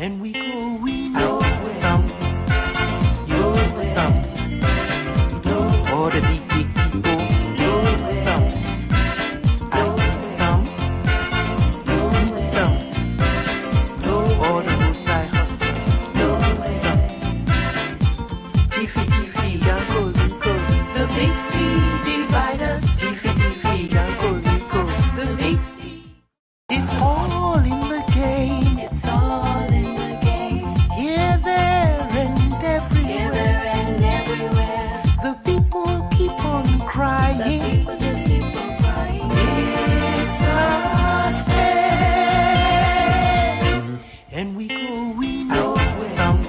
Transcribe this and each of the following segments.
and we going out some, you some, all the big people, you some, I some, you some, all the roadside hustlers, you some, Tiffy, Yanko, the big C divide us, Tiffy, Yanko, the big C. It's all in the game. It's all in the game. Here, there, and Here, there, and everywhere. the people keep on The crying. people just keep on crying. It's not fair. And we going out some,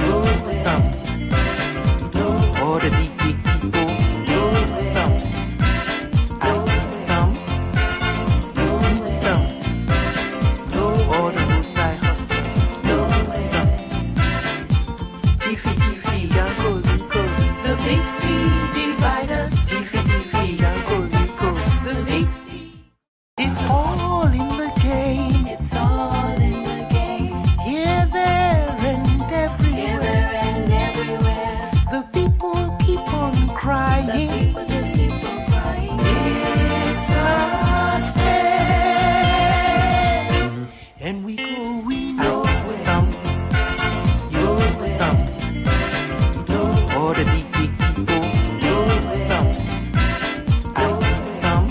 you some, all the big people, you some, I some, you some, all the roadside hustlers, you some, Tiffy, Yanko, The big C divide us. Tiffy, Yanko, The big C. it's all in the game. It's all in the game. Here, there, and Here, everywhere. there, and everywhere. The people keep on The crying. people just keep on crying. It's not fair. And we going out some, you some, all the big people, you some, I some,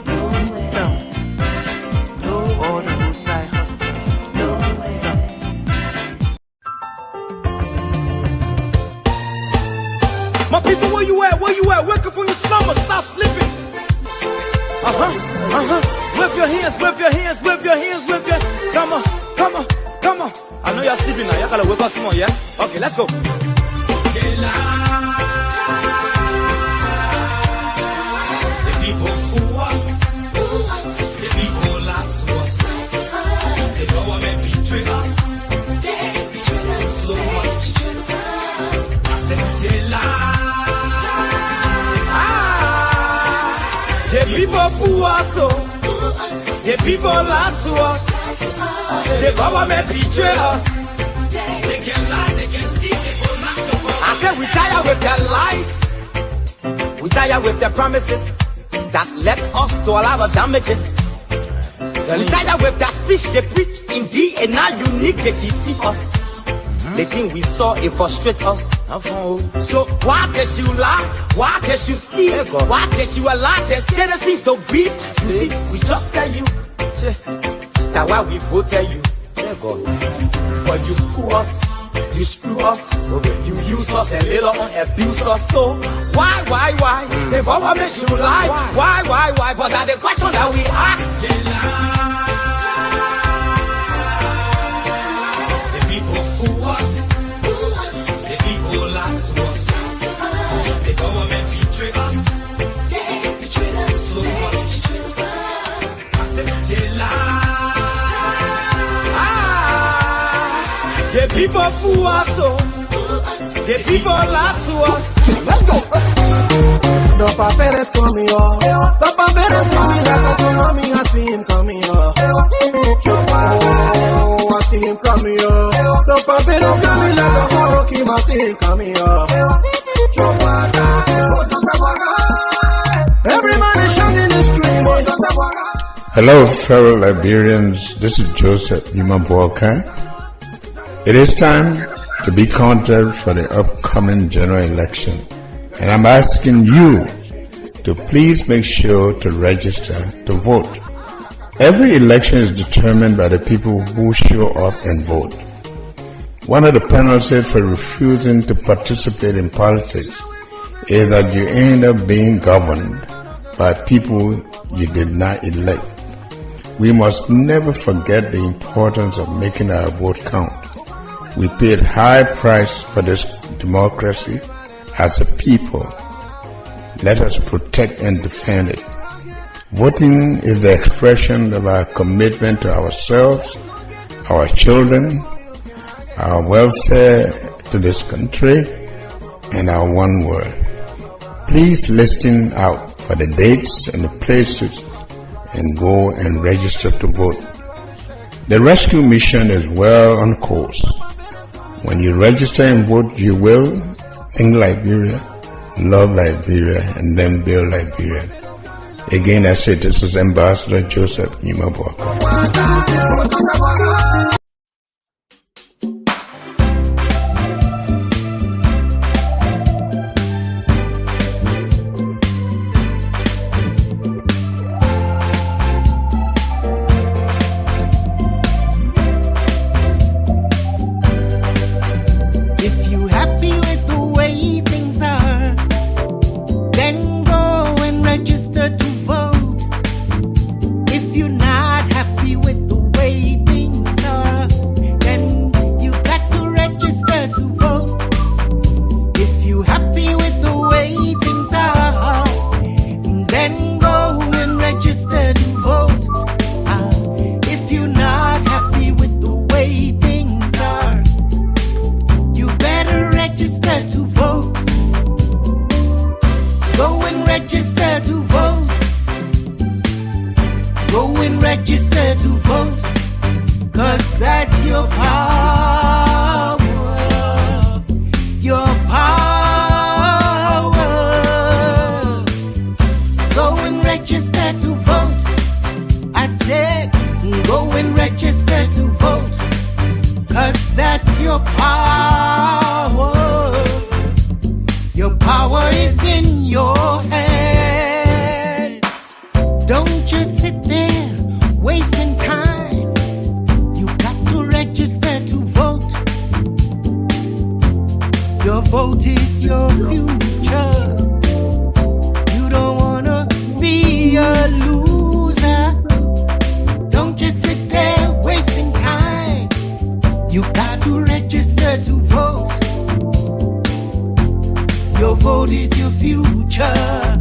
you some, all the roadside hustlers, you some. My people, where you at? Where you at? Wake up from your slumber, stop sleeping. Whip your hands, whip your hands, whip your hands, whip your. Come on, come on, come on. I know you're sleeping now. Y'all gotta whip us some more, yeah? Okay, let's go. The people who us, the people lie to us. The government betray us. So much. I said they lie. The people who us, the people lie to us. The government betray us. They can lie, they can steal, they will not go. I said we tired with their lies. We tired with their promises that led us to all our damages. We tired with their speech they preach indeed, and now unique they deceive us. The thing we saw, it frustrate us. So why can't you lie? Why can't you steal? Why can't you allow the citizens to beat? You see, we just tell you that's why we voted you. But you fool us, you screw us, you use us and later on abuse us. So why? The government should lie. Why? But that's the question that we ask. The people fool us. The people lie to us. The government betray us. So much. I said they lie. The people fool us. The people lie to us. Let's go. Los papeles conmigo, los papeles conmigo, me I see him coming up. Oh, I see him coming up. Los papeles coming like a hurricane, I see him coming up. Everybody shouting and screaming. Hello, fellow Liberians. This is Joseph Yumabuoka. It is time to be counted for the upcoming general election. And I'm asking you to please make sure to register to vote. Every election is determined by the people who show up and vote. One of the penalties for refusing to participate in politics is that you end up being governed by people you did not elect. We must never forget the importance of making our vote count. We paid high price for this democracy as a people. Let us protect and defend it. Voting is the expression of our commitment to ourselves, our children, our welfare to this country, and our one world. Please listen out for the dates and the places and go and register to vote. The rescue mission is well on course. When you register and vote, you will think Liberia, love Liberia, and then build Liberia. Again, I say this is Ambassador Joseph Nyuma Boakai. Register to vote, 'cause that's your power, your power. Go and register to vote. I said, go and register to vote, 'cause that's your power. Your power is in your hand. Don't just sit there wasting time. You got to register to vote. Your vote is your future. You don't wanna be a loser. Don't just sit there wasting time. You got to register to vote. Your vote is your future.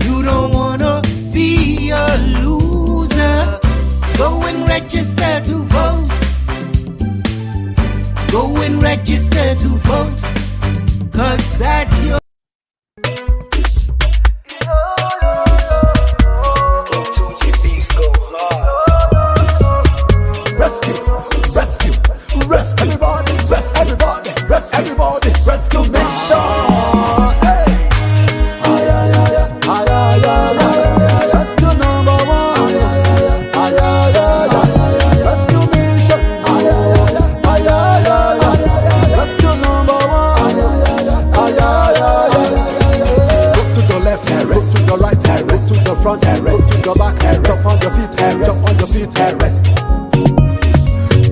You don't wanna be a loser. Go and register to vote. Go and register to vote, 'cause that's your Rescue, rescue, rescue everybody, rescue everybody, rescue everybody, rescue mission. Front and rest, to the back and rest, on your feet and rest, on your feet and rest.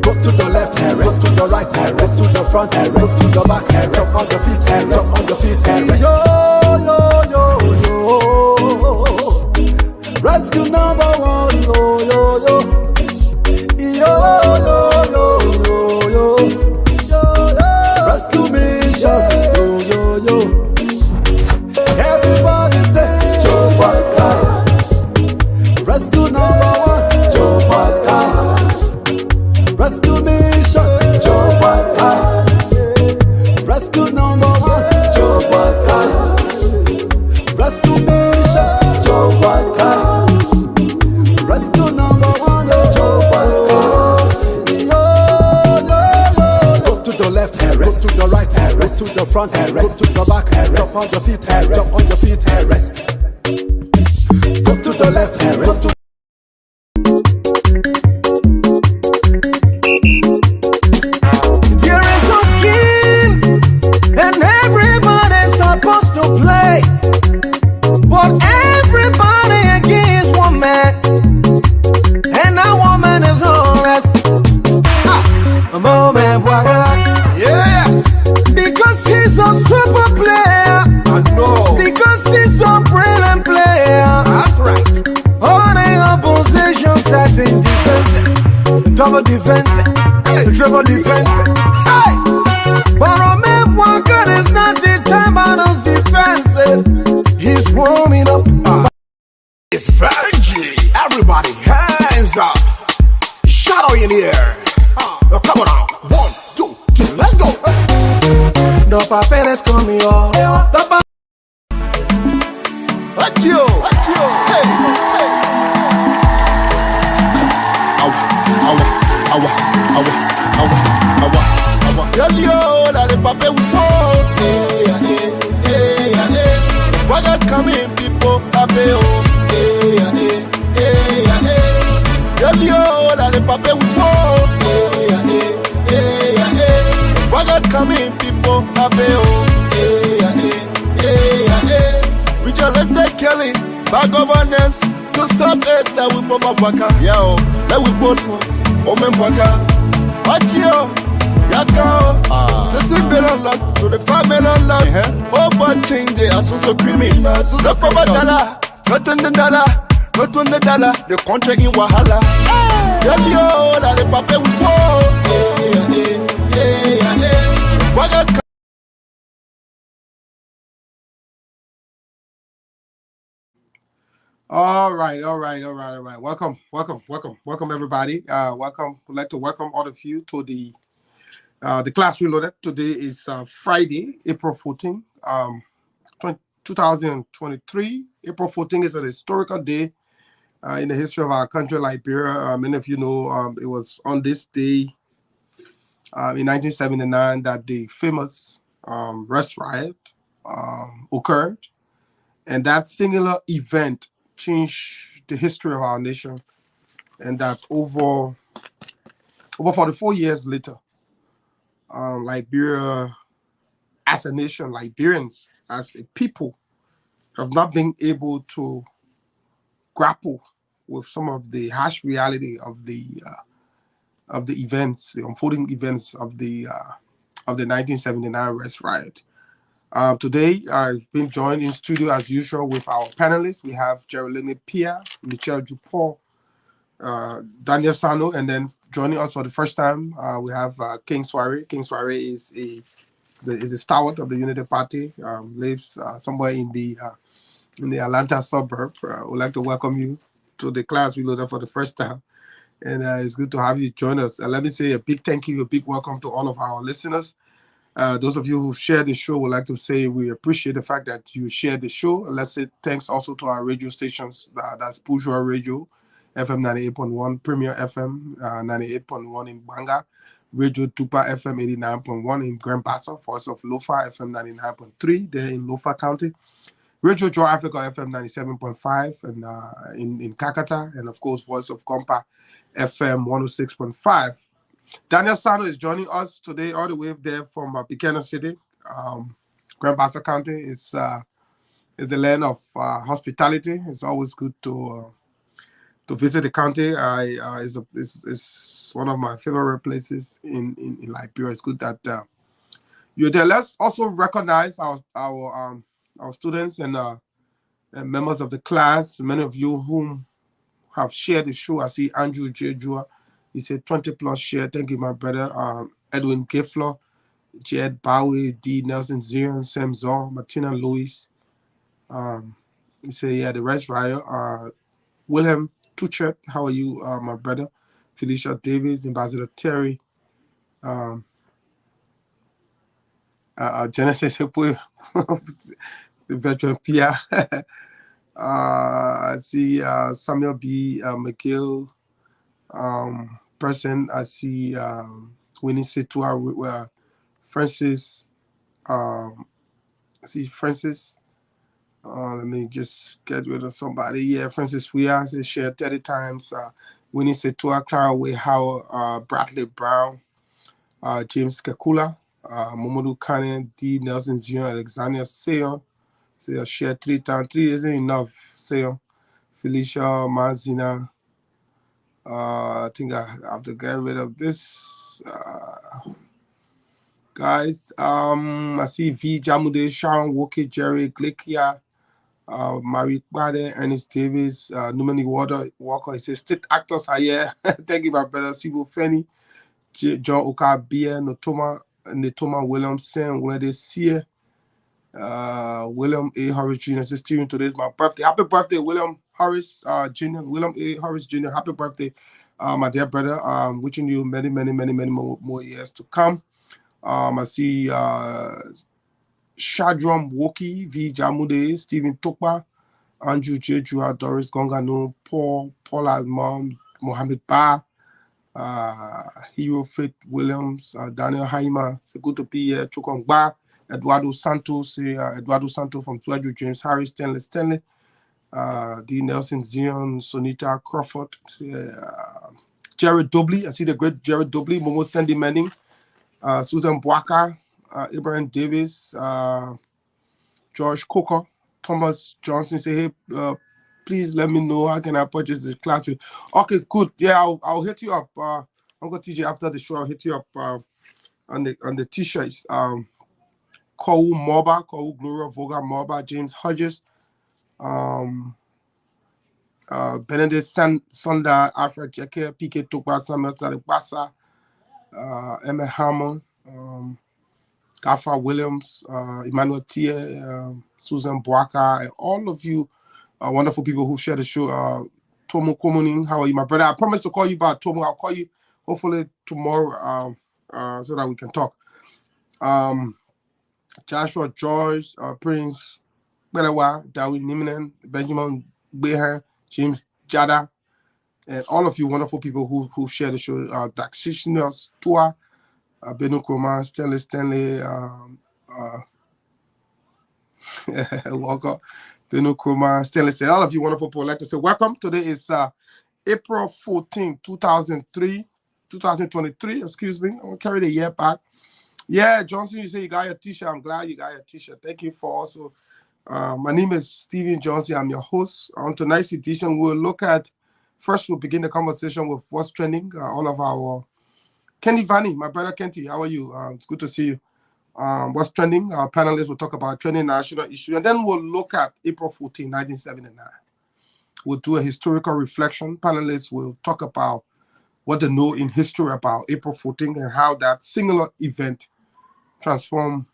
Go to the left and rest, to the right and rest, to the front and rest, to the back and rest, on your feet and rest, on your feet and rest. Yo, yo, yo, yo. Rescue number one, yo, yo, yo. Yo, yo, yo, yo, yo. Rescue mission, yo, yo, yo. Everybody say, Joe Boakai. Rescue number one, Joe Boakai. Rescue mission, Joe Boakai. Rescue number one, Joe Boakai. Rescue mission, Joe Boakai. Rescue number one, Joe Boakai. Yo, yo, yo. Go to the left hand, rest to the right hand, rest to the front hand, rest to the back hand, rest on your feet hand, rest on your feet hand, rest. Go to the left hand, rest to play, but everybody against one man, and that woman is on rest. A moment, yes, because he's a super player. I know, because he's a brilliant player. That's right. All the opposition setting defense, double defense, triple defense. Hey, but a man walker is not the time on us defensive. He's warming up. It's Virgie. Everybody, hands up. Shadow in the air. Come on now. 1, 2, 3, let's go. The papel is coming up. Hey, hey. Papeo. We just let's take Kelly. Bad governance to stop it. That we for Babaka. Yo, that we vote for. Omen Baka. Watchio. Yakao. $16 billion to the $5 million loss. Over change the social criminals. To the $5, not $20. Not $20, the contract in Wahala. Tell you that the Papa will go. All right. Welcome, everybody. Welcome. We'd like to welcome all of you to the class reloaded. Today is Friday, April 14, 2023. April 14 is an historical day in the history of our country, Liberia. Many of you know it was on this day in 1979 that the famous Rest Riot occurred, and that singular event changed the history of our nation, and that over 44 years later, Liberia as a nation, Liberians as a people, have not been able to grapple with some of the harsh reality of the events, the unfolding events of the 1979 Rest Riot. Today, I've been joined in studio as usual with our panelists. We have Geraldine Pia, Michelle Dupont, Daniel Sano, and then joining us for the first time, we have King Soiree. King Soiree is a stalwart of the Unity Party, lives somewhere in the Atlanta suburb. We'd like to welcome you to the class reloaded for the first time, and it's good to have you join us. Let me say a big thank you, a big welcome to all of our listeners. Those of you who shared the show would like to say we appreciate the fact that you shared the show. Let's say thanks also to our radio stations. That's Bourgeois Radio, FM 98.1, Premier FM 98.1 in Banga, Radio Tupa FM 89.1 in Grand Bassa, Voice of Lofa FM 99.3 there in Lofa County, Radio Joy Africa FM 97.5 and in Kakata, and of course Voice of Compa FM 106.5. Daniel Sano is joining us today all the way there from Pequena City. Grand Bassa County is the land of hospitality. It's always good to visit the county. It's one of my favorite places in Liberia. It's good that you're there. Let's also recognize our students and members of the class. Many of you whom have shared the show. I see Andrew Jejua. He said 20+ share. Thank you, my brother. Edwin Gifler, Jed Bowie, D. Nelson Zion, Sam Zor, Martina Lewis. He said, yeah, the Rest Riot. Wilhelm Tuchet, how are you, my brother? Felicia Davis, Ambassador Terry. Genesis Hippo, the veteran Pia. I see Samuel B. McGill. Person, I see Winnie Setua, Francis. I see Francis. Let me just get rid of somebody. Yeah, Francis Weah says shared 30 times. Winnie Setua, Clara Way Howard, Bradley Brown, James Kakula, Momodu Kane, D. Nelson Zion, Alexander Seyon. Say shared 3 times. 3 isn't enough. Seyon, Felicia Mazina. I think I have to get rid of this. Guys, I see V. Jamude, Sharon Woke, Jerry Glikia, Marie Bade, Ernest Davis, Numani Walker. He says, state actors are here. Thank you, my brother. Sibo Fenny, John Okabia, Netoma Williamson, where they see William A. Harris Jr. Says, Steven, today is my birthday. Happy birthday, William Harris Jr. William A. Harris Jr. Happy birthday, my dear brother. Wishing you many more years to come. I see Shadram Woki, V. Jamude, Stephen Tokpa, Andrew Jejua, Doris Gongano, Paula Mom, Mohammed Ba, Hero Faith Williams, Daniel Haima. It's good to be here. Chukong Ba, Eduardo Santos from Tuadu, James Harris, Stanley, D. Nelson Zion, Sonita Crawford, Jared Dobley. I see the great Jared Dobley, Momo Sandy Manning, Susan Boaka, Abraham Davis, George Coker, Thomas Johnson say, hey, please let me know how can I purchase this class. Okay, good. Yeah, I'll hit you up. Uncle TJ after the show, I'll hit you up on the t-shirts. Kowu Moba, Kowu Gloria Voga Moba, James Hodges, Benedict Sunda, Alfred Jekke, PK Tukwa, Samuel Salibasa, Emmett Hammond, Gafa Williams, Emmanuel Tie, Susan Boaka, and all of you wonderful people who share the show. Tomo Komuning, how are you, my brother? I promise to call you back, Tomo. I'll call you hopefully tomorrow so that we can talk. Joshua George, Prince Belewa, Darwin Niminen, Benjamin Behan, James Jada, and all of you wonderful people who share the show. Daxishnios Tua, Benu Kroma, Stanley, Walker, Benu Kroma, Stanley, all of you wonderful people. I'd like to say welcome. Today is April 14, 2023, excuse me. I'm going to carry the year back. Yeah, Johnson, you say you got your t-shirt. I'm glad you got your t-shirt. Thank you for also. My name is Stephen Johnson. I'm your host. On tonight's edition, we'll begin the conversation with what's trending. All of our Kenny Vanny, my brother Kenty, how are you? It's good to see you. What's trending? Our panelists will talk about trending national issues, and then we'll look at April 14, 1979. We'll do a historical reflection. Panelists will talk about what they know in history about April 14 and how that singular event transformed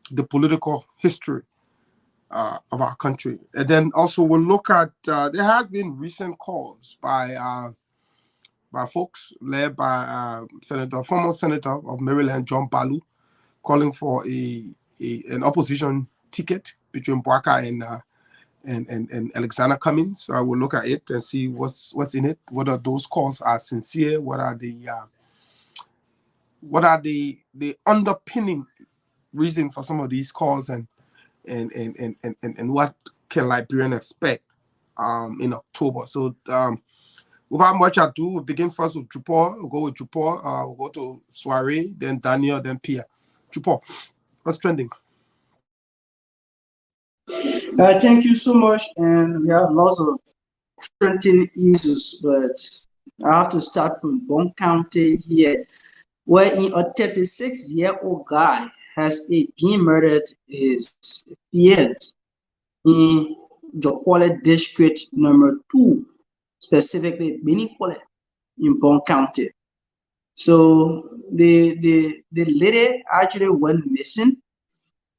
the political history of our country. And then also we'll look at, there has been recent calls by folks led by former Senator of Maryland, John Balu, calling for an opposition ticket between Boaka and Alexander Cummings. So I will look at it and see what's in it. Whether those calls are sincere. What are the underpinning reason for some of these calls, and what can Liberians expect in October? So without much ado, we'll begin first with Jupor. We'll go with Jupor. We'll go to Soiree, then Daniel, then Pierre. Jupor, what's trending? Thank you so much, and we have lots of trending issues, but I have to start from Bon County here, where a 36-year-old guy has again murdered his fiance in Jokwole District number 2, specifically Benikwole in Bon County. So the lady actually went missing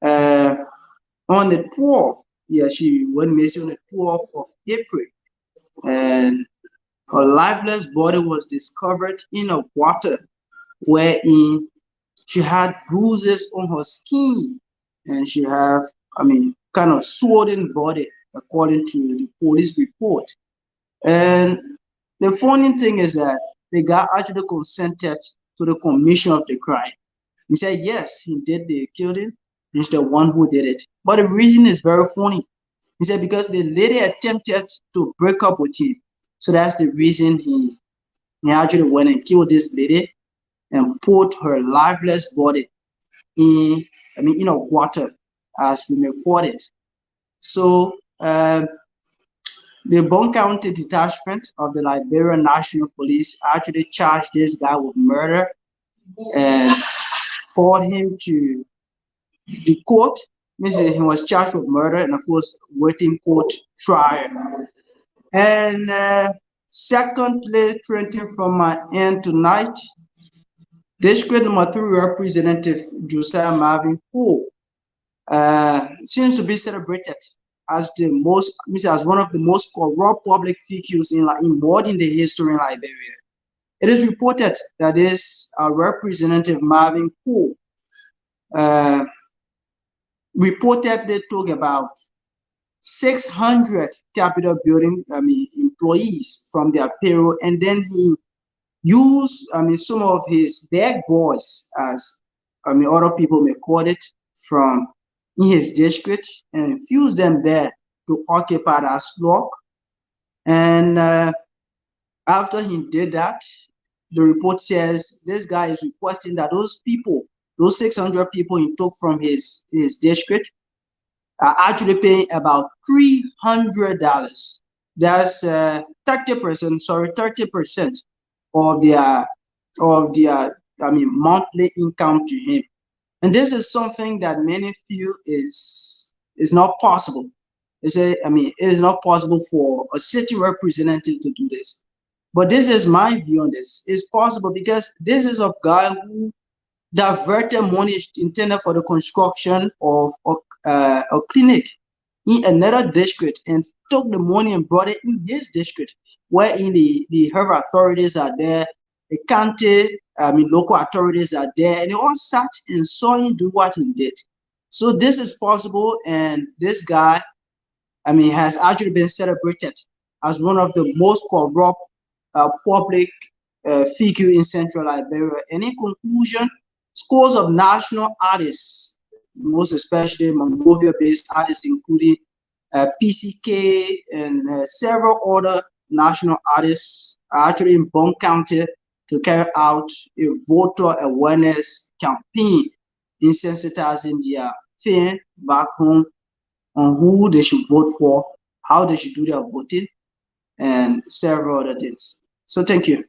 on the 12th. Yeah, she went missing on the 12th of April, and her lifeless body was discovered in a water wherein she had bruises on her skin, and she had, kind of swollen body, according to the police report. And the funny thing is that the guy actually consented to the commission of the crime. He said, yes, he did the killing. He's the one who did it. But the reason is very funny. He said because the lady attempted to break up with him. So that's the reason he actually went and killed this lady and put her lifeless body in water, as we may call it. So the Bon County detachment of the Liberian National Police actually charged this guy with murder and called him to the court. Means he was charged with murder and, of course, waiting court trial. And secondly, trending from my end tonight, District number 3 Representative Josiah Marvin Poole seems to be celebrated as one of the most corrupt public figures in modern day history in Liberia. It is reported that this Representative Marvin Poole reportedly took about 600 Capitol building employees from their payroll, and then he used some of his bad boys, as other people may call it, from in his district, and infused them there to occupy that slot. And after he did that, the report says this guy is requesting that those people those 600 people he took from his district are actually paying about $300. That's 30%, sorry, 30% of their monthly income to him. And this is something that many feel is not possible. They say, it is not possible for a city representative to do this. But this is my view on this. It's possible because this is a guy who diverted money intended for the construction of a clinic in another district and took the money and brought it in his district, wherein the health authorities are there, the county, local authorities are there, and they all sat and saw him do what he did. So this is possible, and this guy, has actually been celebrated as one of the most corrupt public figure in Central Liberia. And in conclusion, scores of national artists, most especially Monrovia-based artists, including PCK and several other national artists, are actually in Bond County to carry out a voter awareness campaign, insensitizing their fans back home on who they should vote for, how they should do their voting, and several other things. So thank you.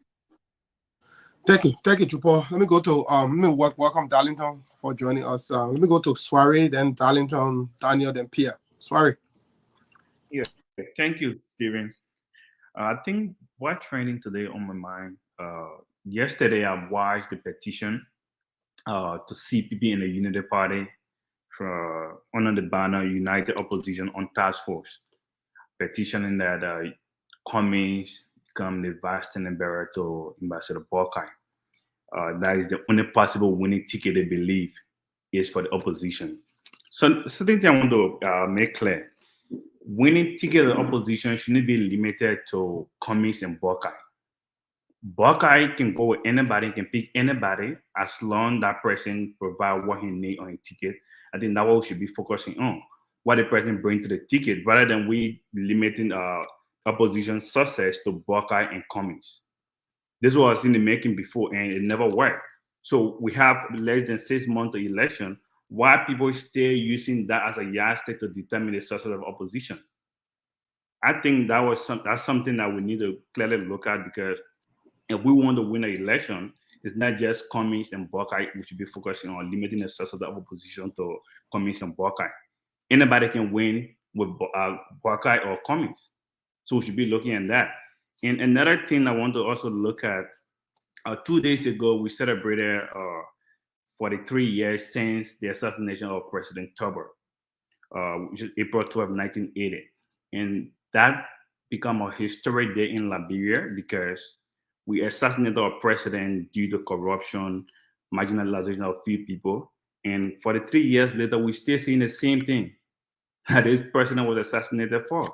Thank you, Chupo. Let me go to welcome Darlington for joining us. Let me go to Soiree, then Darlington, Daniel, then Pierre. Soiree. Yeah, thank you, Stephen. I think what trending today on my mind. Yesterday, I watched the petition to CPP and the Unity Party under the banner United Opposition on Task Force, petitioning that Cummings become the vice tenant bearer to Ambassador Buckeye. That is the only possible winning ticket they believe is for the opposition. So certain thing I want to make clear. Winning ticket of the opposition shouldn't be limited to Cummings and Buckeye. Buckeye can go with anybody, can pick anybody as long that person provide what he need on a ticket. I think that's what we should be focusing on, what the person bring to the ticket, rather than we limiting opposition success to Buckeye and Cummings. This was in the making before, and it never worked. So we have less than 6 months of election. Why people still using that as a yardstick to determine the success of opposition? I think that's something that we need to clearly look at, because if we want to win an election, it's not just Cummings and Buckeye. We should be focusing on limiting the success of the opposition to Cummings and Buckeye. Anybody can win with Buckeye or Cummings. So we should be looking at that. And another thing I want to also look at, 2 days ago, we celebrated 43 years since the assassination of President Tubber, which is April 12, 1980. And that became a historic day in Liberia because we assassinated our president due to corruption, marginalization of few people. And 43 years later, we're still seeing the same thing that this president was assassinated for.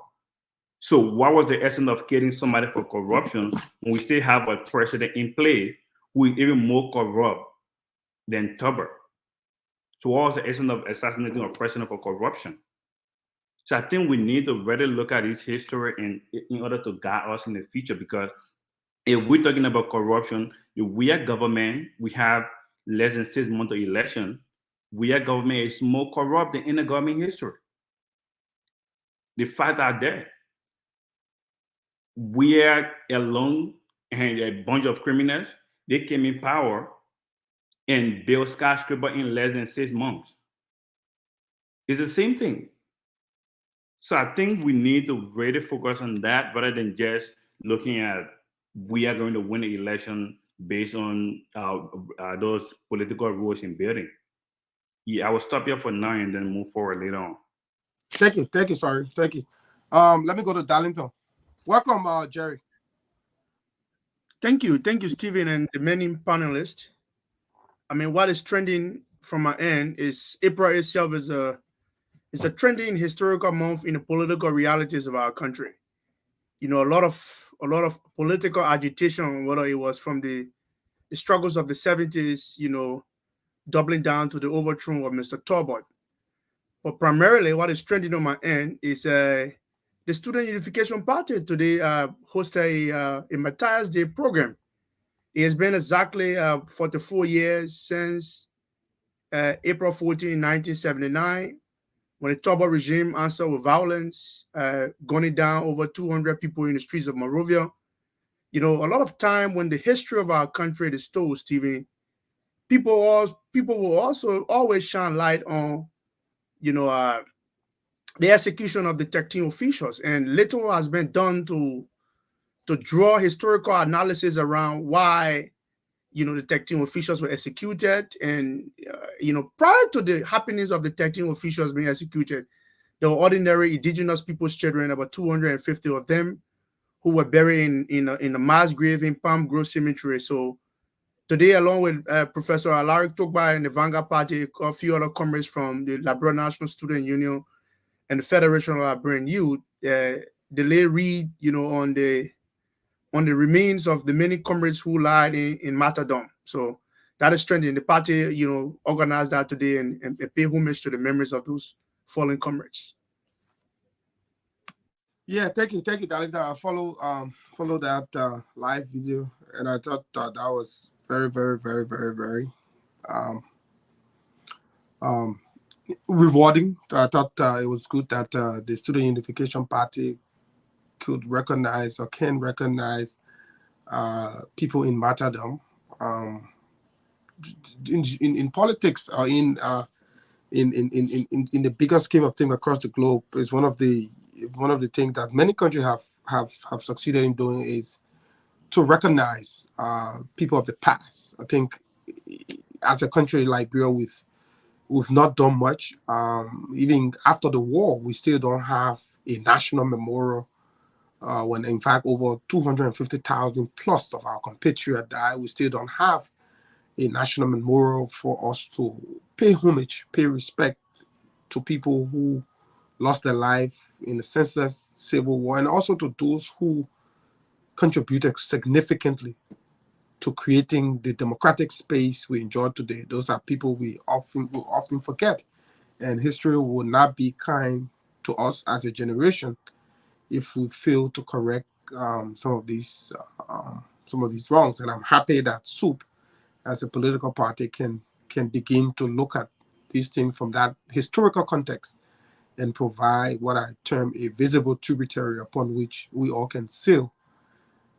So what was the essence of killing somebody for corruption when we still have a president in place who is even more corrupt than Tubber? So what was the essence of assassinating a president for corruption? So I think we need to really look at this history in order to guide us in the future, because if we're talking about corruption, if we are government, we have less than 6 months of election, we are government is more corrupt than any government history. The facts are there. We are alone and a bunch of criminals. They came in power and built skyscraper in less than 6 months. It's the same thing. So I think we need to really focus on that rather than just looking at we are going to win an election based on those political rules in building. Yeah, I will stop here for now and then move forward later on. Thank you, sorry. Thank you. Let me go to Darlington. Welcome, Jerry. Thank you, Stephen, and the many panelists. What is trending from my end is April itself is a trending historical month in the political realities of our country. A lot of political agitation, whether it was from the struggles of the 70s, doubling down to the overthrow of Mr. Tubber. But primarily, what is trending on my end is the Student Unification Party today hosted a Matthias Day program. It has been exactly 44 years since April 14, 1979, when the Toba regime answered with violence, gunning down over 200 people in the streets of Monrovia. You know, a lot of time when the history of our country is told, Stephen, people will also always shine light on, you know, the execution of the 13 officials, and little has been done to draw historical analysis around why, you know, the 13 officials were executed. And you know, prior to the happenings of the 13 officials being executed, there were ordinary indigenous people's children, about 250 of them, who were buried in a mass grave in Palm Grove Cemetery. So today, along with Professor Alaric Togba and the Vanguard Party, a few other comrades from the Labrador National Student Union and the Federation of Liberian Youth, they lay read, you know, on the remains of the many comrades who lied in martyrdom. So that is trending. The party, you know, organized that today and pay homage to the memories of those fallen comrades. Yeah, thank you, Darlington. I follow that live video, and I thought that was very, very, very, very, very rewarding. I thought it was good that the Student Unification Party could recognize or can recognize people in martyrdom. In politics or in the bigger scheme of things across the globe, is one of the things that many countries have succeeded in doing is to recognize people of the past. I think as a country like Liberia, we've not done much. Even after the war, we still don't have a national memorial. When in fact over 250,000 plus of our compatriots died, we still don't have a national memorial for us to pay homage, pay respect to people who lost their life in the senseless civil war, and also to those who contributed significantly to creating the democratic space we enjoy today. Those are people we often forget, and history will not be kind to us as a generation if we fail to correct some of these wrongs. And I'm happy that SOOP, as a political party, can begin to look at these things from that historical context and provide what I term a visible tributary upon which we all can sail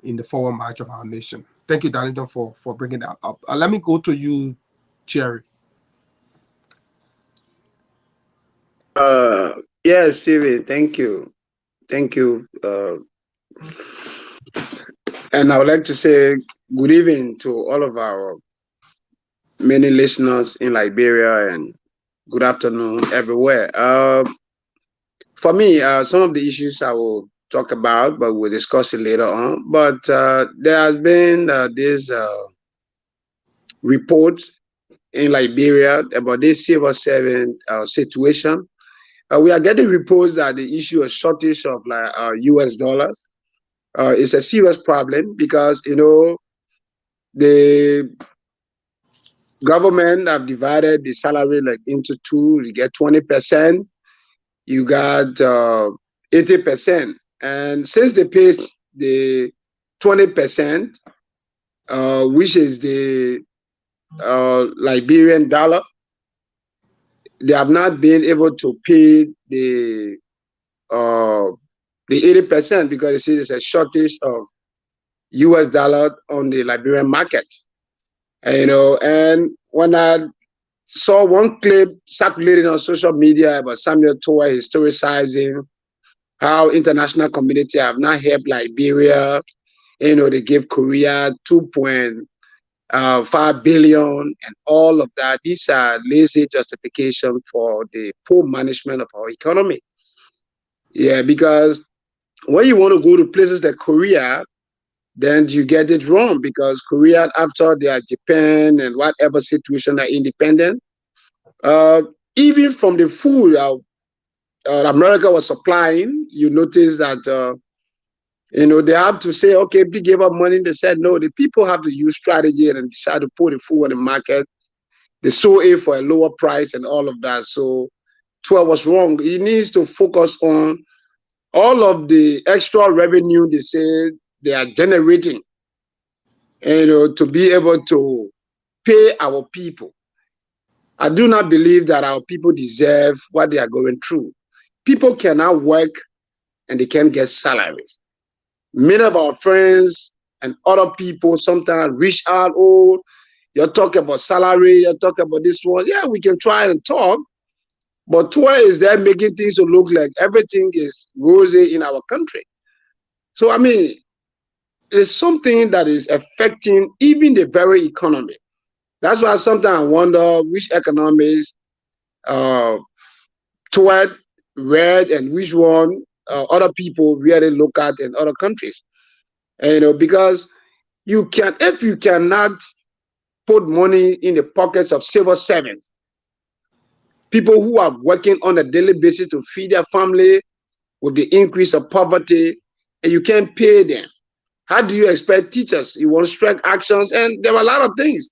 in the forward march of our nation. Thank you, Darlington, for bringing that up. Let me go to you, Jerry. Yes, Stevie, thank you. Thank you. And I would like to say good evening to all of our many listeners in Liberia, and good afternoon everywhere. For me, some of the issues I will talk about, but we'll discuss it later on. But there has been this report in Liberia about this civil servant situation. We are getting reports that the issue of shortage of US dollars is a serious problem, because, you know, the government have divided the salary into two. You get 20%, you got 80%. And since they paid the 20%, which is the Liberian dollar, they have not been able to pay the 80% because they see there's a shortage of US dollar on the Liberian market. And, you know, and when I saw one clip circulating on social media about Samuel Toa historicizing how international community have not helped Liberia, you know, they gave Korea 2.5 billion and all of that. These are lazy justification for the poor management of our economy. Yeah, because when you want to go to places like Korea, then you get it wrong, because Korea, after their Japan and whatever situation, are independent. Even from the food America was supplying, you notice that you know, they have to say, okay, we give up money. They said no. The people have to use strategy and decide to put the food on the market. They sold it for a lower price and all of that. So Toa was wrong. He needs to focus on all of the extra revenue they say they are generating, you know, to be able to pay our people. I do not believe that our people deserve what they are going through. People cannot work and they can't get salaries. Many of our friends and other people sometimes reach out, oh, you're talking about salary, you're talking about this one. Yeah, we can try and talk, but where is that making things to look like everything is rosy in our country? So, I mean, it's something that is affecting even the very economy. That's why sometimes I wonder which economies toward red and which one other people really look at in other countries. And, because if you cannot put money in the pockets of civil servants, people who are working on a daily basis to feed their family with the increase of poverty, and you can't pay them, how do you expect teachers? You want strike actions, and there are a lot of things.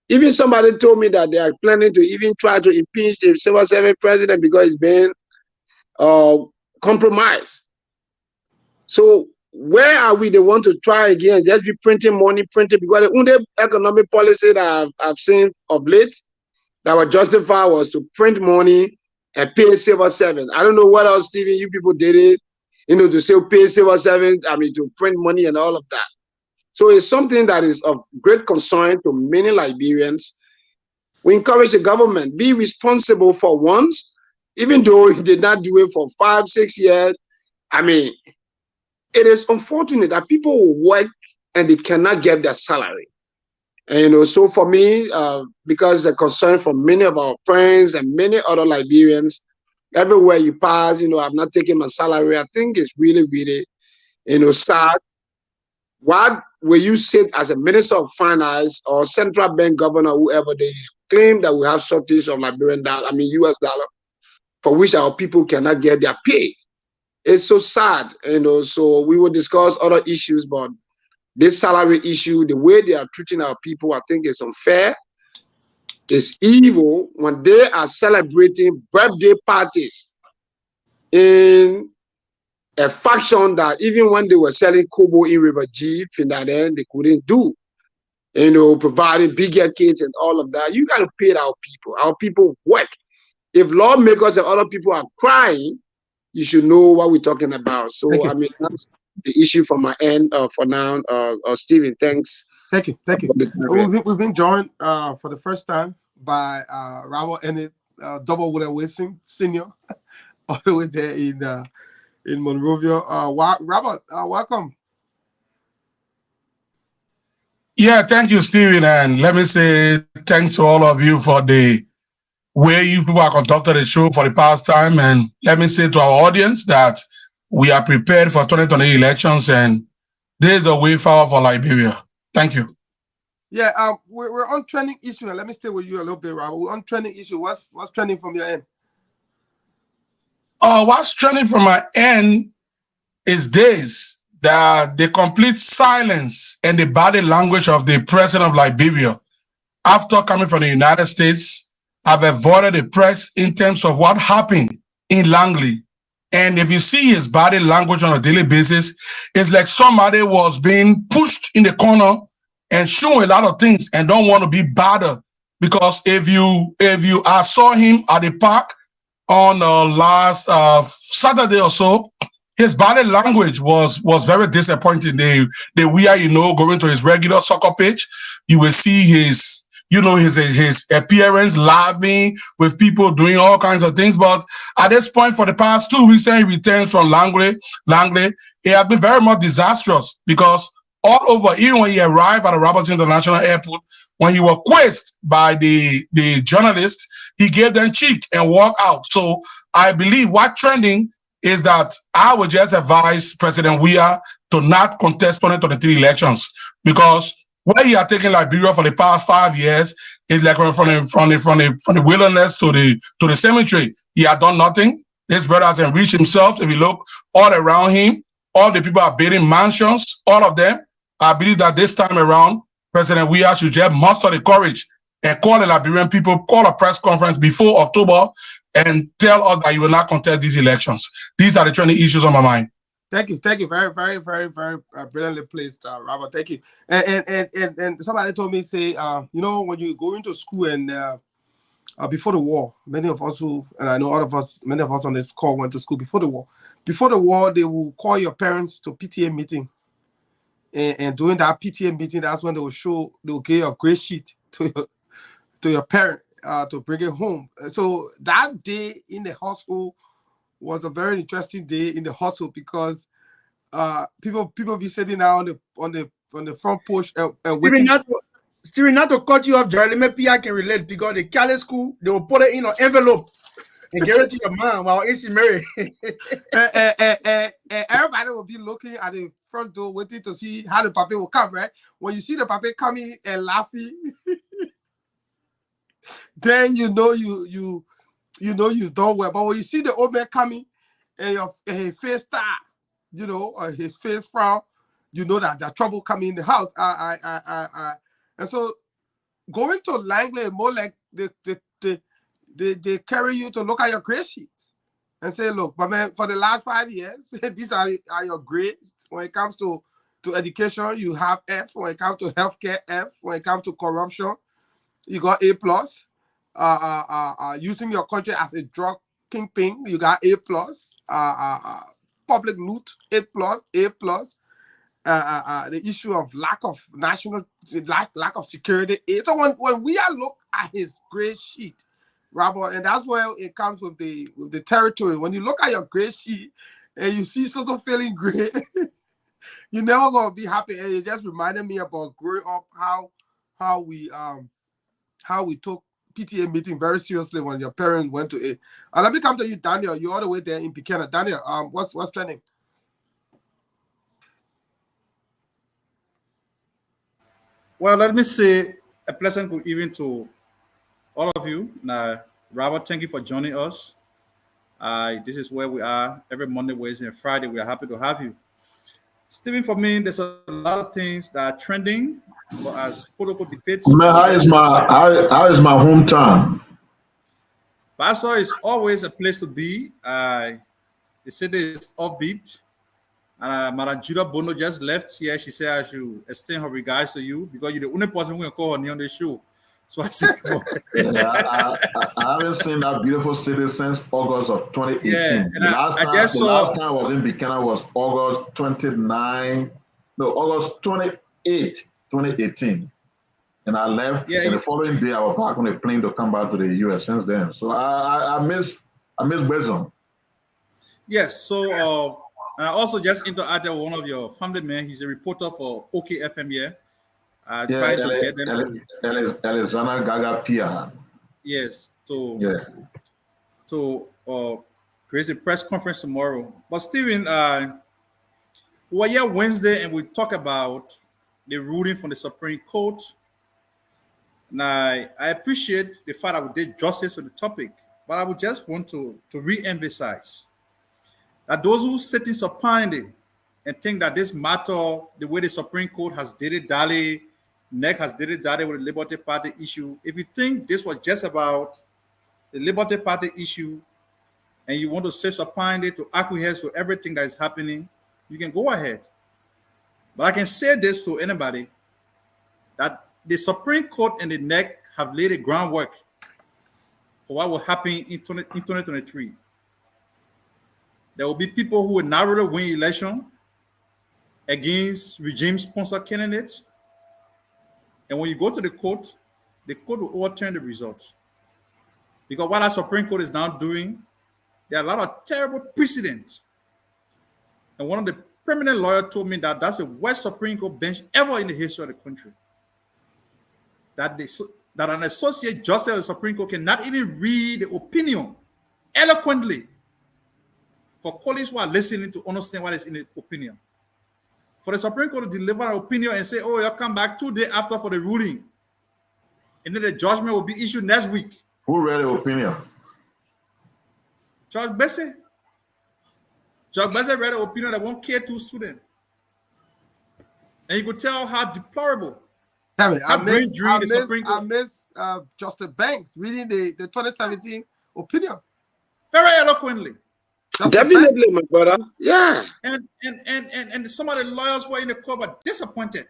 Even somebody told me that they are planning to even try to impeach the civil servant president because it's been compromised. So where are we? They want to try again, just be printing money, because the only economic policy that I've seen of late that was justified was to print money and pay civil servants. I don't know what else, Stephen, you people did it, to say pay civil servants, to print money and all of that. So it's something that is of great concern to many Liberians. We encourage the government, be responsible for once, even though he did not do it for 5, 6 years. It is unfortunate that people will work and they cannot get their salary. And so for me, because the concern from many of our friends and many other Liberians, everywhere you pass, I'm not taking my salary. I think it's really, really, sad. What will you sit as a minister of finance or central bank governor, whoever they claim that we have shortage of Liberian dollar, US dollar, for which our people cannot get their pay? It's so sad, so we will discuss other issues, but this salary issue, the way they are treating our people, I think is unfair. It's evil when they are celebrating birthday parties in a faction that even when they were selling Kobo in River G, then they couldn't do. Providing bigger kids and all of that. You got to pay our people. Our people work. If lawmakers and other people are crying, you should know what we're talking about. So, that's the issue from my end for now. Stephen, thanks. Thank you. We've been joined for the first time by Robert Enid, Double Willie Wilson Sr., all the way there in Monrovia. Robert, welcome. Yeah, thank you, Stephen. And let me say thanks to all of you for the way you people have conducted the show for the past time. And let me say to our audience that we are prepared for 2020 elections, and this is the way forward for Liberia. Thank you. Yeah, we're on trending issue, and let me stay with you a little bit, Robert. We're on trending issue. What's trending from your end? What's trending from my end is this, that the complete silence and the body language of the president of Liberia after coming from the United States have avoided the press in terms of what happened in Langley. And if you see his body language on a daily basis, it's like somebody was being pushed in the corner and showing a lot of things and don't want to be bothered. Because if I saw him at the park on last Saturday or so, his body language was very disappointing. They were, going to his regular soccer pitch, you will see his appearance, laughing with people, doing all kinds of things. But at this point, for the past 2 weeks, he returns from Langley, it has been very much disastrous, because all over, even when he arrived at the Robertson International Airport, when he was quizzed by the journalist, he gave them cheek and walked out. So I believe what trending is that I would just advise President Weah to not contest 2023 elections, because where he had taken Liberia for the past 5 years is like from the wilderness to the cemetery. He had done nothing. This brother has enriched himself. If you look all around him, all the people are building mansions, all of them. I believe that this time around, President Weah should just muster the courage and call the Liberian people, call a press conference before October and tell us that you will not contest these elections. These are the trending issues on my mind. Thank you. Very, very, very, very brilliantly placed, Robert. Thank you. And somebody told me, say, when you go into school and before the war. Many of us and I know all of us, many of us on this call went to school before the war. Before the war, they will call your parents to PTA meeting. And during that PTA meeting, that's when they'll give you a grade sheet to your parent to bring it home. So that day in the household was a very interesting day in the household because people be sitting down on the front porch and waiting. Steven, not to cut you off, Jerry, maybe I can relate because the Cali school, they will put it in an envelope and give it to your mom while it's married. and everybody will be looking at the front door waiting to see how the papa will come, right? When you see the papa coming and laughing, then you know you've done well. But when you see the old man coming and his face start, his face frown, you know that there's trouble coming in the house. And so going to Langley more like they carry you to look at your grade sheets and say, look, but man, for the last 5 years, these are your grades. When it comes to education, you have F. When it comes to healthcare, F. When it comes to corruption, you got A+. Using your country as a drug kingpin, you got A+. Public loot, A+. The issue of lack of security. So when we are look at his grade sheet, Robert, and that's where it comes with the territory. When you look at your grade sheet and you see something feeling great, you're never gonna be happy. And it just reminded me about growing up, how we took PTA meeting very seriously when your parents went to it. Let me come to you, Daniel. You're all the way there in Buchanan. Daniel, what's trending? Well, let me say a pleasant good evening to all of you. Now, Robert, thank you for joining us. This is where we are every Monday, Wednesday, and Friday. We are happy to have you. Stephen, for me, there's a lot of things that are trending as political debates. Man, how is my hometown? Pastor is always a place to be. The city is upbeat. Madam Judah Bono just left here. She said I should extend her regards to you because you're the only person who can call her name on the show. So I said, I haven't seen that beautiful city since August of 2018. Yeah, and the last time I was in Buchanan was August 28, 2018. And I left, and the following day I was back on a plane to come back to the US since then. So I miss Wisdom. Yes, so and I also just interacted with one of your family men. He's a reporter for OKFM here. Trying to get them to Alexander Gaga Pia. Yes, to create a press conference tomorrow. But Stephen, we were here Wednesday and we talk about the ruling from the Supreme Court. Now, I appreciate the fact that we did justice to the topic, but I would just want to re-emphasize that those who sit in supine and think that this matter, the way the Supreme Court has dilly-dally, NEC has dilly-dally with the Liberty Party issue, if you think this was just about the Liberty Party issue and you want to sit supine to acquiesce to everything that is happening, you can go ahead. But I can say this to anybody, that the Supreme Court and the NEC have laid the groundwork for what will happen in 2023. There will be people who will narrowly win election against regime-sponsored candidates. And when you go to the court will overturn the results. Because what our Supreme Court is now doing, there are a lot of terrible precedents. And one of the permanent lawyers told me that that's the worst Supreme Court bench ever in the history of the country. That an associate justice of the Supreme Court cannot even read the opinion eloquently for colleagues who are listening to understand what is in the opinion. For the Supreme Court to deliver an opinion and say, oh, you'll come back 2 days after for the ruling, and then the judgment will be issued next week. Who read the opinion? Judge Bessie. Judge Bessie read the opinion that won't care to students. And you could tell how deplorable. I miss Justice Banks reading the 2017 opinion. Very eloquently. Definitely, my brother. Yeah. And some of the lawyers who were in the court were disappointed.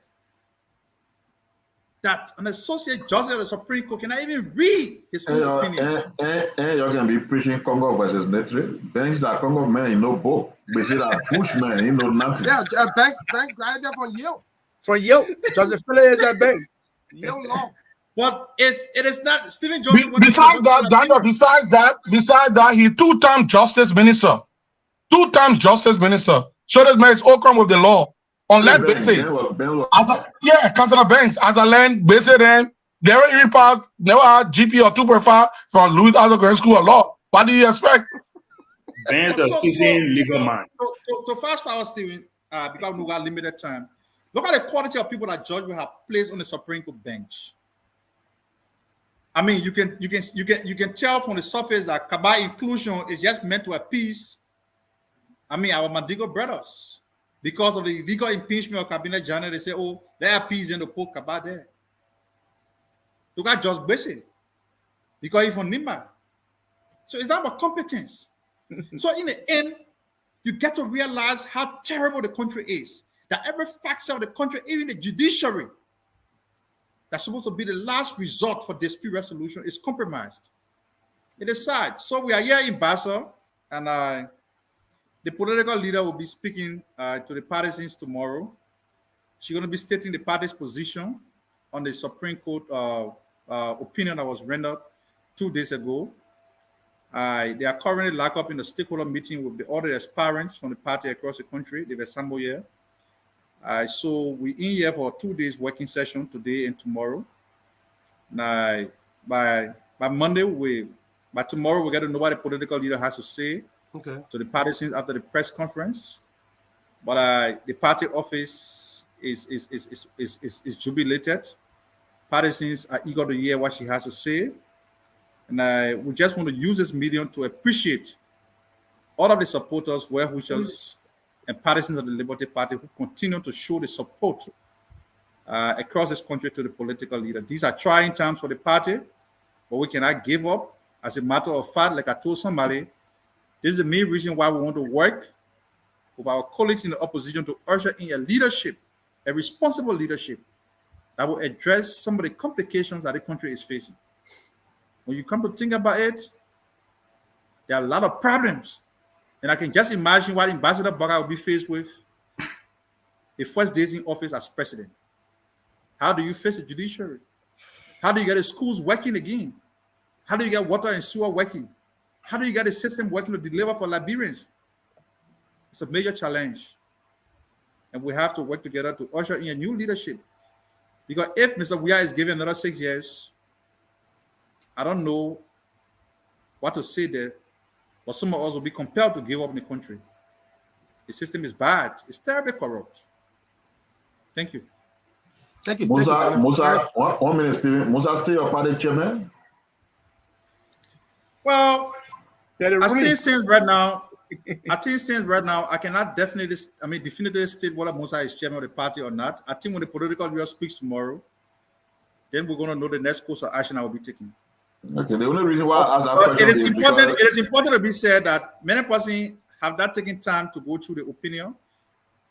that an associate justice of the Supreme Court cannot even read his own opinion. And you're going to be preaching Congo versus Netri. Banks that Congo man, you know both. But see that Bush man, you know nothing. Yeah, Banks right there from Yale. From Yale. Joseph Phillips is at Banks. Yale law. But it is not Stephen Jones. Besides that, he two-time justice minister. Two-time justice minister. So that man is okram with the law. Unless they say, Councillor Banks, as a land, basically then, never even passed, never had GP or 2.5 from Louis Aldo Grand School of Law. What do you expect? Banks a seasoned legal man. To fast forward, Stephen, because we got limited time, look at the quality of people that judge will have placed on the Supreme Court bench. I mean, you can tell from the surface that Kaba inclusion is just meant to appease, our Madigo brothers. Because of the illegal impeachment of Cabinet General, they say, oh, they appease in the put Kaba there. Look at Just Basic. Because he's from Nima. So it's not about competence. So in the end, you get to realize how terrible the country is. That every factor of the country, even the judiciary, that's supposed to be the last resort for dispute resolution, is compromised. It is sad. So we are here in Basel, and the political leader will be speaking to the partisans tomorrow. She's going to be stating the party's position on the Supreme Court opinion that was rendered 2 days ago. They are currently locked up in the stakeholder meeting with the other aspirants from the party across the country. They've assembled here. So we're in here for 2 days working session today and tomorrow. Now, by Monday, by tomorrow, we get to know what the political leader has to say to the partisans after the press conference. But the party office is jubilated. Partisans are eager to hear what she has to say. And we just want to use this medium to appreciate all of the supporters, well-wishers, and partisans of the Liberty Party who continue to show the support across this country to the political leader. These are trying times for the party, but we cannot give up. As a matter of fact, like I told somebody, this is the main reason why we want to work with our colleagues in the opposition to usher in a leadership, a responsible leadership that will address some of the complications that the country is facing. When you come to think about it, there are a lot of problems. And I can just imagine what Ambassador Baga will be faced with the first days in office as president. How do you face the judiciary? How do you get the schools working again? How do you get water and sewer working? How do you get the system working to deliver for Liberians? It's a major challenge. And we have to work together to usher in a new leadership. Because if Mr. Weah is given another 6 years, I don't know what to say there, but some of us will be compelled to give up in the country. The system is bad. It's terribly corrupt. Thank you. Thank you. Musa, 1 minute, Stephen. Musa, still your party chairman? Well, I think since right now, I cannot definitively state whether Musa is chairman of the party or not. I think when the political leader speaks tomorrow, then we're going to know the next course of action I will be taking. Okay, the only reason why I asked that question it is important to be said that many persons have not taken time to go through the opinion.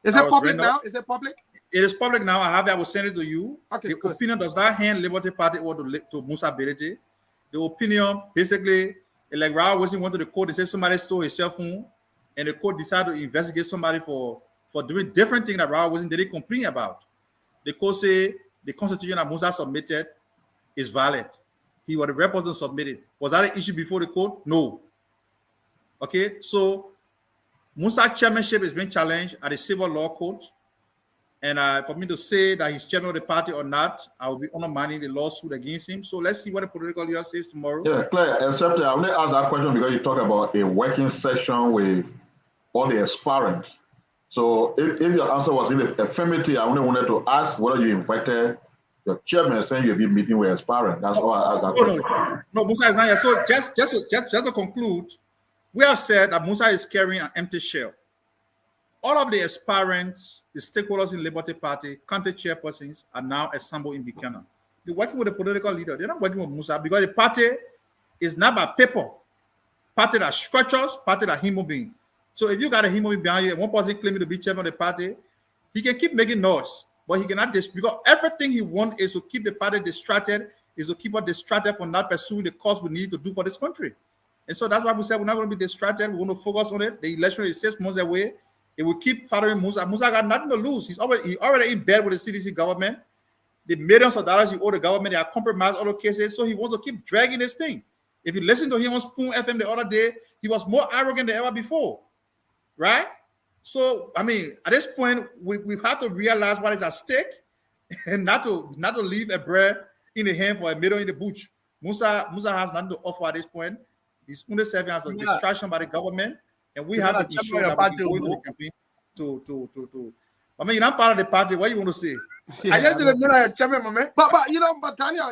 Is it public now? Is it public? It is public now. I will send it to you. Okay, the good. Opinion does not hand Liberty Party or to Musa Berete. The opinion basically, like Raul Wilson went to the court and said somebody stole his cell phone, and the court decided to investigate somebody for doing different things that Raul Wilson didn't complain about. The court said the constitution that Musa submitted is valid. He was the representative submitted. Was that an issue before the court? No. Okay, so Musa's chairmanship is being challenged at the civil law court. And for me to say that he's chairman of the party or not, I will be undermining the lawsuit against him. So let's see what the political leader says tomorrow. Yeah, Claire, except I want to ask that question because you talk about a working session with all the aspirants. So if your answer was in the affirmative, I only wanted to ask whether you invited your chairman saying you'll be meeting with aspirants. That's why I asked that question. No, Musa is not here. So just to conclude, we have said that Musa is carrying an empty shell. All of the aspirants, the stakeholders in Liberty Party, county chairpersons are now assembled in Buchanan. They're working with the political leader. They're not working with Musa because the party is not by paper. Party that structures, party that human being. So if you got a human being behind you and one person claiming to be chairman of the party, he can keep making noise. but he cannot because everything he wants is to keep the party distracted, is to keep us distracted from not pursuing the cause we need to do for this country. And so that's why we said we're not going to be distracted. We're going to focus on it. The election is 6 months away. It will keep following Musa. Musa got nothing to lose. He already in bed with the CDC government. The millions of dollars he owe the government, they are compromised all the cases. So he wants to keep dragging this thing. If you listen to him on Spoon FM the other day, he was more arrogant than ever before, right? So, I mean, at this point, we have to realize what is at stake and not to leave a bread in the hand for a middle in the bush. Musa has nothing to offer at this point. He's only serving as a distraction by the government, and we have to ensure that we go into the campaign to. I mean, you're not part of the party. What you want to say? Yeah, but Tanya,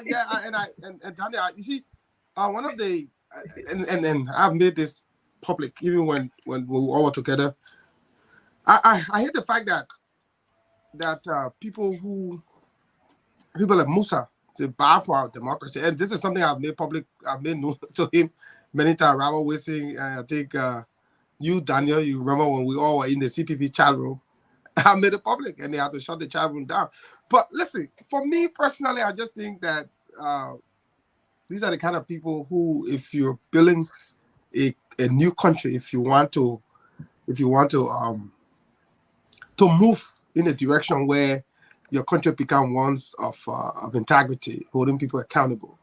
and Tanya, you see, one of the and I've made this public even when we all were together. I hate the fact that people like Musa, they bar for our democracy, and this is something I've made public. I've made known to him many times. Robert Wissing, I think you, Daniel, you remember when we all were in the CPP chat room. I made it public, and they had to shut the chat room down. But listen, for me personally, I just think that these are the kind of people who, if you're building a new country, if you want to move in a direction where your country become ones of integrity, holding people accountable,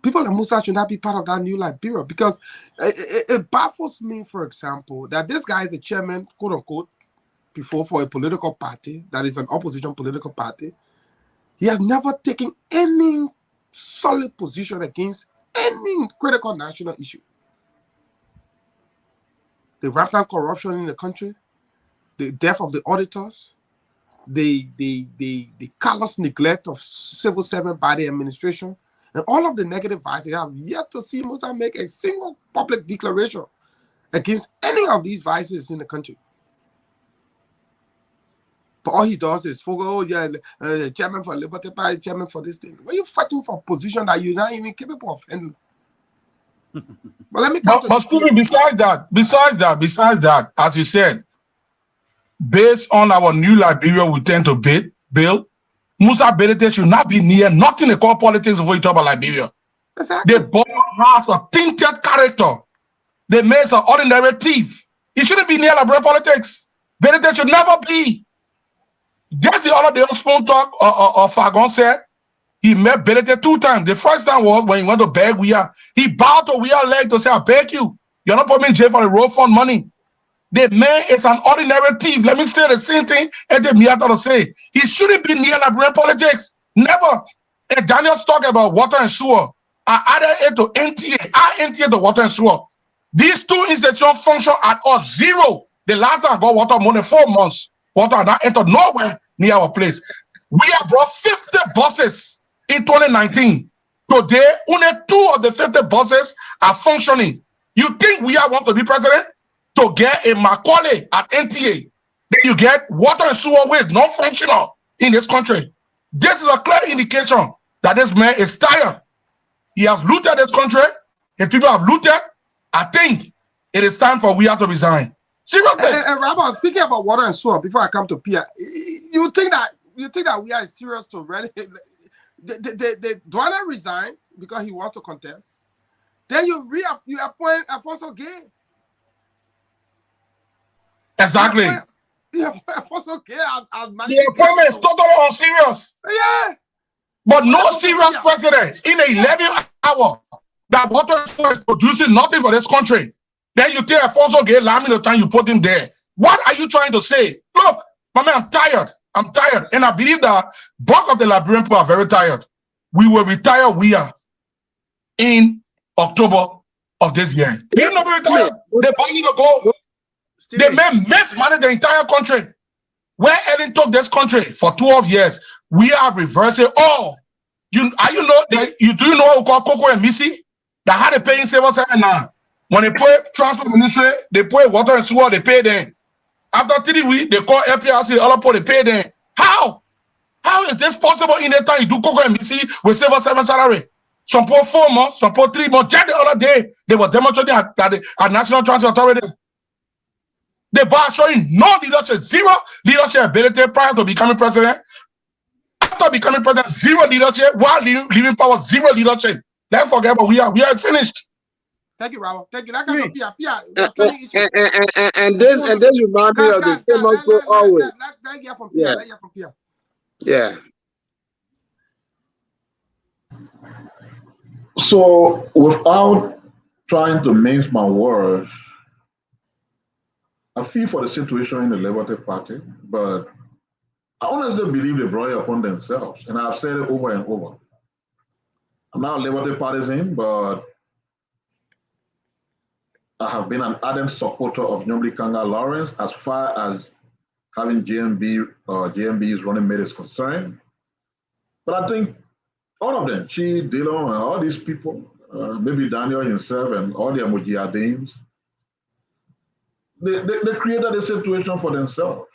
people like Musa should not be part of that new Liberia, because it baffles me, for example, that this guy is a chairman, quote unquote, before for a political party that is an opposition political party. He has never taken any solid position against any critical national issue. The rampant corruption in the country, the death of the auditors, the callous neglect of civil servant by the administration, and all of the negative vices. I have yet to see Musa make a single public declaration against any of these vices in the country. But all he does is focus, the chairman for Liberty Party, chairman for this thing. Why are you fighting for a position that you're not even capable of handling? But let me come but Stephen, besides that, as you said, based on our new Liberia we tend to build, Musa Bedete should not be near nothing they call politics before you talk about Liberia. Exactly. The boy has a tainted character. The man's an ordinary thief. He shouldn't be near Liberia politics. Bedete should never be. That's the other day on Spoon Talk, Fagon said he met Bedete 2 times. The first time was when he went to beg Weah. He bowed to Weah's leg to say, I beg you, you're not putting me in jail for the road fund money. The man is an ordinary thief. Let me say the same thing Ede Miata to say. He shouldn't be near Liberian politics. Never. And Daniel's talking about water and sewer. I added it to NTA. I NTA to water and sewer. These 2 institutions function at us zero. The last time I got water more than 4 months. Water had not entered nowhere near our place. We have brought 50 buses in 2019. Today, only 2 of the 50 buses are functioning. You think we are want to be president? To get a Macaulay at NTA, then you get water and sewer waste non-functional in this country. This is a clear indication that this man is tired. He has looted this country. His people have looted. I think it is time for we have to resign. Seriously. And Rabbi, speaking about water and sewer, before I come to Pia, you think that we are serious to really? The Dwala resigns because he wants to contest. Then you appoint Alfonso Gay. Exactly. The appointment is totally unserious. Yeah. But no serious president in the 11th hour that water is producing nothing for this country. Then you take Alfonso Gay Lamy the time you put him there. What are you trying to say? Look, my man, I'm tired. I'm tired. And I believe that bulk of the Liberian people are very tired. We will retire in October of this year. They will not be retired. They want you to go. They may mismanage the entire country. Where Ellen took this country for 12 years, we are reversing all. Do you know what we call Coco and Missy? That had to pay in civil service now. When they pay transport ministry, they pay water and sewer, they pay them. After 3 weeks, they call FPRC, the other people, they pay them. How? How is this possible in the time you do Coco and Missy with civil service salary? Some put 4 months, some put 3 months. Just the other day, they were demonstrating at National Transit Authority. The bar showing no leadership, zero leadership ability prior to becoming president. After becoming president, zero leadership. While leaving power, zero leadership. Let's forget, but we are finished. Thank you, Robert. Thank you. That kind of Pia. And this reminds me of the famous quote always. Let hear from Pia. Let hear from Pia. Yeah. So, without trying to mince my words, I feel for the situation in the Liberty Party, but I honestly believe they brought it upon themselves, and I've said it over and over. I'm not a Liberty partisan, but I have been an ardent supporter of Nyomli Kanga Lawrence as far as having JMB's running mate is concerned. But I think all of them, Chi, Dillon, and all these people, maybe Daniel himself and all the Mujahideen, they created a situation for themselves.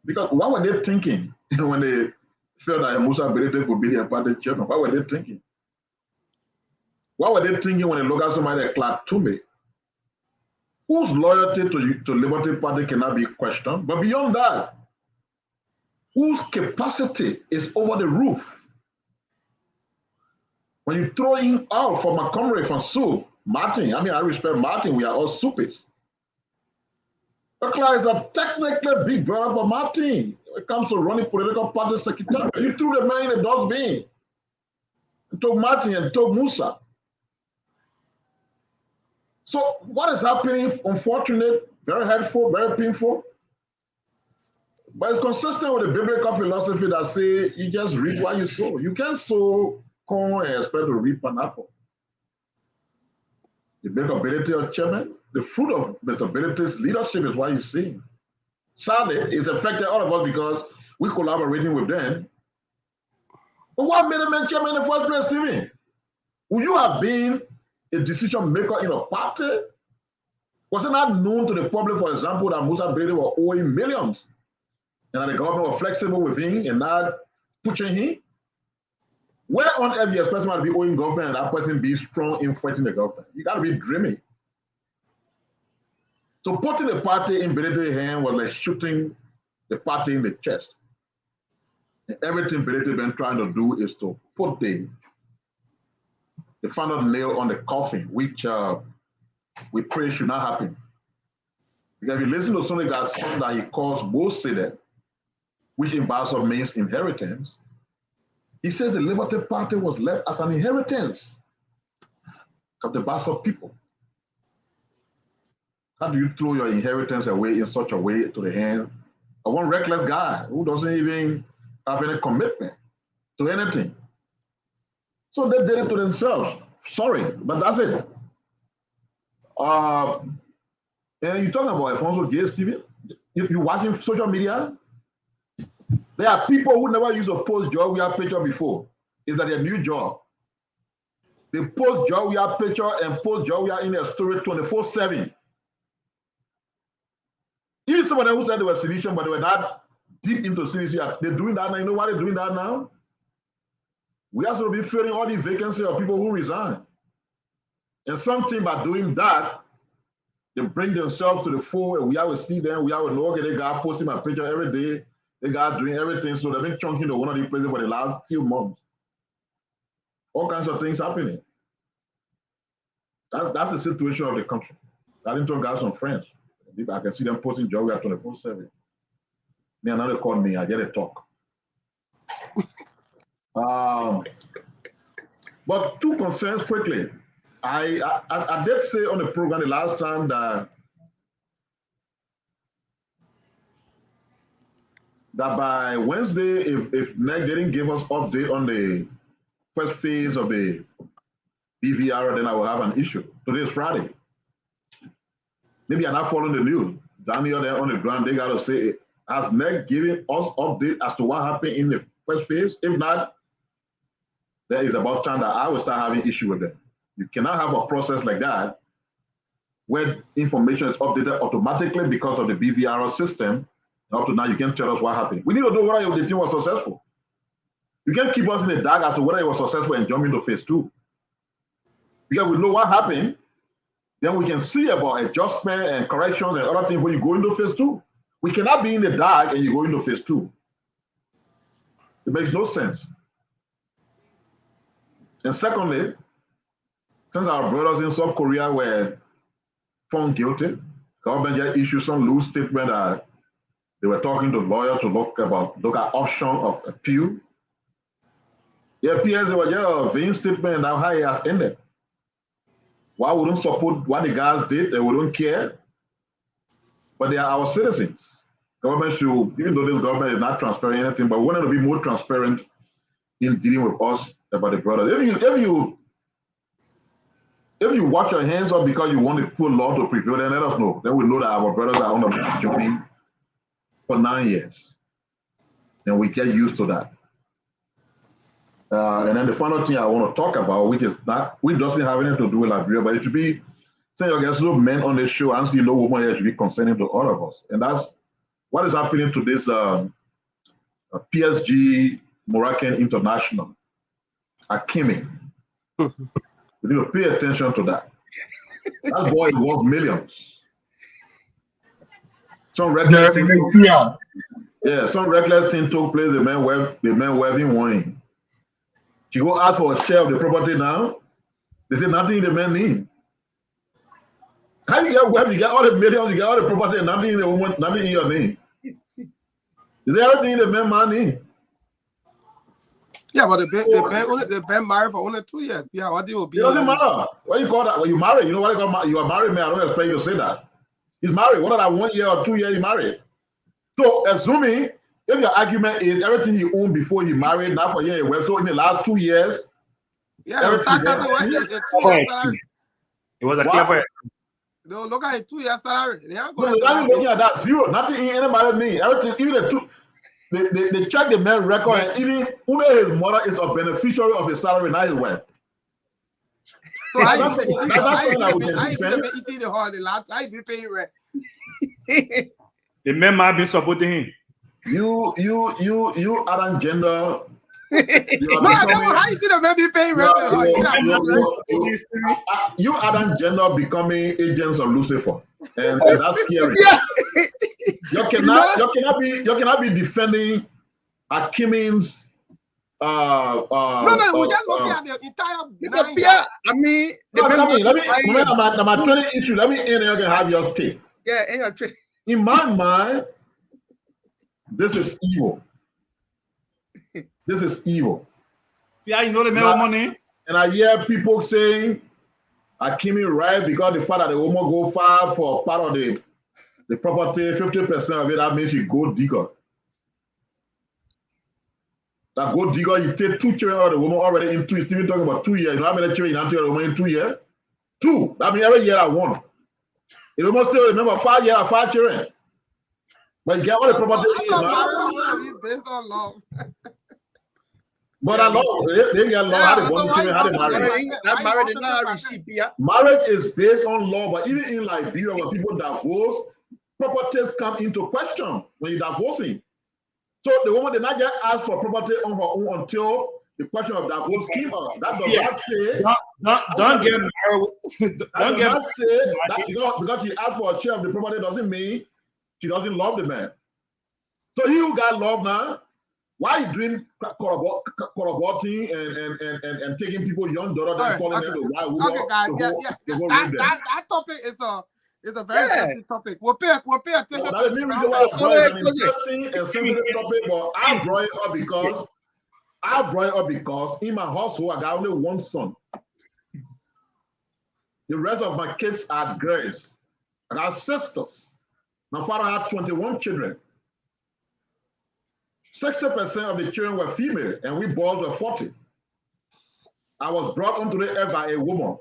Because what were they thinking when they felt that Musa Berete could be their party chairman? What were they thinking? What were they thinking when they look at somebody like Clark Toomey, whose loyalty to Liberty Party cannot be questioned? But beyond that, whose capacity is over the roof? When you throw him out for Montgomery, from Sue, Martin, I mean, I respect Martin, we are all soupies. But Clark is a technically big brother for Martin when it comes to running political party secretary. You threw the man in the dustbin. You took Martin and took Musa. So what is happening, unfortunate, very hurtful, very painful, but it's consistent with the biblical philosophy that say you just reap what you sow. You can't sow corn and expect to reap an apple. The bankability of chairman, the fruit of Mr. Ability's leadership is what you see. Sadly, it's affected all of us because we're collaborating with them. But what made a man chairman in the first place, Stephen? Would you have been a decision maker in a party? Was it not known to the public, for example, that Musa Brady was owing millions and that the government was flexible with him and not pushing him? Where on earth you expect someone to be owing government and that person be strong in fighting the government? You got to be dreaming. So putting the party in Berete's hand was like shooting the party in the chest. And everything Berete been trying to do is to put the final nail on the coffin, which we pray should not happen. Because if you listen to some of the guys that he calls Bosede, which in Basel means inheritance, he says the Liberty Party was left as an inheritance of the Basel people. How do you throw your inheritance away in such a way to the hand of one reckless guy who doesn't even have any commitment to anything? So they did it to themselves. Sorry, but that's it. And you're talking about Alfonso Gates, Stephen. You're watching social media. There are people who never used a post job we have picture before. Is that their new job? They post job we have picture and post job we are in their story 24/7. Even some of them who said they were Silesian, but they were not deep into Silesia. They're doing that now. You know why they're doing that now? We have to be filling all the vacancies of people who resign. And something by doing that, they bring themselves to the fore, and we have to see them. We have to know, okay, they got posting my picture every day. They got doing everything. So they've been chunking to one of the places for the last few months. All kinds of things happening. That's the situation of the country. I didn't talk got some friends. I can see them posting job we are 24/7. Me and they called me, I get a talk. But two concerns quickly. I did say on the program the last time that by Wednesday, if NEC didn't give us update on the first phase of the BVR, then I will have an issue. Today is Friday. Maybe I'm not following the news. Daniel there on the ground, they got to say, has NEC given us update as to what happened in the first phase? If not, there is about time that I will start having issue with them. You cannot have a process like that where information is updated automatically because of the BVR system. Up to now, you can't tell us what happened. We need to know whether the team was successful. You can't keep us in the dark as to whether it was successful and jump into phase 2. Because we know what happened. then we can see about adjustment and corrections and other things when you go into phase 2. We cannot be in the dark and you go into phase 2. It makes no sense. And secondly, since our brothers in South Korea were found guilty, government just issued some loose statement that they were talking to lawyers to look at option of appeal. It appears they were just a vain statement and how it has ended. Why wouldn't support what the guys did? They wouldn't care. But they are our citizens. Government should, even though this government is not transparent or anything, but we want to be more transparent in dealing with us about the brothers. If you watch your hands up because you want to put law to prevail, then let us know. Then we know that our brothers are on the journey for 9 years. And we get used to that. And then the final thing I want to talk about, which doesn't have anything to do with Liberia, but it should be, saying you guys, men on the show, and see no woman here should be concerning to all of us. And that's what is happening to this PSG Moroccan International, Hakimi. We need to pay attention to that. That boy is worth millions. Some regular thing took place. The man waving wine. She go ask for a share of the property now. They say nothing the man need. How do you get web? You get all the millions, you get all the property, and nothing in the woman, nothing in your name. Is there everything the man need? Yeah, but the been married for only 2 years. Yeah, what will be? It doesn't matter. What you call that? When you married, you know what I call you are married, man. I don't expect you to say that. He's married. What that 1 year or 2 years he married? So assuming if your argument is everything he owned before he married, now for year well, so in the last 2 years, yeah, it was a clever. No, look at it, 2 years salary. They are going looking at that zero. Nothing in anybody need. Everything, even the two. They check the man's record, and even his mother is a beneficiary of his salary, not his wife. So I eating the holiday lot. I be paying rent. The man might be supporting him. You Adam gender. How you think the man be paying rent? You Adam gender becoming agents of Lucifer, and that's scary. You cannot be defending Hakimi's no, we're just looking at the entire my 20 issue. Let me in there and have your take. Yeah, in my mind, this is evil. This is evil. Yeah, you know the man money. And I hear people saying Hakimi right because the fact that the woman go far for part of the property, 50% of it, that means she gold digger. That gold digger, you take 2 children out of the woman already in 2 years. Even talking about 2 years. You know how many children you have to the woman in 2 years? 2. That means every year I won. You almost still remember 5 years, 5 children. But you get all the property. Based on love. But I love they get law how they want children, how they marry. Marriage is based on law, but even in Liberia, when people divorce, properties come into question when you're divorcing. So the woman did not just ask for property on her own until the question of divorce came up. That does not say don't get married. Don't get say that because she asked for a share of the property doesn't mean she doesn't love the man. So he who got love now, why are you doing corroborating and taking people young daughter and calling them the wild woman? Okay, guys, that topic is a very interesting topic. We'll pay attention. That's the main reason why it's an interesting and sensitive topic, but I brought it up because in my household I got only one son. The rest of my kids are girls. I got sisters. My father had 21 children. 60% of the children were female, and we boys were 40. I was brought onto the earth by a woman.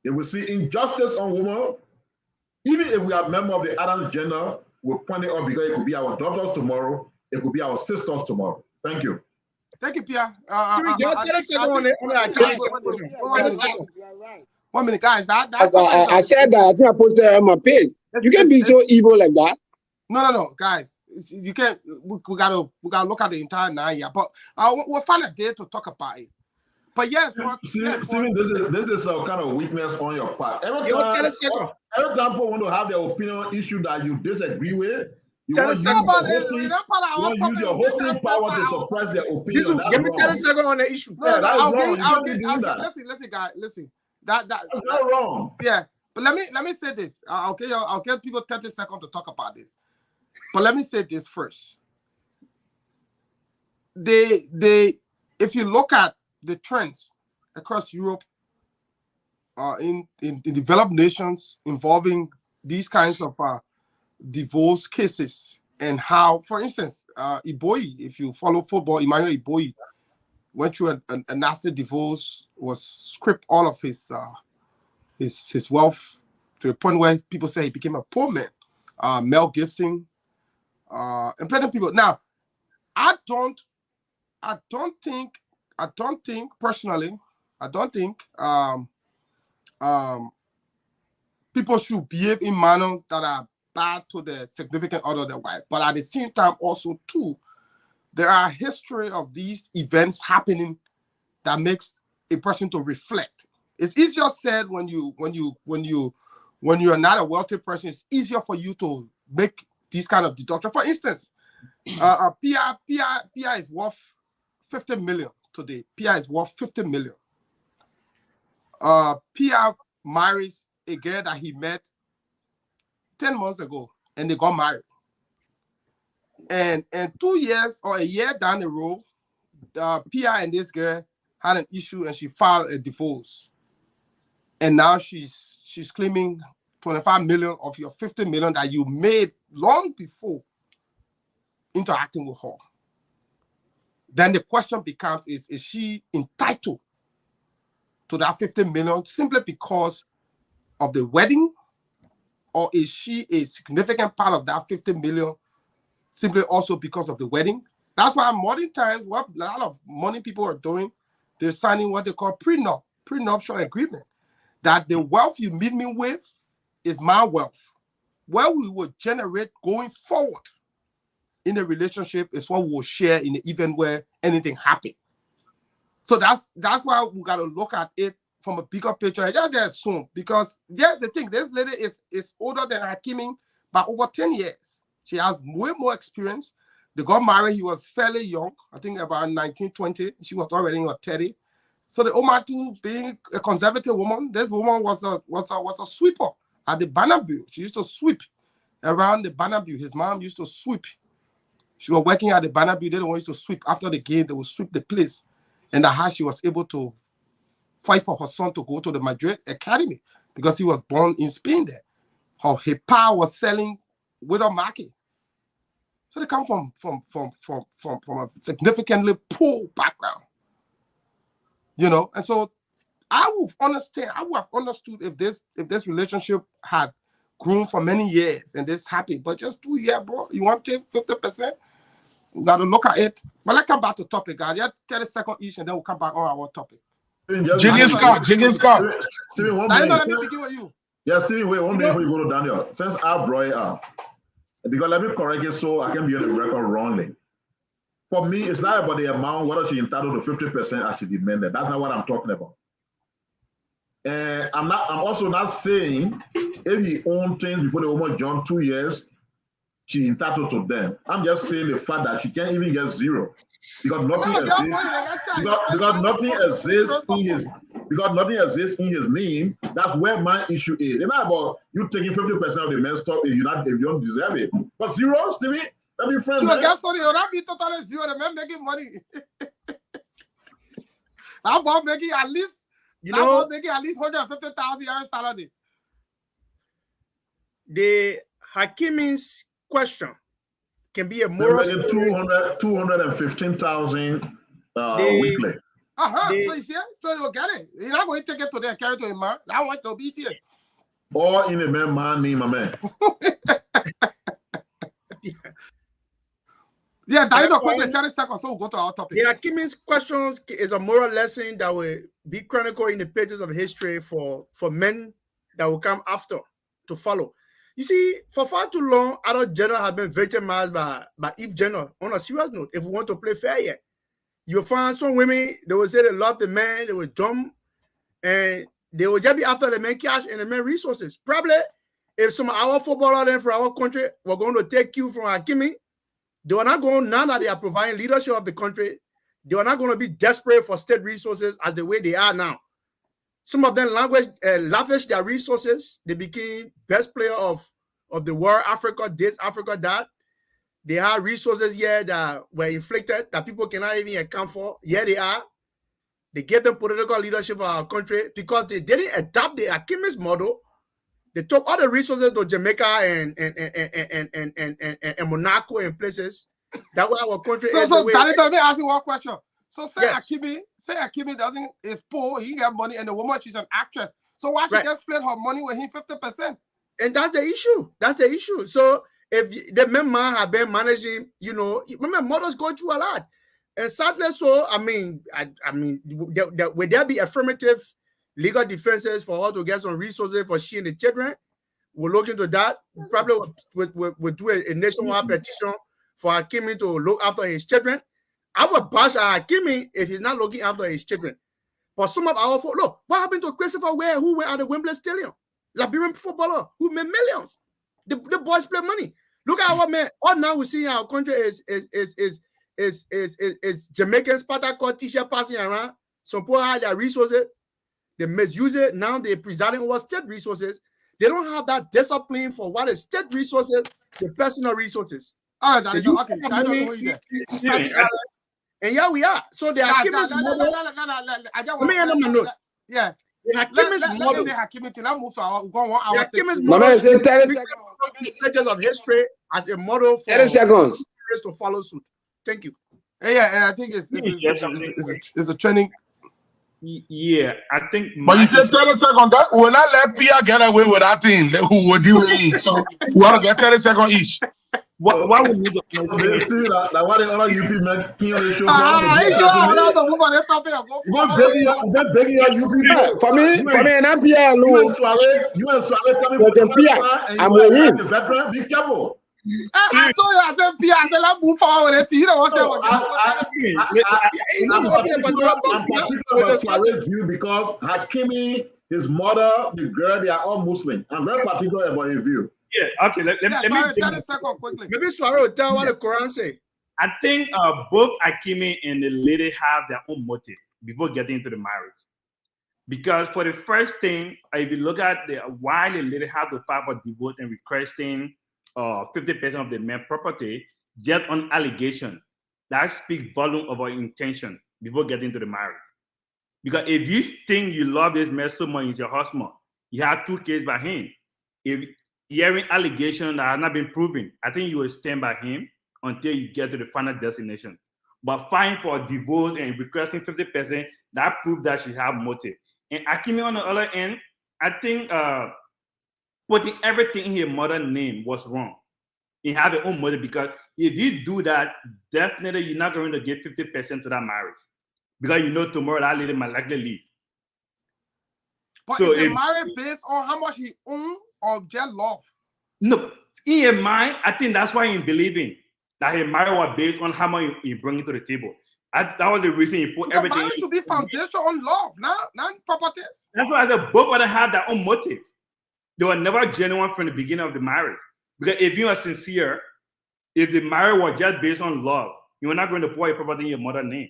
If we see injustice on women, even if we are members of the Adam's gender, we'll point it out because it could be our daughters tomorrow, it could be our sisters tomorrow. Thank you. Thank you, Pierre. 1 minute, guys. I said that. I think I posted on my page. You can't be so evil like that. No, guys. You can't. We gotta look at the entire 9 years. But we'll find a day to talk about it. But yes, what? Yes, Steven, this is a kind of weakness on your part. Every Yo, time 30 seconds. people want to have their opinion issue that you disagree with, you Tell want us to use something. your hosting, you want to use your hosting power to suppress their opinion. This That's give me wrong. 30 seconds on the issue. No, That is I'll wrong. give, You I'll can't be give, doing that. listen, guys, listen. That's not wrong. Yeah, but let me say this. I'll give people 30 seconds to talk about this. But let me say this first. If you look at the trends across Europe, in developed nations involving these kinds of divorce cases, and how, for instance, Iboi, if you follow football, Emmanuel Iboi went through a nasty divorce, was stripped all of his wealth to the point where people say he became a poor man. Mel Gibson, and plenty of people. Now, I don't think personally, people should behave in manners that are bad to the significant other of their wife. But at the same time, also too, there are a history of these events happening that makes a person to reflect. It's easier said when you're not a wealthy person. It's easier for you to make these kind of deductions. For instance, Pia is worth 50 million today. Pia is worth 50 million. Pia marries a girl that he met 10 months ago, and they got married. And 2 years or a year down the road, Pia and this girl had an issue, and she filed a divorce. And now she's claiming 25 million of your 50 million that you made long before interacting with her. Then the question becomes, is she entitled to that 50 million simply because of the wedding? Or is she a significant part of that 50 million simply also because of the wedding? That's why modern times, what a lot of money people are doing, they're signing what they call prenuptial agreement. That the wealth you meet me with is my wealth. What we will generate going forward in a relationship is what we'll share in the event where anything happens. So that's why we got to look at it from a bigger picture. Just assume, because yeah, the thing, this lady is older than Hakimi by over 10 years. She has way more experience. They got married. He was fairly young, I think about 19, 20. She was already in her 30. So the Omatu, being a conservative woman, this woman was a sweeper at the Bernabeu. She used to sweep around the Bernabeu. His mom used to sweep. She was working at the Bernabeu. They used to sweep after the game. They would sweep the place. And that's how she was able to fight for her son to go to the Madrid Academy, because he was born in Spain there. Her pa was selling widow market. So they come from a significantly poor background. You know, and so I would have understood if this relationship had grown for many years and this happened. But just 2 years, bro, you want to take 50%? We got to look at it. But let's come back to topic, guys. Yeah, 30 seconds each, and then we'll come back on our topic. Jigging Scott. Steven, 1 minute. Let me begin with you. Yeah, Steven, wait 1 minute before you go to Daniel. Since I brought it up, because let me correct it so I can be on the record wrongly. For me, it's not about the amount, whether she's entitled to 50% as she demanded. That's not what I'm talking about. And I'm also not saying if he owned things before the woman jumped 2 years, she's entitled to them. I'm just saying the fact that she can't even get zero. Because nothing exists in his name. That's where my issue is. It's not about you taking 50% of the men's stuff if you don't deserve it. But zero, Stevie, let me friend. So guess what? You're not be totally zero. The man making money. I'm about making at least, making at least 150,000 euros salary. The Hakimi's question can be a moral. 215,000 weekly. So you see, so you'll get it. You're not going to take it to their carry to a man. I want to beat you. Or in a man name, my man. Yeah, Daniel, quickly 30 seconds, so we'll go to our topic. The Hakimi's questions is a moral lesson that will be chronicled in the pages of history for men that will come after to follow. You see, for far too long, adult Jenner has been victimized by Eve Jenner. On a serious note, if we want to play fair here, You'll find some women, they will say they love the man, they will jump, and they will just be after the man cash and the man resources. Probably, if some of our footballers then for our country were going to take you from Hakimi, they are not going, now that they are providing leadership of the country, they are not going to be desperate for state resources as the way they are now. Some of them lavish their resources. They became best player of the world, Africa this, Africa that. They have resources here that were inflicted that people cannot even account for. Here they are. They gave them political leadership of our country because they didn't adopt the Hakimi's model. They took all the resources to Jamaica and Monaco and places. That way our country is. So Danny, let me ask you one question. So say Yes. Hakimi is poor, he get money, and the woman, she's an actress. So why she just split her money with him 50%? And that's the issue. That's the issue. So if the men have been managing, you know, remember models go through a lot. And sadly, so I mean, would there be affirmative legal defenses for her to get some resources for she and the children? We'll look into that. Probably we'll do a nationwide petition for Hakimi to look after his children. I would bash Hakimi if he's not looking after his children. But some of our folks, look, what happened to Christopher Ware, who went out of Wembley Stadium? Liberian footballer who made millions. The boys play money. Look at our man. All now we see in our country is Jamaican Spartak t-shirt passing around. Some people have their resources. They misuse it. Now they're presiding over state resources. They don't have that discipline for what is state resources, the personal resources. All right, Danny, okay. And here we are. So the Hakimi's model. Let me end on my note. Yeah. The Hakimi's model. Let's move to our go 1 hour. The Hakimi's model. 30 seconds of history as a model for 30 seconds to follow suit. Thank you. Yeah, and I think it's a trending. Yeah, I think. But you said 30 seconds. That will not let Pia get away with that thing. Who will deal with it? So we want to get 30 seconds each. Why would need Like what the other UP men think on the show. For me, and I'm Pierre Lou. You and Suave coming I'm with him. Veteran, be careful. I told you, I said, Pia, let's move forward. You know what I'm particular about Suave's view because Hakimi, his mother, the girl, they are all Muslim. I'm very particular about his view. Yeah, okay. Let me 30 seconds quickly. Maybe Suarez will tell what the Quran say. I think both Hakimi and the lady have their own motive before getting into the marriage. Because for the first thing, if you look at why the lady had to file for divorce and requesting 50% of the man's property just on allegation, that speaks volume of our intention before getting into the marriage. Because if you think you love this man so much, he's your husband, you have 2 kids by him. If hearing allegation that has not been proven, I think you will stand by him until you get to the final destination. But filing for a divorce and requesting 50%, that proves that she have motive. And Hakimi on the other end, I think putting everything in his mother's name was wrong. He had his own motive because if you do that, definitely you're not going to get 50% to that marriage. Because you know tomorrow that lady might likely leave. But so is the marriage based on how much he owns or just love? No, in your mind, I think that's why he believing that his marriage was based on how much he bring to the table. That was the reason he put everything. Marriage should be foundation on love, not properties. That's why I said both of them have their own motive. They were never genuine from the beginning of the marriage. Because if you are sincere, if the marriage was just based on love, you were not going to pour your property in your mother's name.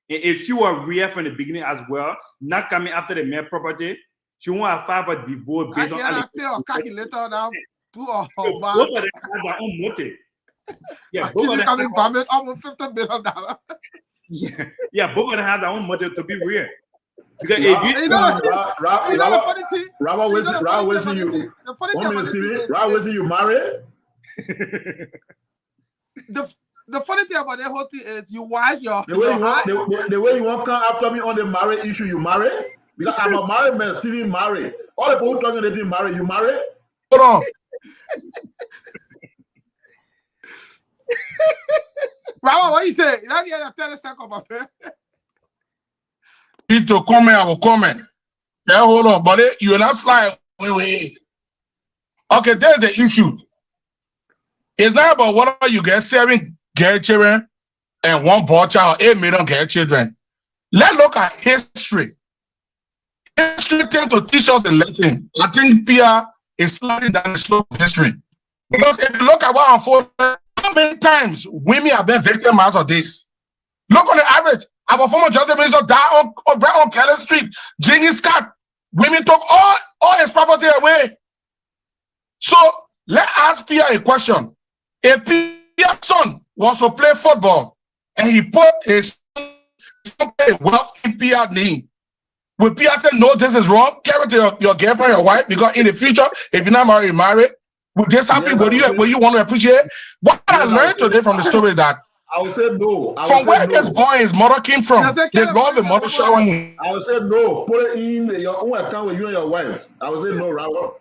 And if she were real from the beginning as well, not coming after the man property, she won't have filed for divorce based on. I cannot tell a calculator now. Both of them have their own motive. Yeah, both of them coming from it almost $50 billion. Yeah, both of them have their own motive to be real. Because if you you married? The funny thing about that whole thing is you watch your the way you want to come after me on the marriage issue, you marry? Because I'm a married man, still married. All the people who talking they didn't marry, you marry? Hold on. Robert, what you say? Let me have 30 seconds, my friend. Need to comment, I will comment. Yeah, hold on, but you're not slide. Wait. Okay, there's the issue. It's not about whether you get 7 gay children and 1 boy child, 8 million girl children. Let's look at history. History tends to teach us a lesson. I think Pia is sliding down the slope of history. Because if you look at what unfolded, how many times women have been victimized of this? Look on the average. Our former justice minister died on Kelly Street. Ginny Scott. Women took all his property away. So let's ask Pia a question. If Pia's son wants to play football and he put his wealth in Pia's name, will Pia say, no, this is wrong? Carry it to your girlfriend, your wife, because in the future, if you're not married, married, will this happen? Will you want to appreciate? What I learned today from the story is that I would say no. From where this boy, his mother came from, they love the mother showering him. I would say no. Put it in your own account with you and your wife. I would say no, Raul.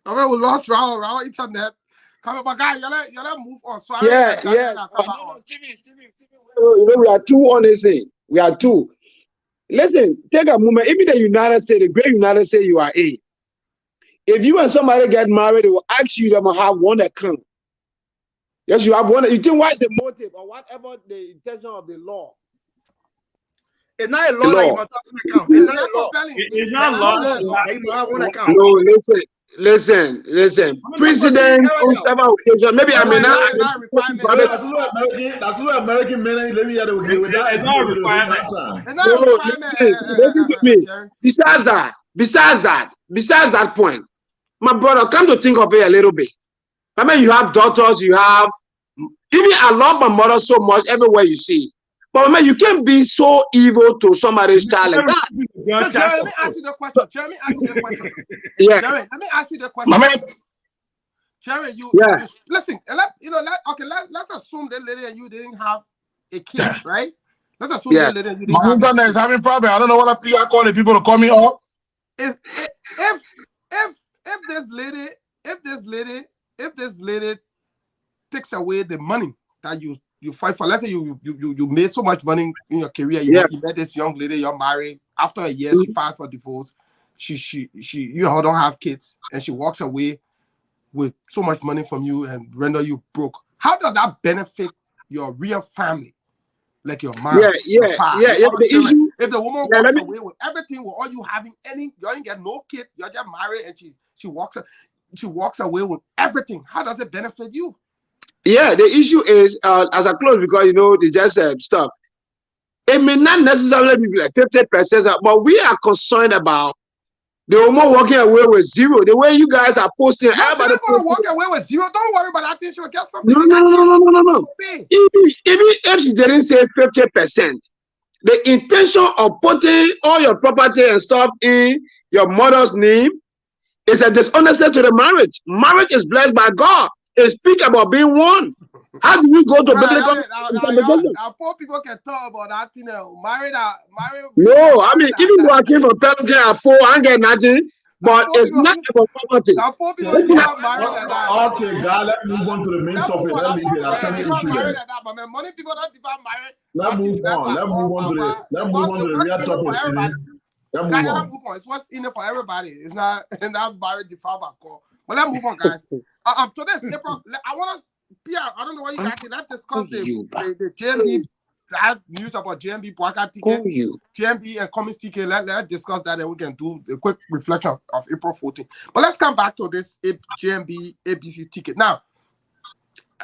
I mean, we lost Raul internet. Come on, but guys, you let move on. So Yeah. Stevie, we are two, honestly. We are two. Listen, take a moment. Even the United States, the great United States, you are a. If you and somebody get married, they will ask you, they will have one account. Yes, you have one. You think what is the motive or whatever the intention of the law? It's not a law that you must have an account. It's not a law. It's not law. You must have one account. No, listen. President on several occasions. Maybe I may not. That's what American men let me hear with that. It's not a requirement. Listen to me. Besides that point, my brother, come to think of it a little bit. I mean, you have daughters, you have. Even I love my mother so much everywhere you see. But I mean, you can't be so evil to somebody's child like that. So, Jerry, let me ask you the question. Yeah. Jerry, let me ask you the question. Jerry, you listen. Let's assume that lady and you didn't have a kid, right? Let's assume that lady and you didn't have. My internet is having problem. I don't know what I call the people to call me up. If this lady takes away the money that you fight for, let's say you made so much money in your career, you met this young lady, you're married. After a year, she files for divorce. She you don't have kids, and she walks away with so much money from you and render you broke. How does that benefit your real family, like your mom? Your pa, if the woman walks away with everything, with all you having, you ain't get no kid, you're just married, and she walks away with everything. How does it benefit you? Yeah, the issue is, as I close, because they just stuff. It may not necessarily be like 50%, but we are concerned about the woman walking away with zero. The way you guys are posting, everybody gonna walk away with zero. Don't worry about that. I think she'll get something. No. Even if she didn't say 50%, the intention of putting all your property and stuff in your mother's name is a dishonesty to the marriage. Marriage is blessed by God. It speaks about being one. How do we go to biblical? Now, poor people can talk about that thing. Married. No, I mean, even though I came from Pelican, I'm poor, I ain't get nothing. But it's not about property. Now, poor people talk married like that. Okay, God, let's move on to the main topic. Money people don't define marriage. Let's move on to the real topic. It's what's in it for everybody. It's not marriage defined by God. But let's move on, guys. Today, April, I want us, Pierre, I don't know what you got here. Let's discuss the JMB. I have news about JMB, Boaka ticket, JMB and Cummins ticket. Let's discuss that, and we can do a quick reflection of April 14th. But let's come back to this JMB ABC ticket. Now,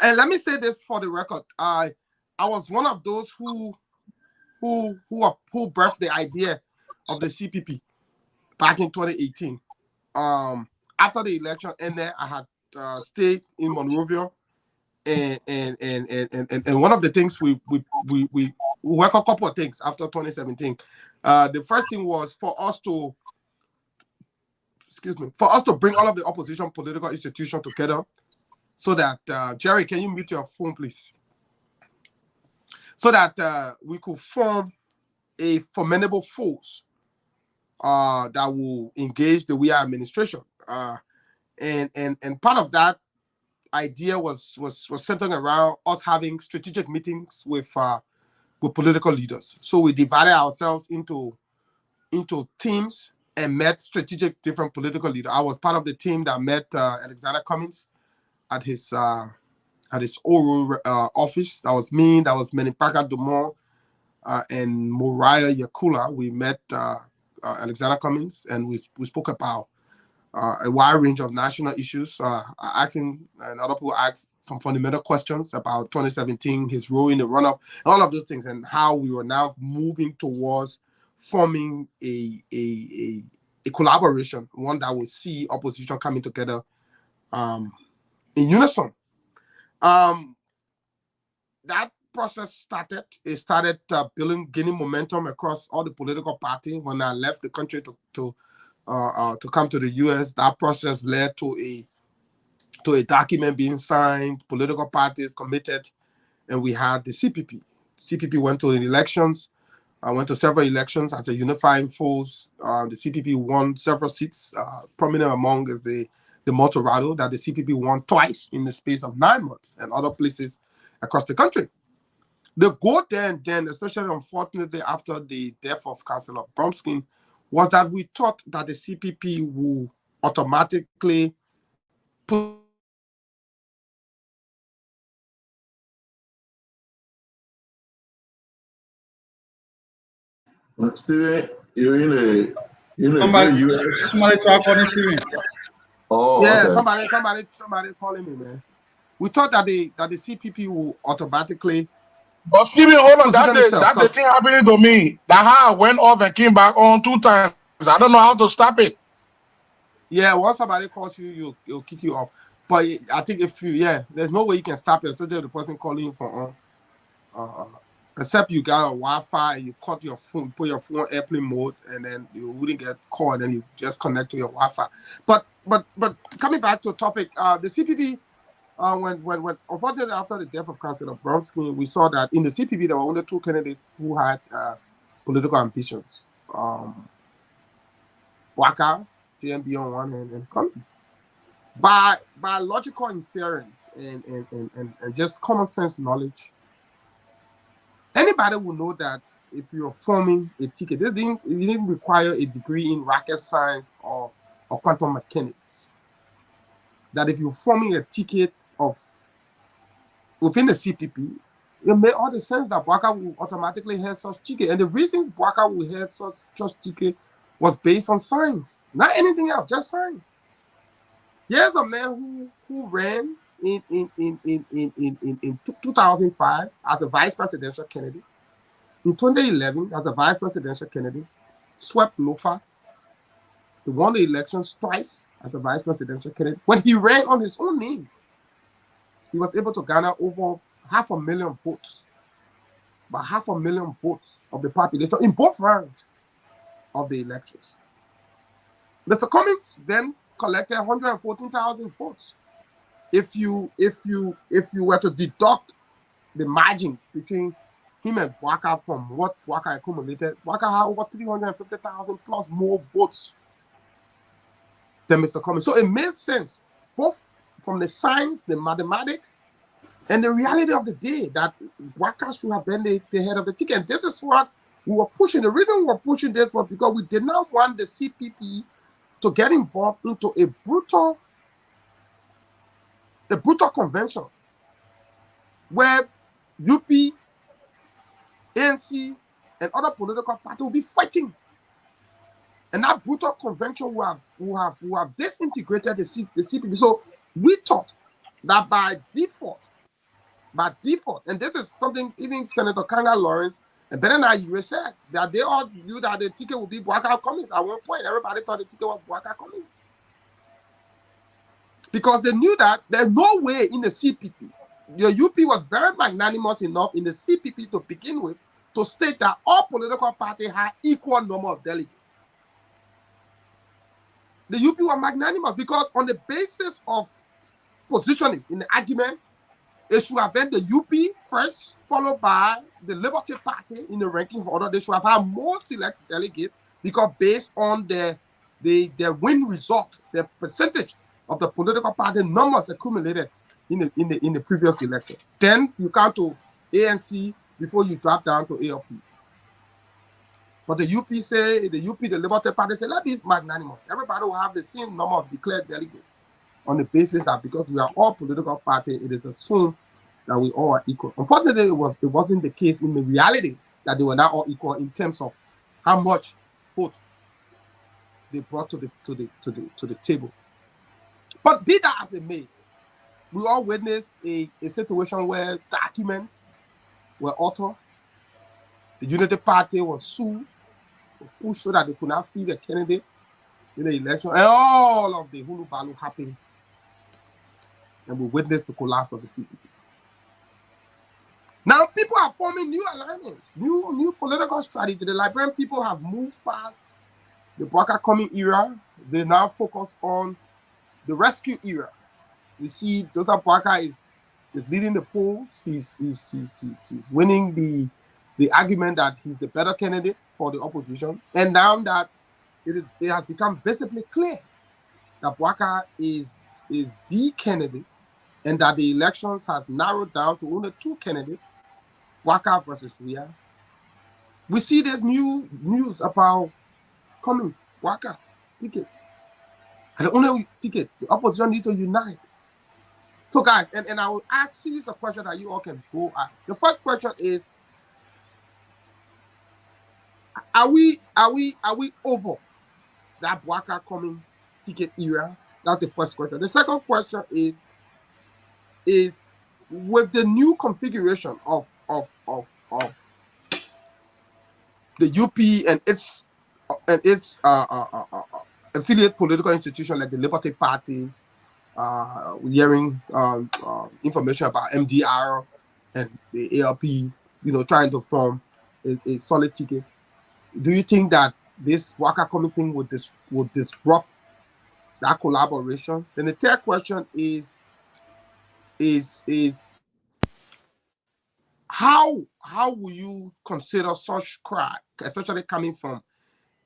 and let me say this for the record. I was one of those who birthed the idea of the CPP back in 2018. After the election ended, I had stayed in Monrovia, and one of the things we work a couple of things after 2017. The first thing was for us to bring all of the opposition political institutions together, so that Jerry, can you mute your phone, please? So that we could form a formidable force that will engage the WIA administration. And part of that idea was centered around us having strategic meetings with political leaders. So we divided ourselves into teams and met strategic different political leaders. I was part of the team that met Alexander Cummins at his at his oral office. That was me, that was Menipaka Dumont, and Moriah Yakula. We met Alexander Cummings, and we spoke about a wide range of national issues, asking, and other people asked some fundamental questions about 2017, his role in the run-up, and all of those things, and how we were now moving towards forming a collaboration, one that would see opposition coming together in unison. That process started. It started gaining momentum across all the political parties. When I left the country to come to the U.S., that process led to a document being signed. Political parties committed, and we had the CPP. CPP went to the elections. I went to several elections as a unifying force. The CPP won several seats. Prominent among is the Motorado that the CPP won twice in the space of 9 months, and other places across the country. The goal then, especially unfortunately after the death of Councillor Bromsky, was that we thought that the CPP would automatically put Steven, you're in a somebody try calling Steven. Oh, yeah, okay. somebody calling me, man. We thought that the CPP will automatically. But Steven, hold on, that's the thing happening to me. That how I went off and came back on 2 times. I don't know how to stop it. Yeah, once somebody calls you, it'll kick you off. But I think there's no way you can stop it, especially the person calling you from except you got a Wi-Fi and you cut your phone, put your phone airplane mode, and then you wouldn't get called, and you just connect to your Wi-Fi. But coming back to the topic, the CPP, when unfortunately after the death of Councillor Bromsky, we saw that in the CPP there were only 2 candidates who had political ambitions: Waka, TMB on one hand, and Cummings. By logical inference and just common sense knowledge, anybody will know that if you're forming a ticket, it didn't require a degree in rocket science or quantum mechanics. That if you're forming a ticket within the CPP, it made all the sense that Bwaka will automatically head such ticket. And the reason Bwaka will head such ticket was based on science, not anything else, just science. Here's a man who ran in 2005 as a vice presidential candidate. In 2011, as a vice presidential candidate, swept Lofa. He won the elections twice as a vice presidential candidate. When he ran on his own name, he was able to garner over 500,000 votes. About 500,000 votes of the population in both rounds of the elections. Mr. Cummings then collected 114,000 votes. If you were to deduct the margin between him and Bwaka from what Bwaka accumulated, Bwaka had over 350,000 plus more votes than Mr. Cummings. So it made sense, both from the science, the mathematics, and the reality of the day, that Bwaka should have been the head of the ticket. And this is what we were pushing. The reason we were pushing this was because we did not want the CPP to get involved into a brutal convention where UP, ANC, and other political parties will be fighting. And that brutal convention will have disintegrated the CPP. So we thought that by default, and this is something even Senator Kanga Lawrence and Bernard Ure said, that they all knew that the ticket would be Bwaka Cummings. At one point, everybody thought the ticket was Bwaka Cummings. Because they knew that there's no way in the CPP. The UP was very magnanimous enough in the CPP to begin with to state that all political parties had equal number of delegates. The UP were magnanimous because on the basis of positioning in the argument, it should have been the UP first, followed by the Liberty Party in the ranking order. They should have had more select delegates because based on their win result, their percentage of the political party numbers accumulated in the previous election. Then you count to ANC before you drop down to ALP. But the UP, the Liberty Party say, let's be magnanimous. Everybody will have the same number of declared delegates on the basis that because we are all political parties, it is assumed that we all are equal. Unfortunately, it wasn't the case in the reality that they were not all equal in terms of how much vote they brought to the table. But be that as it may, we all witnessed a situation where documents were altered. The Unity Party was sued, pushed so that they could not feed a candidate in the election, and all of the hulu balu happened. And we witnessed the collapse of the CPP. Now people are forming new alignments, new political strategy. The Liberian people have moved past the Bouaka coming era. They now focus on the rescue era. We see Joseph Bouaka is leading the polls. He's winning the argument that he's the better candidate for the opposition. And now that it has become visibly clear that Bouaka is the candidate, and that the elections has narrowed down to only two candidates, Bouaka versus Weah. We see this new news about Cummings, Bouaka ticket. And the only ticket, the opposition needs to unite. So guys, and I will ask series of questions that you all can go at. The first question is, are we over that Bouaka Cummings ticket era? That's the first question. The second question is with the new configuration of the UP and its affiliate political institution like the Liberty Party, hearing information about MDR and the ALP, trying to form a solid ticket. Do you think that this Bouaka Cummings thing would disrupt that collaboration? Then the third question is how will you consider such cry, especially coming from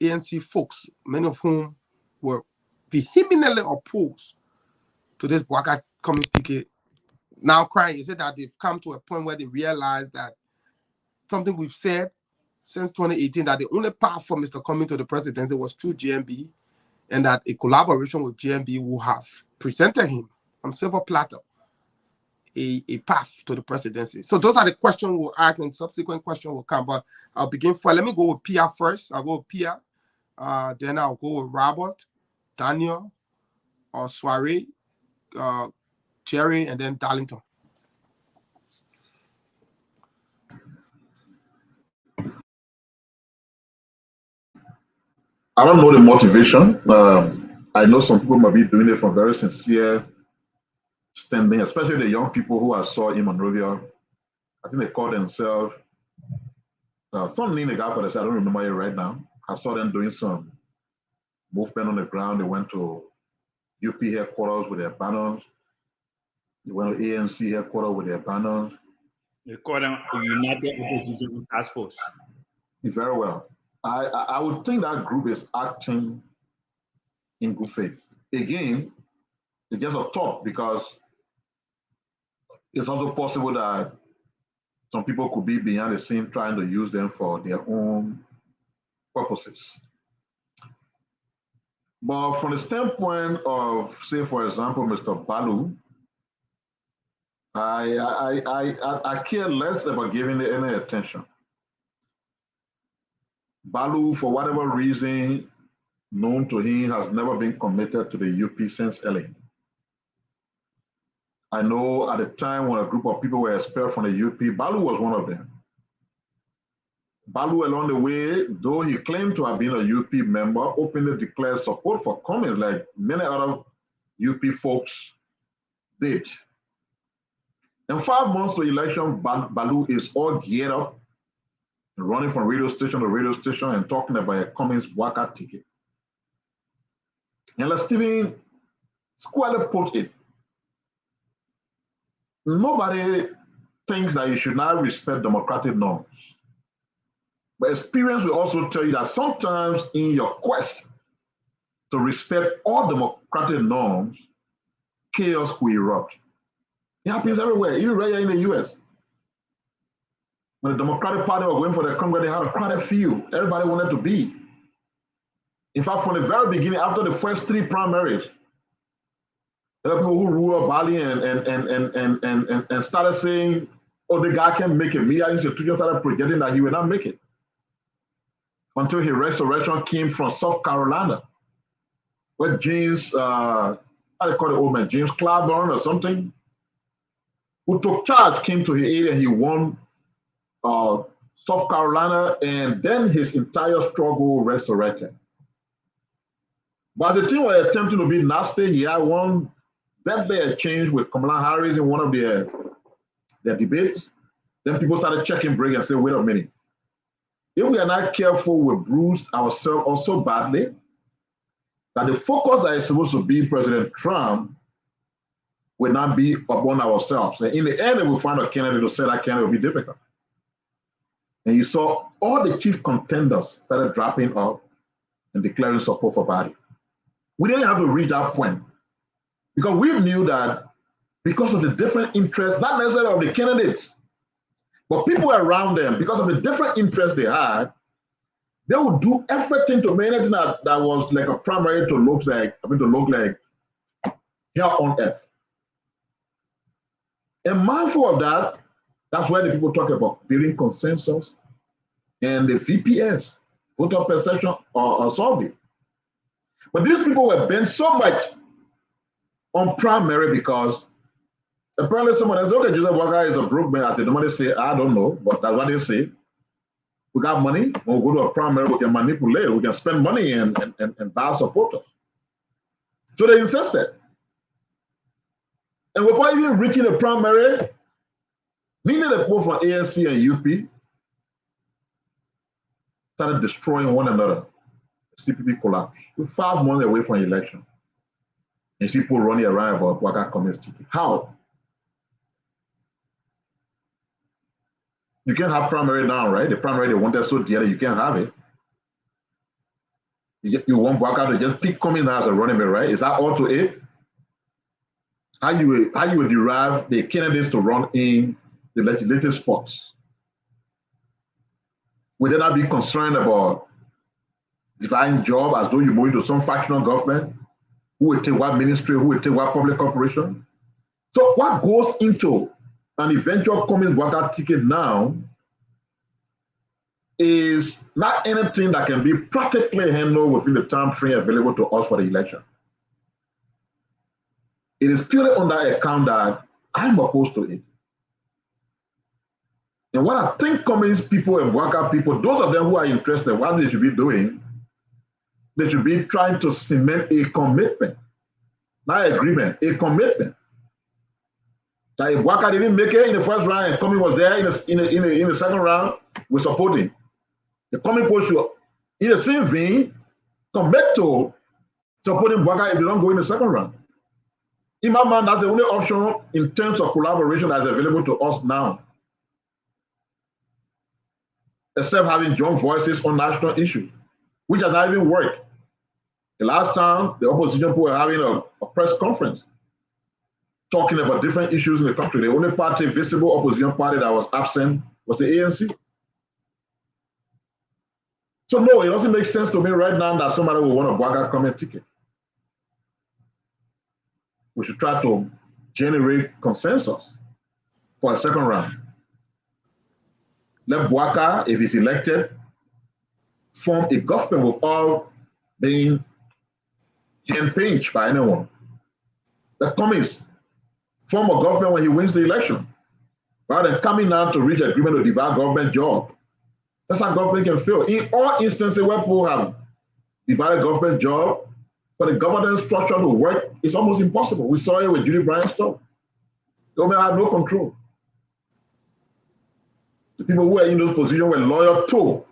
ANC folks, many of whom were vehemently opposed to this Bouaka Cummings ticket, now crying? Is it that they've come to a point where they realize that something we've said since 2018, that the only path for Mr. Cummings to the presidency was through GMB, and that a collaboration with GMB will have presented him on silver platter a path to the presidency? So those are the questions we'll ask, and subsequent questions will come. But I'll begin first. Let me go with Pia first. I'll go with Pia. Then I'll go with Robert, Daniel, or Soiree, Jerry, and then Darlington. I don't know the motivation. I know some people might be doing it from very sincere standing, especially the young people who I saw in Monrovia. I think they call themselves some name, the guy for this, I don't remember it right now. I saw them doing some movement on the ground. They went to UP headquarters with their banners. They went to ANC headquarters with their banners. They call them United Opposition Task Force. Very well. I would think that group is acting in good faith. Again, it's just a thought, because it's also possible that some people could be behind the scene trying to use them for their own purposes. But from the standpoint of, say, for example, Mr. Balu, I care less about giving it any attention. Balu, for whatever reason known to him, has never been committed to the UP since LA. I know at the time when a group of people were expelled from the UP, Balu was one of them. Balu, along the way, though he claimed to have been a UP member, openly declared support for Cummings, like many other UP folks did. In 5 months to election, Balu is all geared up, running from radio station to radio station and talking about a Cummings Bouaka ticket. And like Stephen squarely put it, nobody thinks that you should not respect democratic norms. But experience will also tell you that sometimes in your quest to respect all democratic norms, chaos will erupt. It happens everywhere, even right here in the US. When the Democratic Party was going for the Congress, they had a crowded field. Everybody wanted to be. In fact, from the very beginning, after the first 3 primaries, There are people who rule Bali and started saying, oh, the guy can make it. Media institution started projecting that he will not make it. Until his resurrection came from South Carolina, where James, how do they call the old man, James Claiborne or something, who took charge, came to his aid, and he won South Carolina, and then his entire struggle resurrected. But the thing was attempting to be nasty. He had one deadly exchange with Kamala Harris in one of their debates. Then people started checking break and say, wait a minute. If we are not careful, we bruise ourselves also badly that the focus that is supposed to be President Trump will not be upon ourselves. And in the end, if we find a candidate to say that candidate will be difficult. And you saw all the chief contenders started dropping off and declaring support for Biden. We didn't have to reach that point because we knew that because of the different interests, not necessarily of the candidates, but people around them, because of the different interests they had, they would do everything to make anything that was like a primary to look like hell on earth. And mindful of that, that's why the people talk about building consensus and the VPS, voter perception or survey. But these people were bent so much on primary because apparently someone else, okay, Joseph Walker is a broke man. I said, nobody say, I don't know, but that's what they say. We got money, when we go to a primary, we can manipulate, we can spend money and buy supporters. So they insisted. And before even reaching the primary, many of the people from ANC and UP started destroying one another. CPP collapsed. We're 5 months away from election. And people running around about Waka communist ticket. How? You can't have primary now, right? The primary they wanted so dear that you can't have it. You want Waka to just pick coming as a running mate, right? Is that all to it? How you will derive the candidates to run in the legislative spots? Would they not be concerned about dividing job as though you move into some factional government? Who will take what ministry? Who will take what public corporation? So what goes into an eventual coming Waka ticket now is not anything that can be practically handled within the time frame available to us for the election. It is purely on that account that I'm opposed to it. And what I think communist people and Waka people, those of them who are interested, what they should be doing, they should be trying to cement a commitment, not agreement, a commitment. That if Waka didn't make it in the first round and Coming was there in the second round, we support him. The Coming people should, in the same vein, commit to supporting Waka if they don't go in the second round. In my mind, that's the only option in terms of collaboration that's available to us now. Except having joint voices on national issues, which has not even worked. The last time, the opposition people were having a press conference talking about different issues in the country. The only party, visible opposition party that was absent was the ANC. So no, it doesn't make sense to me right now that somebody will want a Waka Coming ticket. We should try to generate consensus for a second round. Let Waka, if he's elected, form a government without being handpinched by anyone. The Cummings form a government when he wins the election, rather than coming out to reach agreement to divide government job. That's how government can fail. In all instances where people have divided government job, for the governance structure to work, it's almost impossible. We saw it with Judy Bryant stuff. Government had no control. The people who were in those positions were loyal to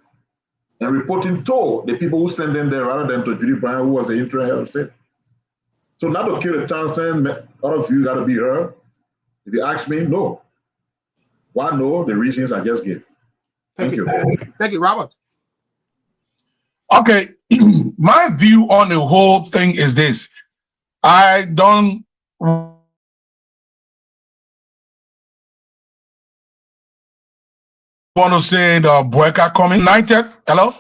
and reporting to the people who sent them there rather than to Judy Bryant, who was the interim head of state. So not to kill the town saying all of you got to be her. If you ask me, no. Why no? The reasons I just gave. Thank you. Thank you, Robert. Okay, my view on the whole thing is this. I don't want to say the Boyka Coming united. Hello?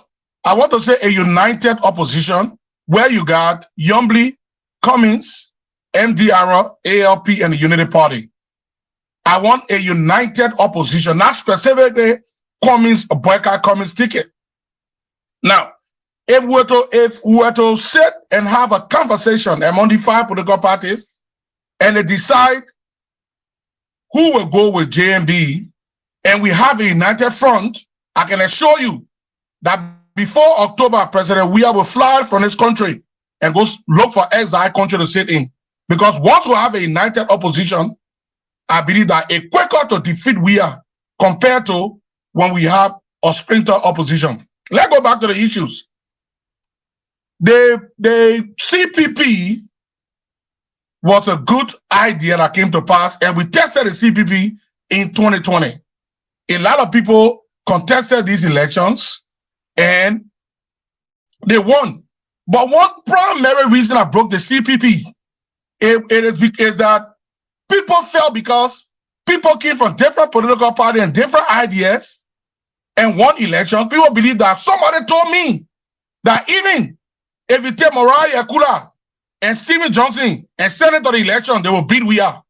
I want to say a united opposition where you got Yombly, Cummings, MDR, ALP, and the Unity Party. I want a united opposition, not specifically Boycott Cummings ticket. Now, if we were to sit and have a conversation among the 5 political parties and they decide who will go with JMB, and we have a united front, I can assure you that before October, President Weah will fly from this country and go look for exile country to sit in. Because once we have a united opposition, I believe that it's quicker to defeat Weah compared to when we have a splinter opposition. Let's go back to the issues. The CPP was a good idea that came to pass, and we tested the CPP in 2020. A lot of people contested these elections, and they won. But one primary reason I broke the CPP is that people felt because people came from different political parties and different ideas and won elections, people believe that somebody told me that even if you take Mariah Yakula and Stephen Johnson and send it to the election, they will beat Weah.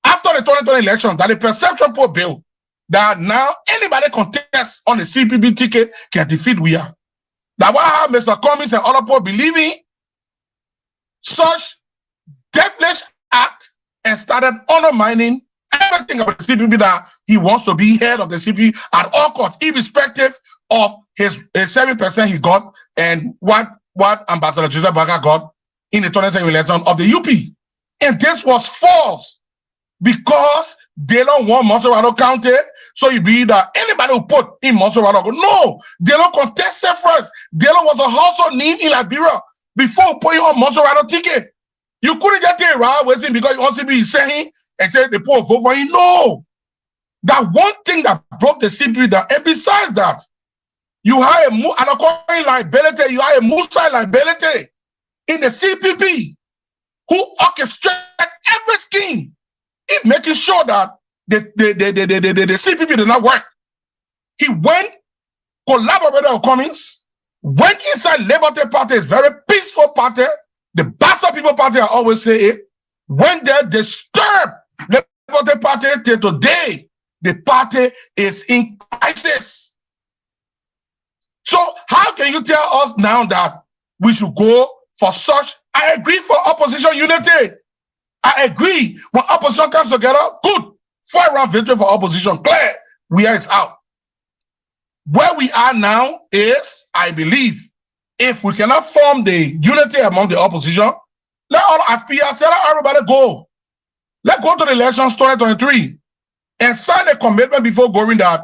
After the 2020 election, that the perception poll bill that now anybody contests on the CPP ticket can defeat Weah. That's why I have Mr. Cummings and other people believing such devilish act and started undermining everything about the CPP, that he wants to be head of the CPP at all costs, irrespective of his 7% he got and what Ambassador Joseph Boakai got in the 2017 election of the UP. And this was false because they don't want Montserrat County. So you believe that anybody who put in Montserrat, no, they don't contest it first. They don't was a household name in Liberia before putting on Montserrat ticket. You couldn't just take Ra Wilson because you want to be saying and say the poor vote for him. No. That one thing that broke the CPP down. And besides that, you have an acquiring liability, you have a Musa liability in the CPP who orchestrated every scheme in making sure that the CPP did not work. He went, collaborated with Cummings, went inside Liberty Party, is very peaceful party. The Bassa People Party, I always say it, went there, disturbed the Liberty Party till today. The party is in crisis. So how can you tell us now that we should go for such? I agree for opposition unity. I agree. When opposition comes together, good. 4-round victory for opposition. Clear. Weah is out. Where we are now is, I believe, if we cannot form the unity among the opposition, let all aspire, say let everybody go. Let's go to the elections 2023 and sign a commitment before going that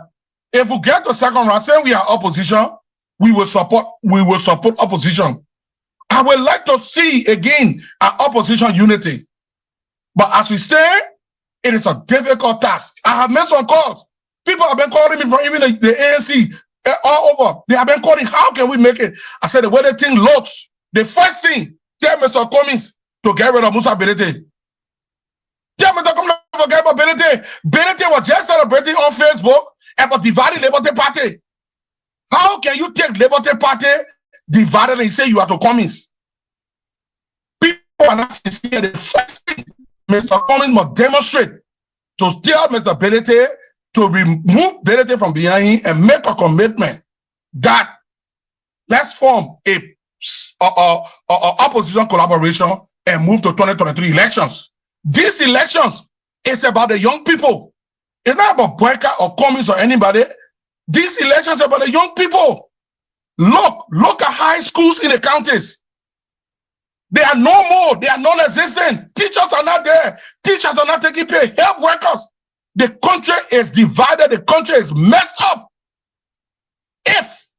if we get to second round, saying we are opposition, we will support opposition. I would like to see again an opposition unity. But as we stand, it is a difficult task. I have made some calls. People have been calling me from even the ANC all over. They have been calling, how can we make it? I said, the way the thing looks, the first thing, tell Mr. Cummings to get rid of Musa Benete. Tell Mr. Cummings to get rid of Benete. Benete was just celebrating on Facebook about dividing Liberty Party. How can you take Liberty Party divided and say you are to Cummings? People are not sincere. The first thing Mr. Cummings must demonstrate to tell Mr. Benete to remove Benete from behind him and make a commitment that let's form a opposition collaboration and move to 2023 elections. These elections is about the young people. It's not about Boakai or Cummings or anybody. These elections are about the young people. Look at high schools in the counties. They are no more. They are non-existent. Teachers are not there. Teachers are not taking pay. Health workers. The country is divided. The country is messed up. If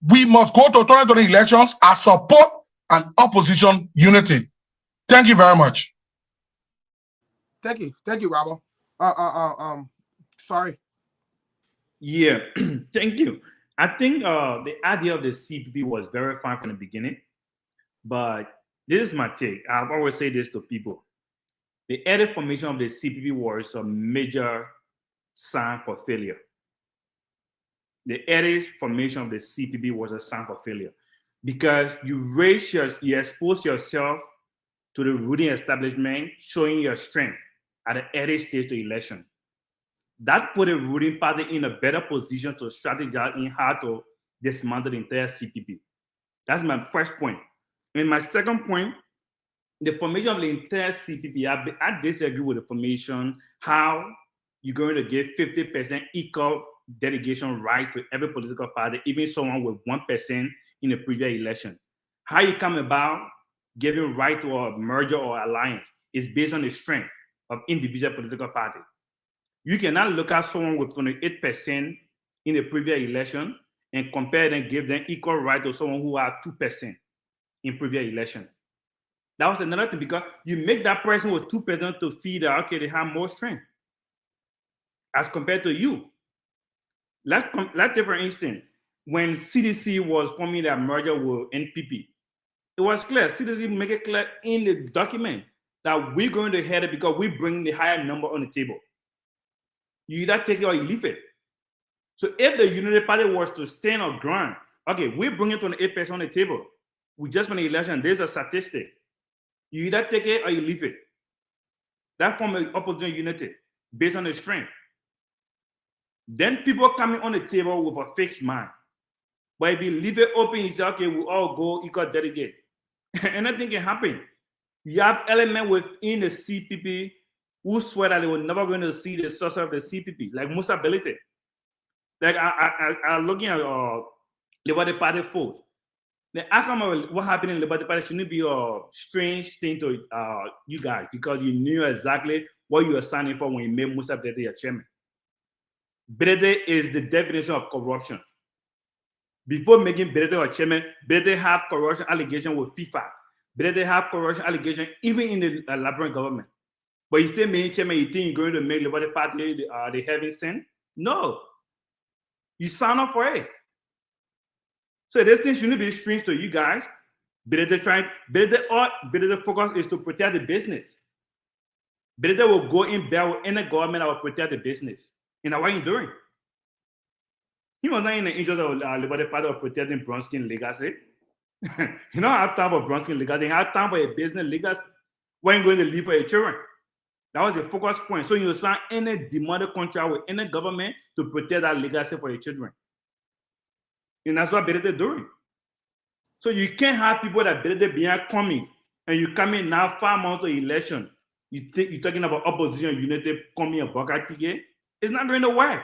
we must go to 2020 elections, I support an opposition unity. Thank you very much. Thank you, Robert. Sorry. Yeah, thank you. I think the idea of the CPP was very fine from the beginning, but this is my take. I've always said this to people. The early formation of the CPP was a major sign for failure. The early formation of the CPP was a sign for failure because you expose yourself to the ruling establishment, showing your strength at the early stage of the election. That put the ruling party in a better position to strategize in how to dismantle the entire CPP. That's my first point. And my second point, the formation of the entire CPP, I disagree with the formation, how you're going to give 50% equal delegation right to every political party, even someone with 1% in the previous election. How you come about giving right to a merger or alliance is based on the strength of individual political party. You cannot look at someone with 28% in the previous election and compare them, give them equal right to someone who had 2% in previous election. That was another thing, because you make that person with 2% to feel that, okay, they have more strength as compared to you. Let's take, for instance, when CDC was forming that merger with NPP, it was clear. CDC make it clear in the document that we're going to head it because we bring the higher number on the table. You either take it or you leave it. So if the Unity Party was to stand on ground, okay, we bring it 28% on the table. We just won the election. There's a statistic. You either take it or you leave it. That form of opposition unity based on the strength. Then people coming on the table with a fixed mind. But if you leave it open, you say, okay, we all go equal delegate. Anything can happen. You have elements within the CPP who swear that they were never going to see the source of the CPP, like Musa Belite. Like I'm looking at Liberty Party folks. The outcome of what happened in Liberty Party shouldn't be a strange thing to you guys, because you knew exactly what you were signing for when you made Musa Belite your chairman. Belite is the definition of corruption. Before making Belite your chairman, Belite have corruption allegation with FIFA. Belite have corruption allegation even in the Liberian government. But you still made chairman, you think you're going to make Liberty Party the heaven sent? No. You sign up for it. So this thing shouldn't be strange to you guys. Belite focus is to protect the business. Belite will go in bed with any government that will protect the business. And that's what he's doing. He was not in the interest of Liberty Party of protecting Bronskin legacy. You don't have time for Bronskin legacy. You have time for a business legacy. When you're going to leave for your children. That was the focus point. So you sign any demanded contract with any government to protect that legacy for your children. And that's what Belite is doing. So you can't have people that Belite behind coming, and you come in now 5 months to election. You think you're talking about opposition unity coming and Bokatike. It's not going to work.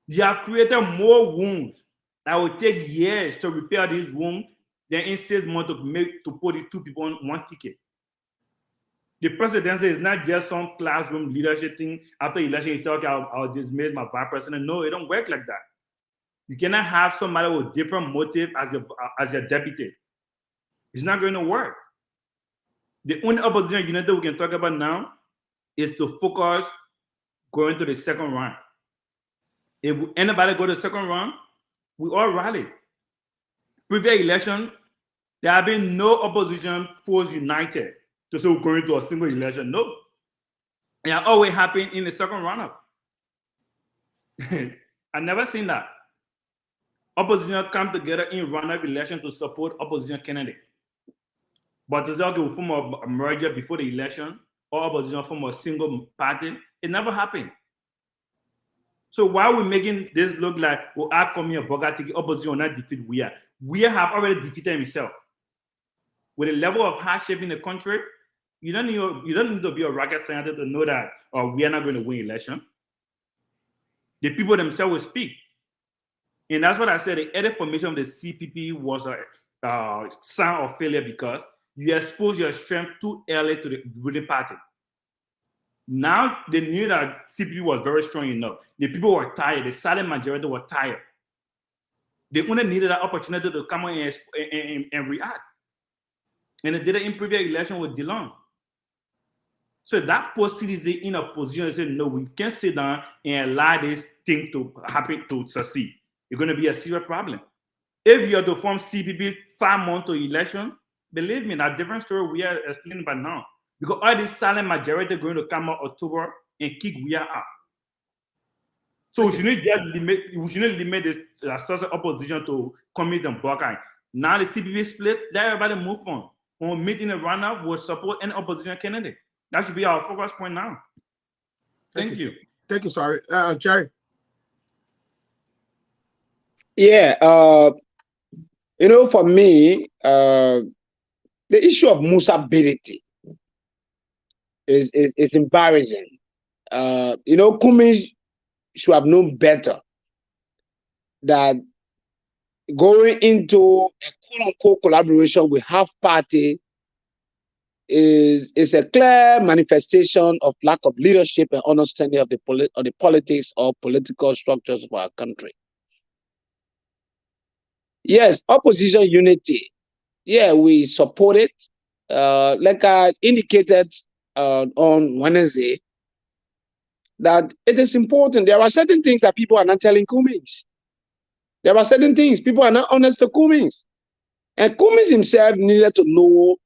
You have created more wounds that will take years to repair these wounds than in 6 months to put these two people on one ticket. The presidency is not just some classroom leadership thing. After election, you say, okay, I'll dismiss my vice president. No, it don't work like that. You cannot have somebody with different motive as your deputy. It's not going to work. The only opposition unity we can talk about now is to focus going to the second round. If anybody go to the second round, we all rally. Previous election, there have been no opposition force united to say we're going to a single election. No. It always happened in the second round-up. I've never seen that. Opposition come together in round-up election to support opposition candidate. But to say, okay, we form a merger before the election, or opposition form a single party, it never happened. So why are we making this look like we are coming a Bokatike, opposition will not defeat Weah? Weah have already defeated himself. With the level of hardship in the country, you don't need to be a rocket scientist to know that we are not going to win election. The people themselves will speak. And that's what I said. The early formation of the CPP was a sign of failure because you expose your strength too early to the ruling party. Now they knew that CPP was very strong enough. The people were tired. The silent majority were tired. They only needed that opportunity to come on and react. And they did it in previous election with DeLong. So that puts CDC in a position to say, no, we can't sit down and allow this thing to happen to succeed. It's going to be a serious problem. If you are to form CPP 5 months to election, believe me, that's a different story we are explaining by now. Because all this silent majority are going to come out October and kick Weah out. So we shouldn't limit this social opposition to commit and block. Now the CPP split, let everybody move on. when we meet in a roundup, we'll support any opposition candidate. That should be our focus point now. Thank you. Thank you, sorry. Jerry. Yeah, for me, the issue of Musa Bility is embarrassing. Kumi should have known better that going into a quote-unquote collaboration with half party is a clear manifestation of lack of leadership and understanding of the politics or political structures of our country. Yes, opposition unity. Yeah, we support it. Like I indicated on Wednesday, that it is important. There are certain things that people are not telling Cummings. There are certain things people are not honest to Cummings. And Cummings himself needed to know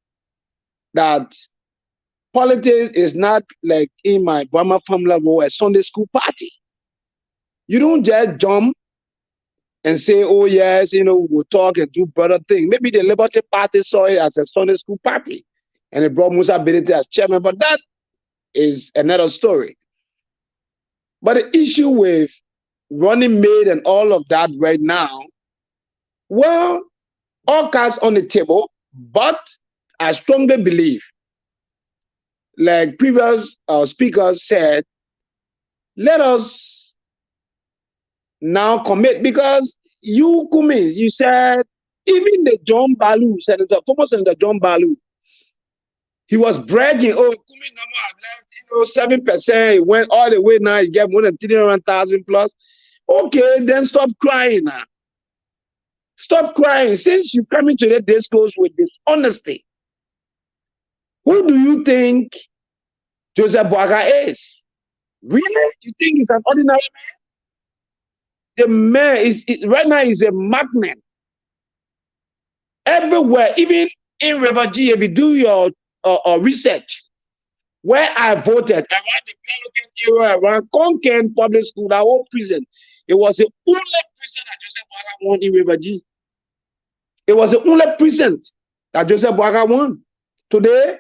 that politics is not like in my Burma family or a Sunday school party. You don't just jump and say, oh yes, we'll talk and do better things. Maybe the Liberty Party saw it as a Sunday school party and it brought Musa Bility as chairman, but that is another story. But the issue with running mate and all of that right now, well, all cards on the table, but I strongly believe, like previous speakers said, let us now commit, because you, Cummings, you said, even the John Balu, former Senator John Balu, he was bragging, oh, Cummings number have left, 7%, he went all the way now, he get more than 300,000 plus. Okay, then stop crying now. Stop crying. Since you come into the discourse with dishonesty, who do you think Joseph Boakai is? Really? You think he's an ordinary man? The man is right now is a magnet. Everywhere, even in River G, if you do your research, where I voted, around the Pelican area, around Konkan Public School, that whole prison, it was the only prison that Joseph Boakai won in River G. It was the only prison that Joseph Boakai won. Today,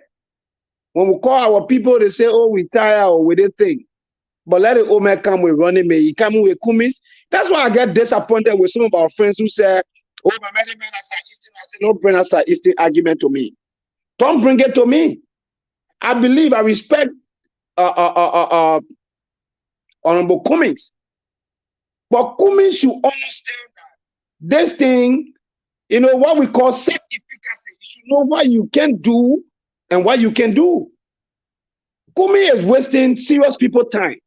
when we call our people, they say, oh, we tired or we didn't think. But let the old man come with running me. He come with Cummings. That's why I get disappointed with some of our friends who say, oh, my man, I said, don't bring us a Eastern argument to me. Don't bring it to me. I believe, I respect Honorable Cummings. But Cummings should understand that this thing, what we call self-efficacy. You should know what you can do and what you can do. Cummings is wasting serious people time.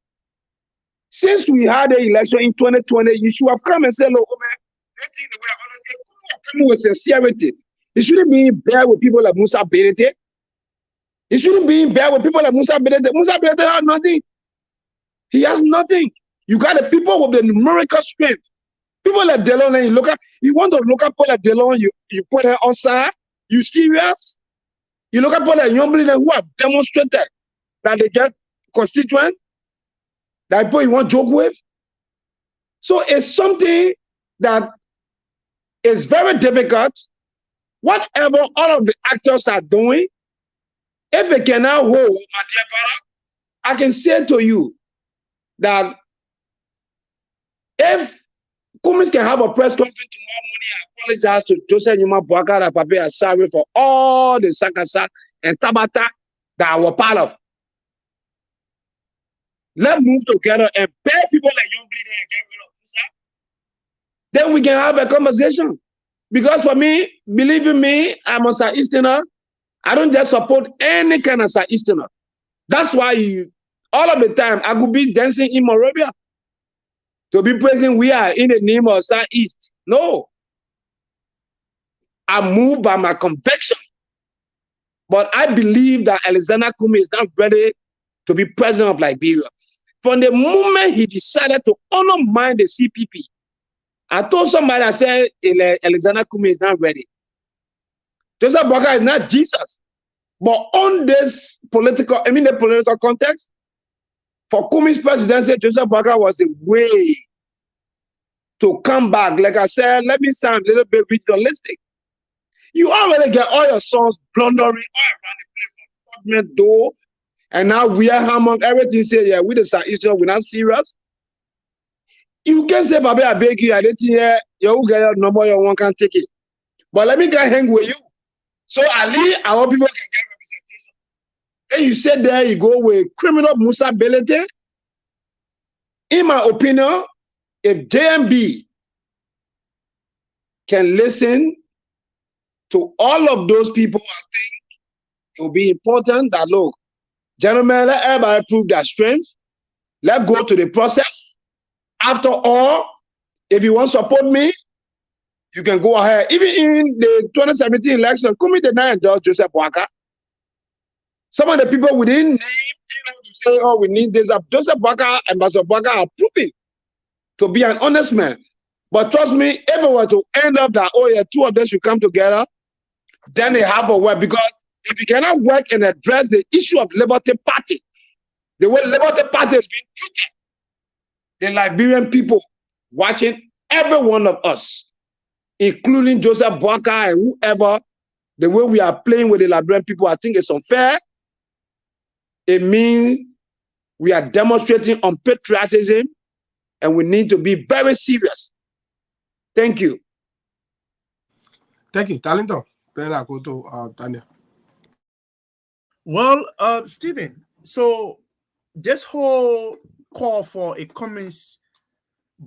Since we had the election in 2020, you should have come and said, look, man, come with sincerity. It shouldn't be bad with people like Musa Bility. It shouldn't be bad with people like Musa Bility. Musa Bility has nothing. He has nothing. You got the people with the numerical strength. People like Delon, and you want to look at people like Delon, you put her on side. You serious? You look at people like Young who have demonstrated that they get constituent, that people you want to joke with. So it's something that is very difficult. Whatever all of the actors are doing, if they cannot hold, my dear brother, I can say to you that if Cummings can have a press conference tomorrow morning, I apologize to Joseph Numa Boakai and Pape Asare for all the Sakasa and Tabata that were part of. Let's move together and pay people like Young Bleeder and get rid of Musa. Then we can have a conversation. Because for me, believe in me, I'm a Southeasterner. I don't just support any kind of Southeasterner. That's why all of the time I could be dancing in Monrovia to be praising we are in the name of Southeast. No. I'm moved by my conviction. But I believe that Alexander Cummings is not ready to be president of Liberia. From the moment he decided to undermine the CPP, I told somebody, I said, Alexander Cummings is not ready. Joseph Boakai is not Jesus. But on this the political context, for Cummings presidency, Joseph Boakai was a way to come back. Like I said, let me sound a little bit regionalistic. You already get all your sons blundering all around the place for government door. And now we are among everything say, yeah, we the Southeastern, we're not serious. You can say, Baby, I beg you, I didn't hear you get your number, your one can take it. But let me get hang with you. So Ali, our people can get representation. Then you said there you go with criminal Musa Belete. In my opinion, if JMB can listen to all of those people, I think it will be important that, look, gentlemen, let everybody prove their strength. Let's go to the process. After all, if you want to support me, you can go ahead. Even in the 2017 election, Kumi did not endorse Joseph Boakai. Some of the people we didn't name, to say, oh, we need this. Joseph Boakai and Ambassador Boakai are proving to be an honest man. But trust me, if it were to end up that, oh yeah, two of them should come together, then they have a work. Because if you cannot work and address the issue of Liberty Party, the way Liberty Party is being treated, the Liberian people watching, every one of us, including Joseph Boakai and whoever, the way we are playing with the Liberian people, I think it's unfair. It means we are demonstrating unpatriotism, and we need to be very serious. Thank you. Thank you, Talento. Then I go to Daniel. Well, Stephen, so this whole call for a Cummins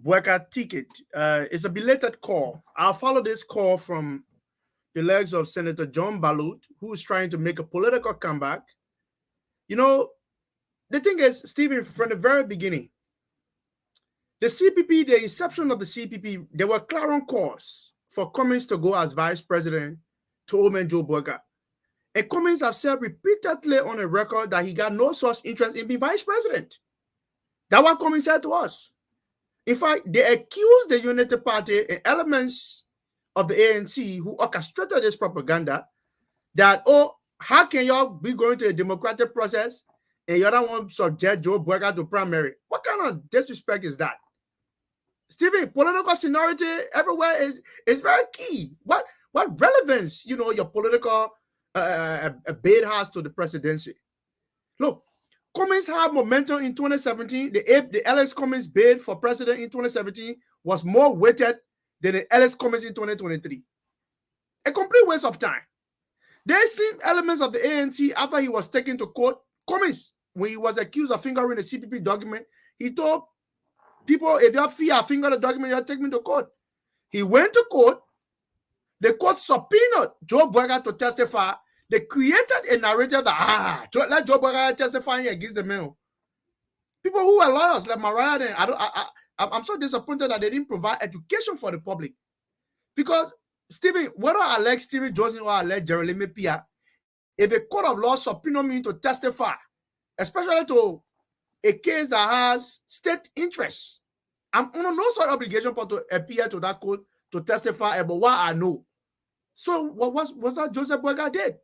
Boakai ticket is a belated call. I'll follow this call from the legs of Senator John Balut, who is trying to make a political comeback. You know, the thing is, Stephen, from the very beginning, the CPP, the inception of the CPP, there were clarion calls for Cummins to go as vice president to Old Joe Boakai. And Cummins have said repeatedly on a record that he got no such interest in being vice president. That's what Cummins said to us. In fact, they accused the Unity Party and elements of the ANC who orchestrated this propaganda that, oh, how can y'all be going to a democratic process and you don't want to subject Joe Boakai to primary? What kind of disrespect is that? Stephen, political seniority everywhere is very key. What relevance, you know, your political bid has to the presidency? Look, Cummins had momentum in 2017. The Alex Cummins bid for president in 2017 was more weighted than the Alex Cummins in 2023. A complete waste of time. There seem elements of the ANC after he was taken to court. Cummins, when he was accused of fingering the CPP document, he told people, if you fear finger the document, you'll take me to court. He went to court. The court subpoenaed Joe Boakai to testify. They created a narrative that, let Joe Boakai testify against the man. People who are lawyers, like Mariah, I'm so disappointed that they didn't provide education for the public. Because, Stephen, whether I elect Stephen Johnson or I elect Jeremy Pia, if a court of law subpoena me to testify, especially to a case that has state interest, I'm under no sort of obligation to appear to that court to testify about what I know. So what was that Joseph Boakai did?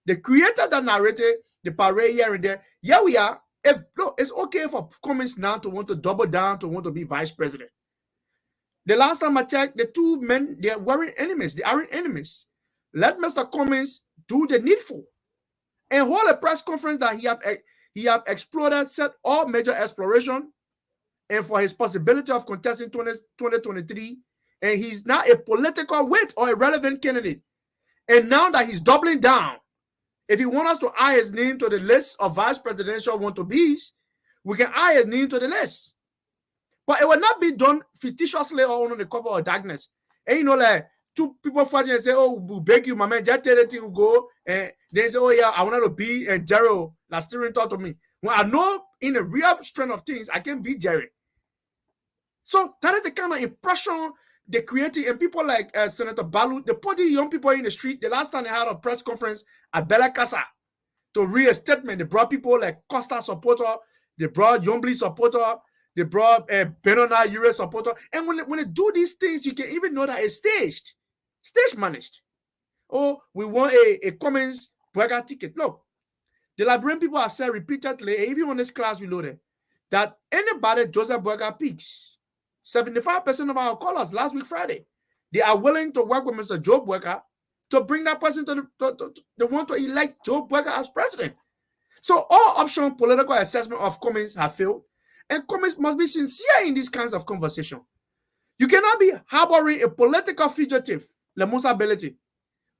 They created that narrative, the parade here and there. Here we are. It's okay for Cummins now to want to double down, to want to be vice president. The last time I checked, the two men, they weren't enemies. They aren't enemies. Let Mr. Cummins do the needful and hold a press conference that he have exploded, set all major exploration, and for his possibility of contesting 2023, and he's now a political weight or a relevant candidate. And now that he's doubling down, if he wants us to add his name to the list of vice presidential want-to-be's, we can add his name to the list. But it will not be done fictitiously or under the cover of darkness. And you know, like, two people fighting and say, oh, we beg you, my man, just tell the thing to go. And they say, oh, yeah, I want to be, and Jerry, like Steven talk to me. When I know in the real strength of things, I can beat Jerry. So that is the kind of impression they created. And people like Senator Balut, they put the young people in the street. The last time they had a press conference at Bella Casa to read a statement, they brought people like Costa supporter, they brought Yombly supporter, they brought Benona Ure supporter. And when they do these things, you can even know that it's staged, stage managed. Oh, we want a Cummins Boakai ticket. Look, the Liberian people have said repeatedly, even on this class reloaded, that anybody Joseph Boakai picks, 75% of our callers last week Friday, they are willing to work with Mr. Joe Boakai to bring that person to they want to elect Joe Burger as president. So all option political assessment of Cummings have failed, and Cummings must be sincere in these kinds of conversation. You cannot be harboring a political fugitive, Lemusa Belete,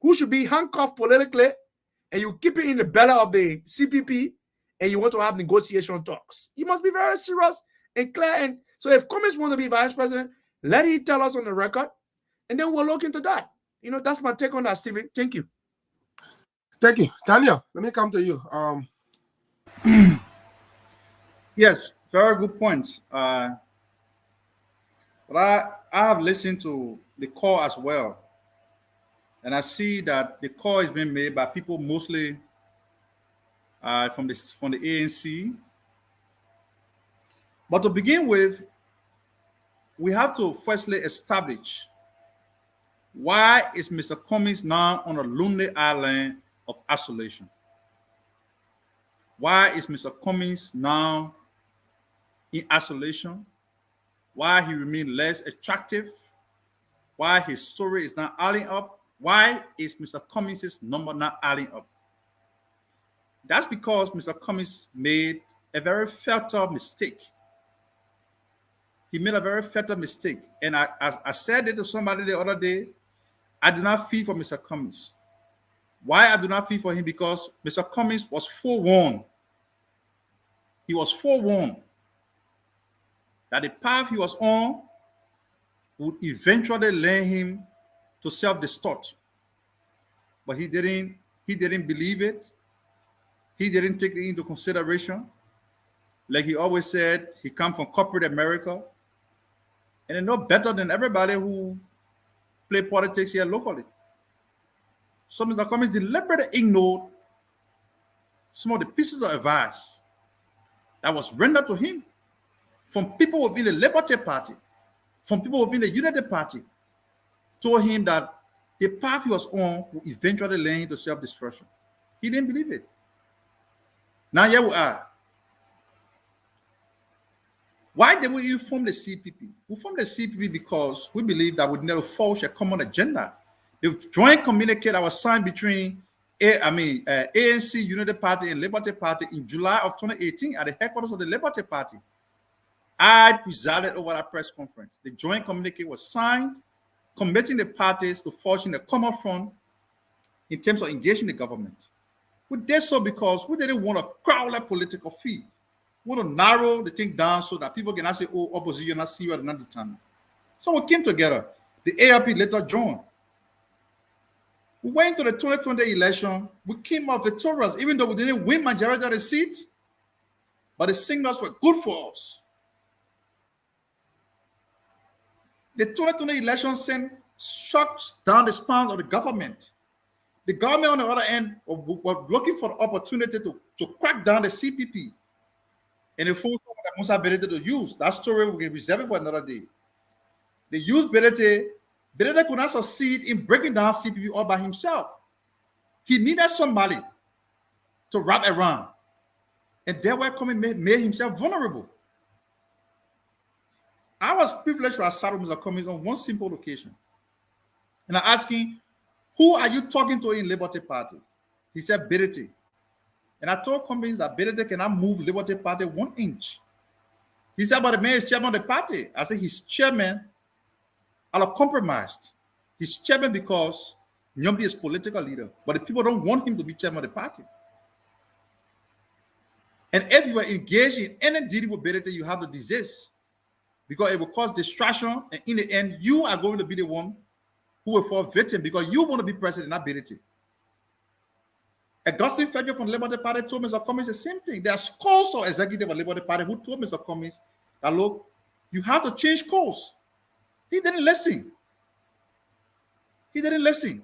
who should be handcuffed politically, and you keep it in the belly of the CPP, and you want to have negotiation talks. You must be very serious and clear. And so if Cummings want to be vice president, let him tell us on the record, and then we'll look into that. That's my take on that, Stephen. Thank you. Thank you. Daniel, let me come to you. Yes, very good points. But I have listened to the call as well. And I see that the call is being made by people mostly from the ANC. But to begin with, we have to firstly establish why is Mr. Cummings now on a lonely island of isolation? Why is Mr. Cummings now in isolation? Why he remains less attractive? Why his story is not adding up? Why is Mr. Cummings' number not adding up? That's because Mr. Cummings made a very fatal mistake. He made a very fatal mistake. And I said it to somebody the other day, I do not feel for Mr. Cummings. Why I do not feel for him? Because Mr. Cummings was forewarned. He was forewarned that the path he was on would eventually lead him to self-destruct. But he didn't believe it. He didn't take it into consideration. Like he always said, he comes from corporate America. And they know better than everybody who play politics here locally. So Mr. Cummings deliberately ignored some of the pieces of advice that was rendered to him from people within the Liberty Party, from people within the Unity Party, told him that the path he was on would eventually lead him to self-destruction. He didn't believe it. Now here we are. Why did we form the CPP? We formed the CPP because we believe that we need to forge a common agenda. The joint communique that was signed between ANC, Unity Party, and Liberty Party in July of 2018 at the headquarters of the Liberty Party. I presided over that press conference. The joint communique was signed, committing the parties to forging a common front in terms of engaging the government. We did so because we didn't want a crowded political field. We want to narrow the thing down so that people can not say, oh, opposition, not see you are not determined. So we came together. The ARP later joined. We went to the 2020 election. We came out victorious, even though we didn't win majority of the seats, but the signals were good for us. The 2020 election sent shocks down the spine of the government. The government on the other end was looking for the opportunity to crack down the CPP. And the force that Musa Belete to use. That story we can reserve it for another day. They used Belete. Belete could not succeed in breaking down CPP all by himself. He needed somebody to wrap around. And there were coming made himself vulnerable. I was privileged to assist Mr. Cummings on one simple occasion. And I asked him, who are you talking to in Liberty Party? He said, Belete. And I told Cummings that Belete cannot move Liberty Party 1 inch. He said, but the man is chairman of the party. I said, he's chairman out of compromised. He's chairman because nobody is political leader, but the people don't want him to be chairman of the party. And if you are engaged in any dealing with Belete, you have to desist because it will cause distraction. And in the end, you are going to be the one who will fall victim because you want to be president, not Belete. Augustine Frederick from the Liberty Party told Mr. Cummings the same thing. There are scores of executives of the Liberty Party who told Mr. Cummings that, look, you have to change course. He didn't listen. He didn't listen.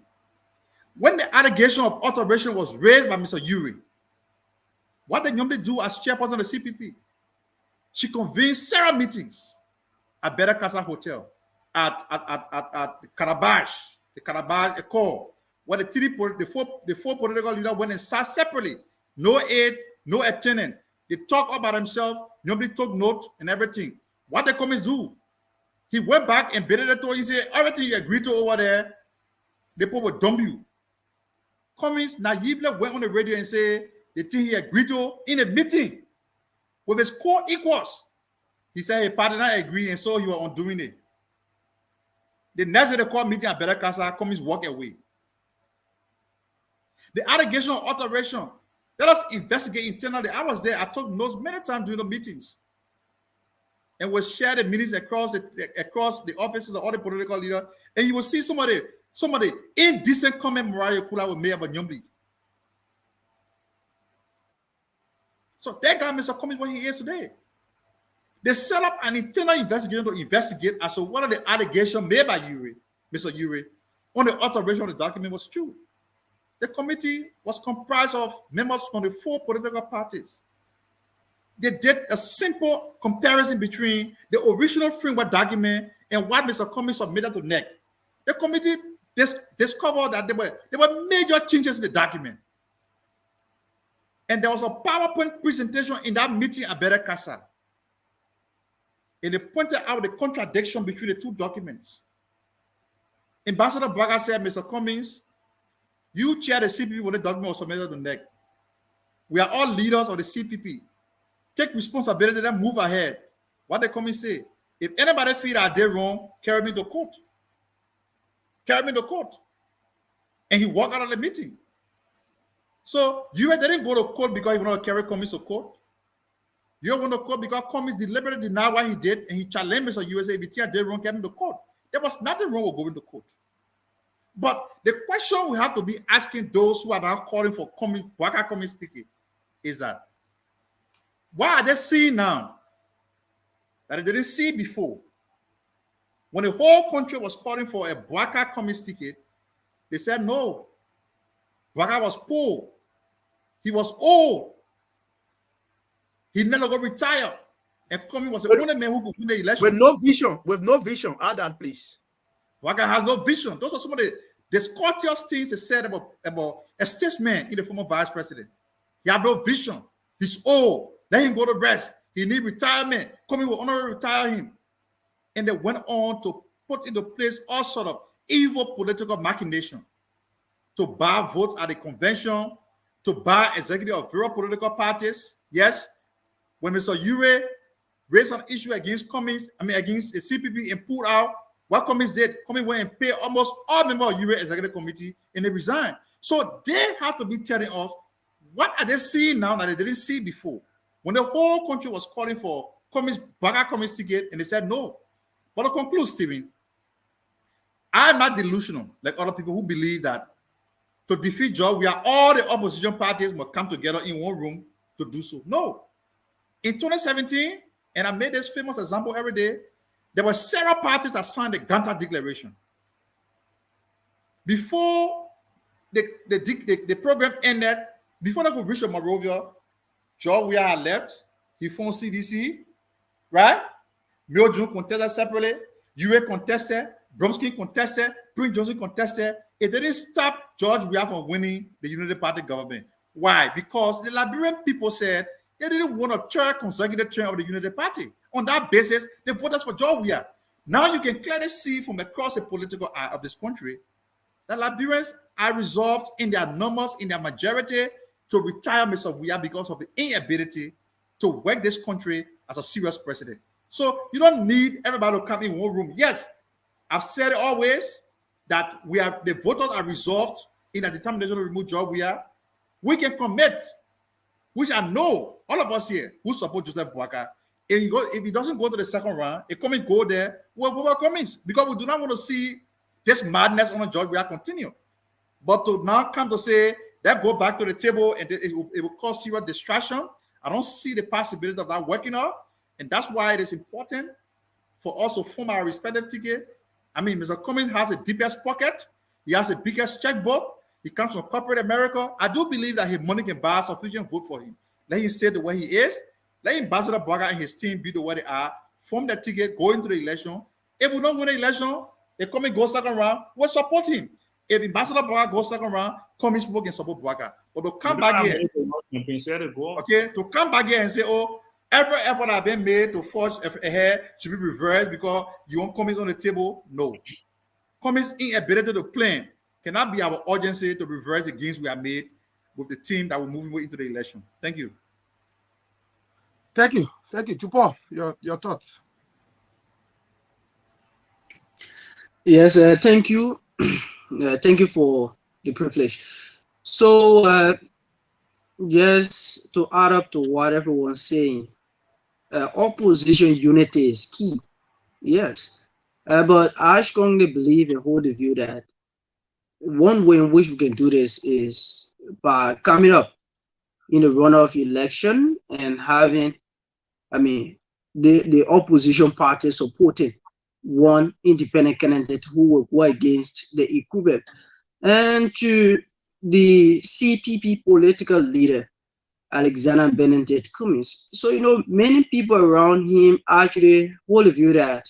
When the allegation of alteration was raised by Mr. Uri, what did Nyombe do as chairperson of the CPP? She convened several meetings at Better Casa Hotel, at Calabash, the Calabash Accord, where the four political leaders went and sat separately. No aid, no attendant. They talk about themselves. Nobody took notes and everything. What the Cummings do? He went back and Belete told him, he said, everything you agreed to over there, the people will dump you. Cummings naively went on the radio and said the thing he agreed to in a meeting with his co-equals. He said he did not agree, and so he was undoing it. The next day they called meeting at Berekasa, Cummings walked away. The allegation of alteration, let us investigate internally. I was there. I took notes many times during the meetings, and was shared the minutes across the offices of all the political leaders. And you will see some of the indecent comment Mariah Kula was made about Nyombi. So that guy, Mr. Cummings, what he is today. They set up an internal investigation to investigate as to whether the allegation made by Mr. Ure, on the alteration of the document was true. The committee was comprised of members from the 4 political parties. They did a simple comparison between the original framework document and what Mr. Cummings submitted to NEC. The committee discovered that there were major changes in the document. And there was a PowerPoint presentation in that meeting at Berekasa. And they pointed out the contradiction between the 2 documents. Ambassador Braga said, Mr. Cummings, you chair the CPP when the document was submitted to NEC. We are all leaders of the CPP. Take responsibility and move ahead. What the Cummings say? If anybody feel that they're wrong, carry me to court. Carry me to court. And he walked out of the meeting. So you didn't go to court because he wanted to carry Cummings to court. You went to court because Cummings deliberately denied what he did, and he challenged Mr. USA. If he did wrong, carry him to court. There was nothing wrong with going to court. But the question we have to be asking those who are now calling for Bouaka Cummings ticket is that, why are they seeing now that they didn't see before? When the whole country was calling for a Bouaka Cummings ticket, they said no. Bouaka was poor. He was old. He never got retired. And Cummings was the only man who could win the election. With no vision. Add that, please. Bouaka has no vision. Those are some of the discourteous things they said about a statesman in the former vice president. He had no vision. He's old. Let him go to rest. He need retirement. Cummings will honorably retire him. And they went on to put into place all sort of evil political machination to buy votes at the convention, to buy executive of various political parties. Yes, when Mr. Ure raised an issue against Cummings, against the CPP and pulled out, what Cummings did, Cummings went and paid almost all members of Ure executive committee and they resigned. So they have to be telling us, what are they seeing now that they didn't see before? When the whole country was calling for Bouaka Cummings ticket, and they said no. But to conclude, Stephen, I'm not delusional like other people who believe that to defeat George, all the opposition parties must come together in one room to do so. No. In 2017, and I made this famous example every day, there were several parties that signed the Ganta Declaration. Before the program ended, before they could reach Monrovia, George Weah had left. He formed CDC, right? Mio June contested separately. Ure contested. Bromsky contested. Prince Johnson contested. It didn't stop George Weah from winning the Unity Party government. Why? Because the Liberian people said they didn't want a third consecutive term of the Unity Party. On that basis, they voted for George Weah. Now you can clearly see from across the political eye of this country that Liberians are resolved in their numbers, in their majority, to retire Mr. Weah because of the inability to work this country as a serious president. So you don't need everybody to come in one room. Yes, I've said it always that the voters are resolved in a determination to remove George Weah. We can commit, which I know all of us here who support Joseph Bouaka. If he doesn't go to the second round, if Cummings go there, we'll vote for Cummings because we do not want to see this madness on George Weah continue. But to now come to say that go back to the table and it will cause serious distraction, I don't see the possibility of that working out. And that's why it is important for us to form our respective ticket. Mr. Cummings has the deepest pocket. He has the biggest checkbook. He comes from corporate America. I do believe that his money can buy sufficient vote for him. Let him stay the way he is. Let Ambassador Bouaka and his team be the way they are. Form the ticket, go into the election. If we don't win the election, if Cummings goes second round, we'll support him. If Ambassador Bouaka goes second round, Cummings people can support Bouaka. But to come back here, to come back here and say, oh, every effort has been made to forge ahead should be reversed because you want Cummings on the table. No. Cummings' inability to plan cannot be our urgency to reverse the gains we have made with the team that we're moving with into the election. Thank you. Thank you. Chupo, your thoughts. Yes, thank you. Thank you for the privilege. So, just to add up to what everyone's saying, opposition unity is key. Yes. But I strongly believe and hold the view that one way in which we can do this is by coming up in the runoff election and having, the opposition party supporting one independent candidate who will go against the incumbent. And to the CPP political leader, Alexander Benedict Cummings. So, many people around him actually hold the view that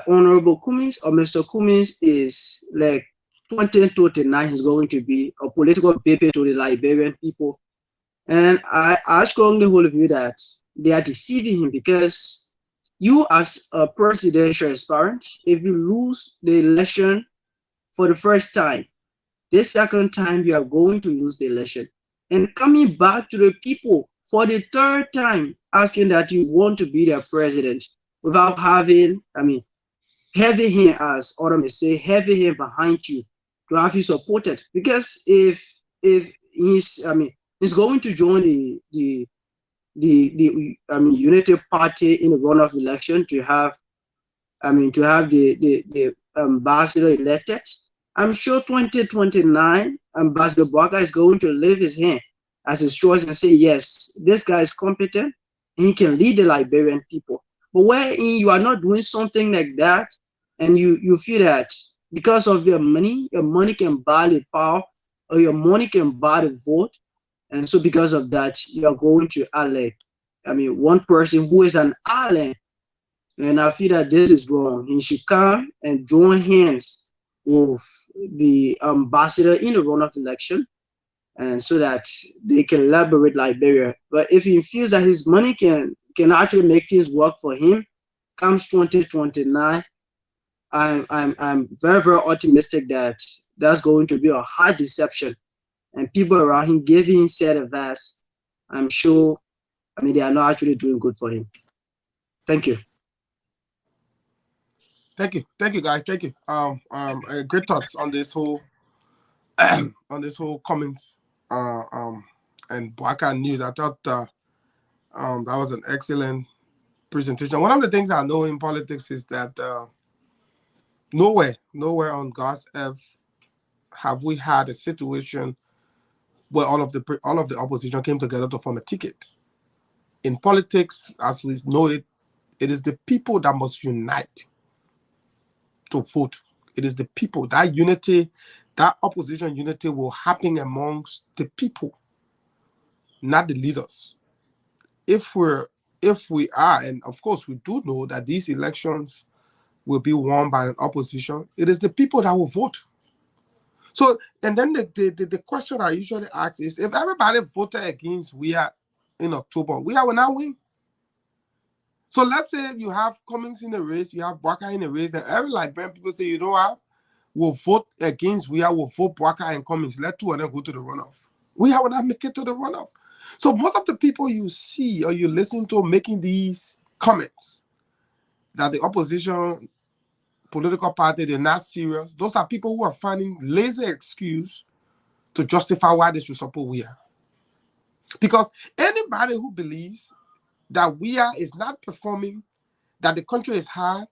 Honorable Cummings or Mr. Cummings is like 2029 is going to be a political paper to the Liberian people. And I strongly hold the view that they are deceiving him, because you as a presidential aspirant, if you lose the election for the first time, the second time you are going to lose the election. And coming back to the people for the third time, asking that you want to be their president without having, heavy hand, as Autumn may say, heavy hand behind you to have you supported. Because if he's going to join the Unity Party in the runoff election to have the ambassador elected, I'm sure 2029 Ambassador Bwaka is going to leave his hand as his choice and say, yes, this guy is competent and he can lead the Liberian people. But wherein you are not doing something like that, and you feel that because of your money can buy the power, or your money can buy the vote, and so because of that, you are going to elect, one person who is an ally. And I feel that this is wrong. He should come and join hands with the ambassador in the runoff election, and so that they can liberate Liberia. But if he feels that his money can actually make things work for him, comes 2029, I'm very, very optimistic that that's going to be a hard deception, and people around him giving him set advice. I'm sure, they are not actually doing good for him. Thank you. Thank you, guys. Thank you. Great thoughts on this whole comments and Bwaka news. I thought that was an excellent presentation. One of the things I know in politics is that nowhere on God's earth have we had a situation where all of the opposition came together to form a ticket. In politics, as we know it, it is the people that must unite to vote. It is the people. That unity, that opposition unity will happen amongst the people, not the leaders. If we are, and of course we do know that these elections will be won by an opposition, it is the people that will vote. So, and then the question I usually ask is, if everybody voted against WIA in October, WIA will not win. So let's say you have Cummings in the race, you have Bwaka in the race, and every Liberian people say, you know what, we'll vote against WIA, we'll vote Bwaka and Cummings. Let two of them go to the runoff. WIA will not make it to the runoff. So most of the people you see or you listen to making these comments that the opposition political party, they're not serious, those are people who are finding lazy excuse to justify why they should support WIA. Because anybody who believes that WIA is not performing, that the country is hard,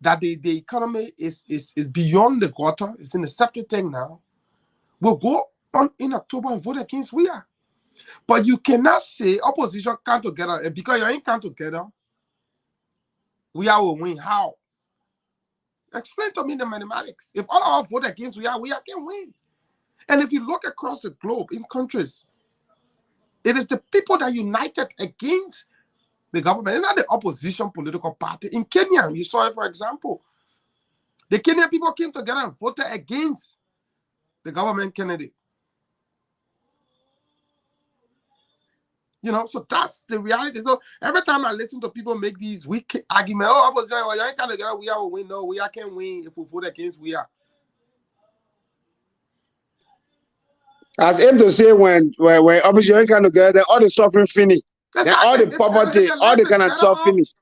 that the economy is beyond the gutter, it's in the septic tank now, will go on in October and vote against WIA. But you cannot say opposition come together, and because you ain't come together, WIA will win. How? Explain to me the mathematics. If all of us vote against WIA can win. And if you look across the globe in countries, it is the people that united against the government. It's not the opposition political party. In Kenya, you saw it, for example. The Kenyan people came together and voted against the government candidate. So that's the reality. So every time I listen to people make these weak arguments, opposition, you ain't kind of get WIA will win. No, WIA can't win if we vote against WIA. As if to say when opposition kind of get all the suffering finish, then all the poverty, all the kind of stuff finish.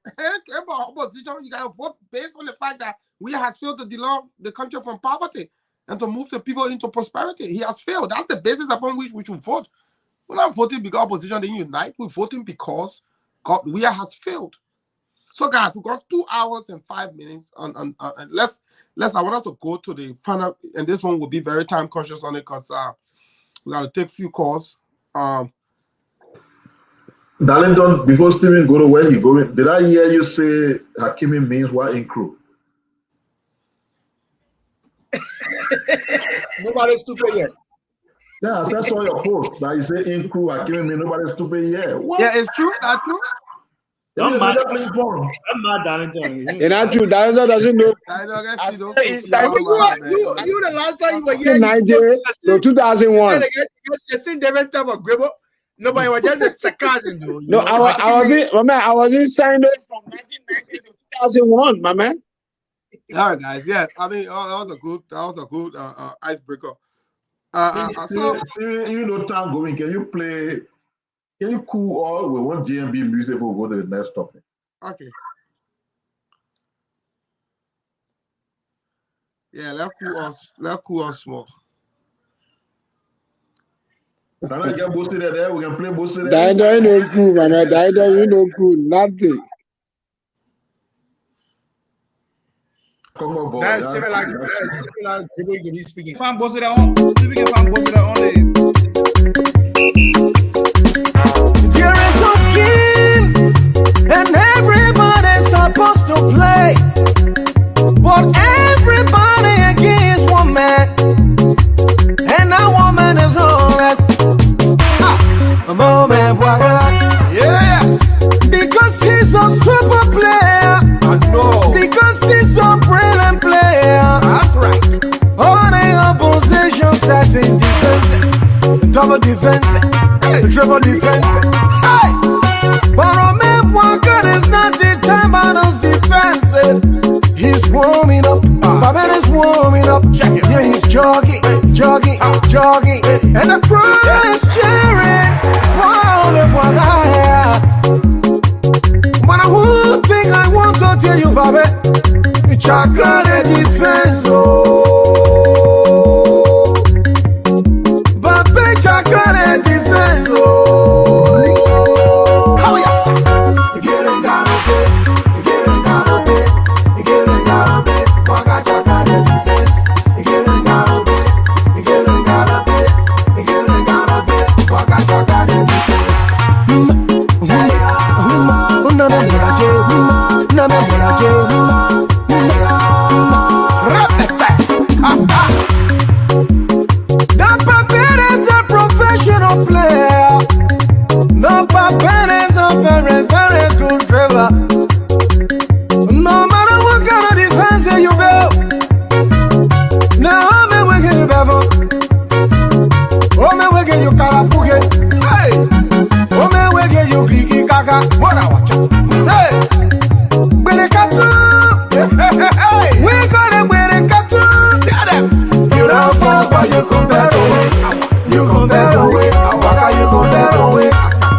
Opposition, you gotta vote based on the fact that we has failed to develop the country from poverty and to move the people into prosperity. He has failed. That's the basis upon which we should vote. We're not voting because opposition didn't unite. We're voting because we has failed. So guys, we got 2 hours and 5 minutes on let's I want us to go to the final, and this one will be very time conscious on it because we gotta take a few calls. Darlington, before Stephen go to where he going, did I hear you say Hakimi means what in crew? Nobody's stupid yet. Yeah, that's all your post that you say in crew Hakimi means nobody's stupid yet. What? Yeah, it's true. That's true. Don't mind Darlington. And that's true. Darlington doesn't know. You the last time you were here, 1990 to 2001. 16 different type of gribble. Nobody was just a sarcasm, dude. No, I was in signed from 1990 to 2001, my man. All right, guys. Yeah, I mean, that was a good icebreaker. So you know, time going. Can you cool all with one GMB music? We'll go to the next topic. Okay. Yeah, let's cool us small. Can I get boosted there? We can play boosted there. That ain't no cool, man. That ain't no cool. Nothing. Come on, boy. That's similar to when he's speaking. If I'm boosted on, speaking if I'm boosted on There is a game, and everybody's supposed to play, but everybody against one man, and that woman is homeless. A moment, yeah, because he's a super player. I know. Because he's a brilliant player. That's right. All the opposition setting defense, double defense, triple defense. Hey, but remember, God is not the time on us defensive. He's warming up. Babel is warming up. Yeah, he's jogging, and the crowd is cheering. Wow, look what I have. But one thing I want to tell you, Babel, chocolate defense. Oh, Babel, chocolate defense. Oh, how yes. You getting got a bit. You getting got a bit. You getting got a bit. Waka chocolate defense. You getting got a bit. You getting got a bit. You getting got a bit. Waka chocolate defense. The puppet is a professional player. The puppet is a very, very good driver. No matter what kind of defense you build, now me will give you bevel. Oh, me will give you karapuge. Hey, oh, me will give you kriki kaka. What I watch? Hey, we got a wedding cartoon. You don't fall, but you come back away. You come back away. Waka, you come back away.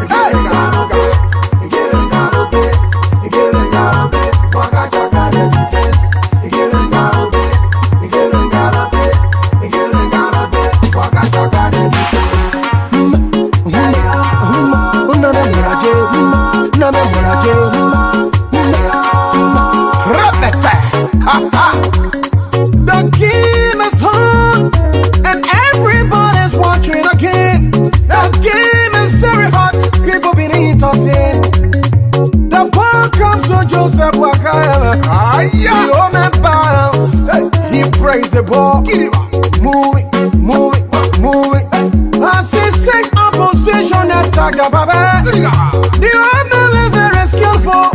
Hey, you getting got a bit. You getting got a bit. Waka, chaka, the defense. You getting got a bit. You getting got a bit. You getting got a bit. Waka, chaka, the defense. The game is on, and everybody's watching the game. The game is very hot, people been entertained. The ball comes to Joseph Wakayama. He home and balance. He praised the ball. Move it. I see 6 opposition attack the Baba. The home is very skillful.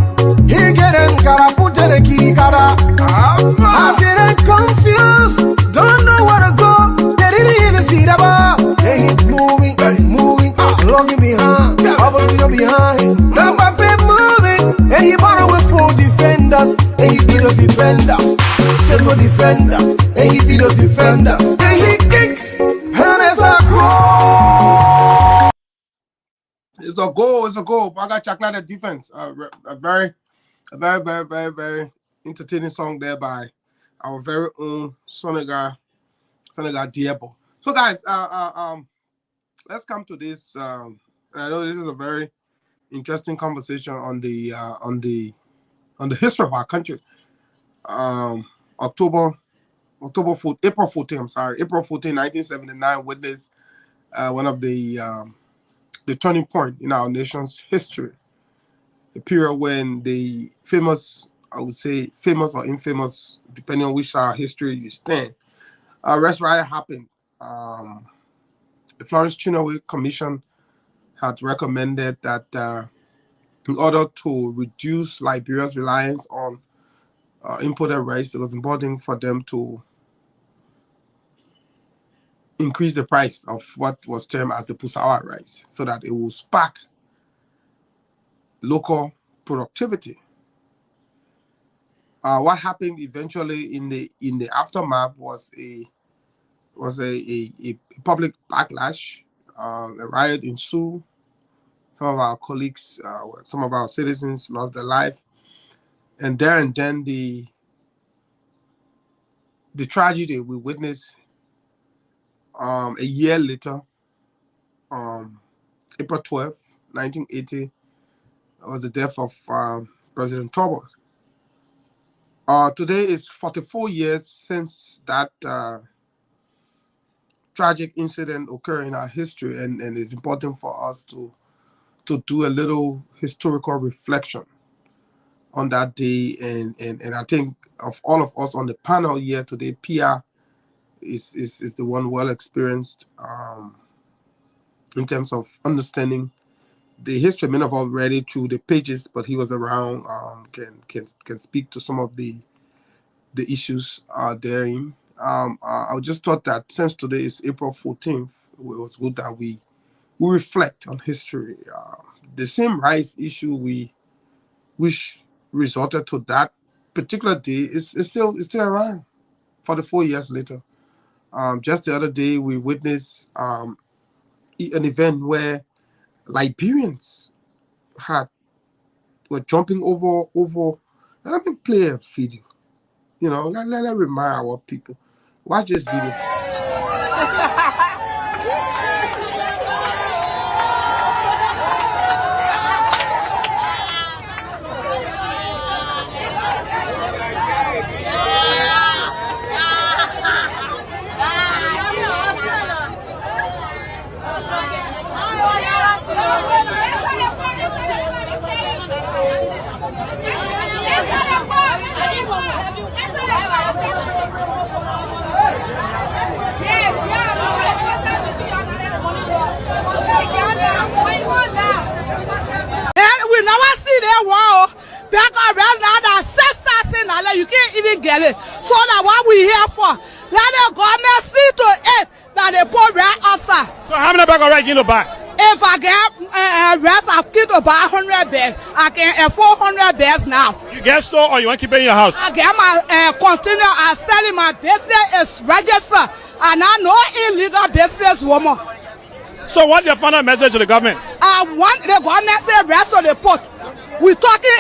He getting gotta put in the key gotta. I see them confused, don't know where to go. They didn't even see the ball. They keep moving, looking behind, opposition behind. The Mbappe moving, and he bought with 4 defenders, and he beat the defenders. 7 defenders, and he beat the defenders. And he kicks, and it's a goal. It's a goal. It's a goal. Baga Chakla, the defense. A very entertaining song there by our very own Sonaga Diebo. So guys, let's come to this. And I know this is a very interesting conversation on the history of our country. April 14, I'm sorry, April 14, 1979 witnessed one of the turning point in our nation's history. A period when the famous, I would say famous or infamous, depending on which side of history you stand, arrest riot happened. The Florence Chinaway Commission had recommended that in order to reduce Liberia's reliance on imported rice, it was important for them to increase the price of what was termed as the Pusawa rice so that it will spark local productivity. What happened eventually in the aftermath was a public backlash. A riot ensued. Some of our colleagues, some of our citizens lost their life, and there and then the tragedy we witnessed a year later, April 12, 1980, was the death of President Tobo. Today is 44 years since that tragic incident occurred in our history, and it's important for us to do a little historical reflection on that day. And I think of all of us on the panel here today, Pia is the one well experienced in terms of understanding the history. Many of us read it through the pages, but he was around, can speak to some of the issues therein. I just thought that since today is April 14th, it was good that we reflect on history. The same rice issue which resulted to that particular day is still around 44 years later. Just the other day, we witnessed an event where Liberians were jumping over. Let me play a video. You know, let remind our people. Watch this video. You can't even get it. So that what we here for? Let the government see to it that they put rent outside. So how many bags of rice you to buy? If I get rest, I get to buy 100 bags. I can afford 400 bags now. You get store or you want to keep it in your house? I get my container. I sell it. My business is registered, and I know illegal business woman. So what's your final message to the government? I want the government say rest on the pot. We talking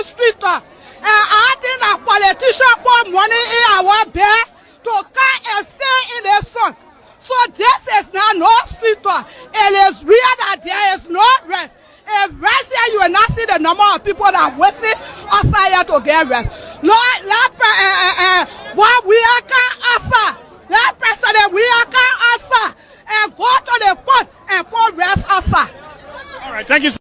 street talk. I think that politicians put money in our bed to come and stay in the sun. So this is not no street talk. It is real that there is no rest. If rest here, you will not see the number of people that wasting outside here to get rest. Lord, what we are can answer. Let President we are can answer and go to the court and put rest outside. All right, thank you.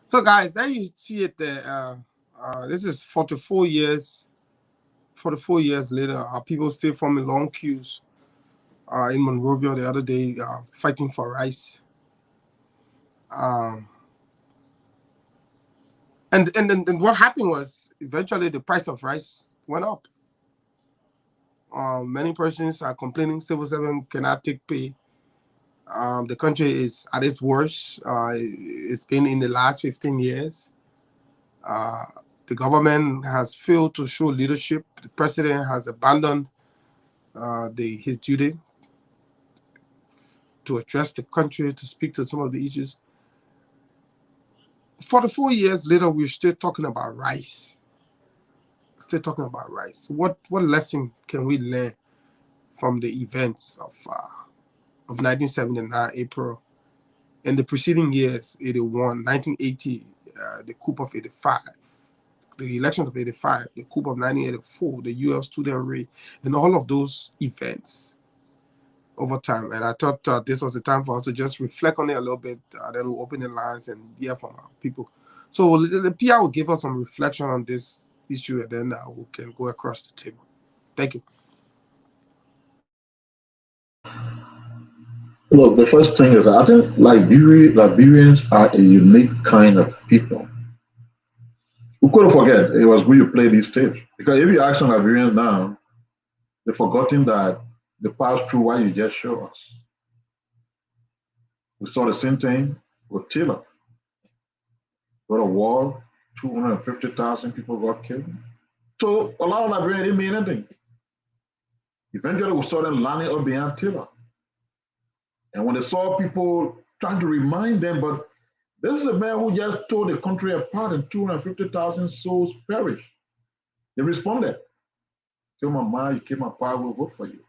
So guys, there you see it there. This is 44 years later. People still forming long queues in Monrovia the other day, fighting for rice. And what happened was eventually the price of rice went up. Many persons are complaining civil servants cannot take pay. The country is at its worst. It's been in the last 15 years. The government has failed to show leadership. The president has abandoned his duty to address the country, to speak to some of the issues. 44 years later, we're still talking about rice. Still talking about rice. What lesson can we learn from the events of 1979 April and the preceding years, 81, 1980, the coup of 85, the elections of 85, the coup of 1984, the U.S. student raid, and all of those events over time. And I thought this was the time for us to just reflect on it a little bit. Then we'll open the lines and hear from our people. So the PR will give us some reflection on this issue, and then we can go across the table. Thank you. Look, the first thing is I think Liberians are a unique kind of people. We couldn't forget it was good you play these tapes, because if you ask Liberians now, they've forgotten that they passed through what you just showed us. We saw the same thing with Tiller. Go to war, 250,000 people got killed. So a lot of Liberians didn't mean anything. Eventually, we saw them lining up behind Tiller. And when they saw people trying to remind them, but this is a man who just tore the country apart and 250,000 souls perished. They responded, kill my mind, you kill my power, we'll vote for you.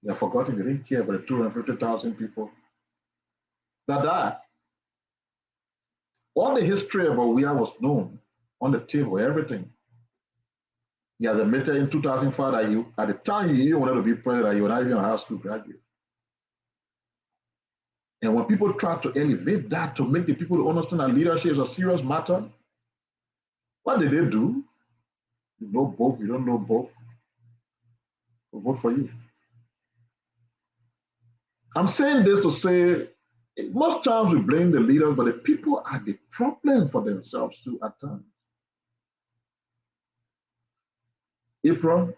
They have forgotten, they didn't care about the 250,000 people that died. All the history about Weah was known on the table, everything. He has admitted in 2005 that at the time he wanted to be president, he was not even a high school graduate. And when people try to elevate that to make the people understand that leadership is a serious matter, what did they do? You know Bob, you don't know Bob. We'll vote for you. I'm saying this to say, most times we blame the leaders, but the people are the problem for themselves too at times. April,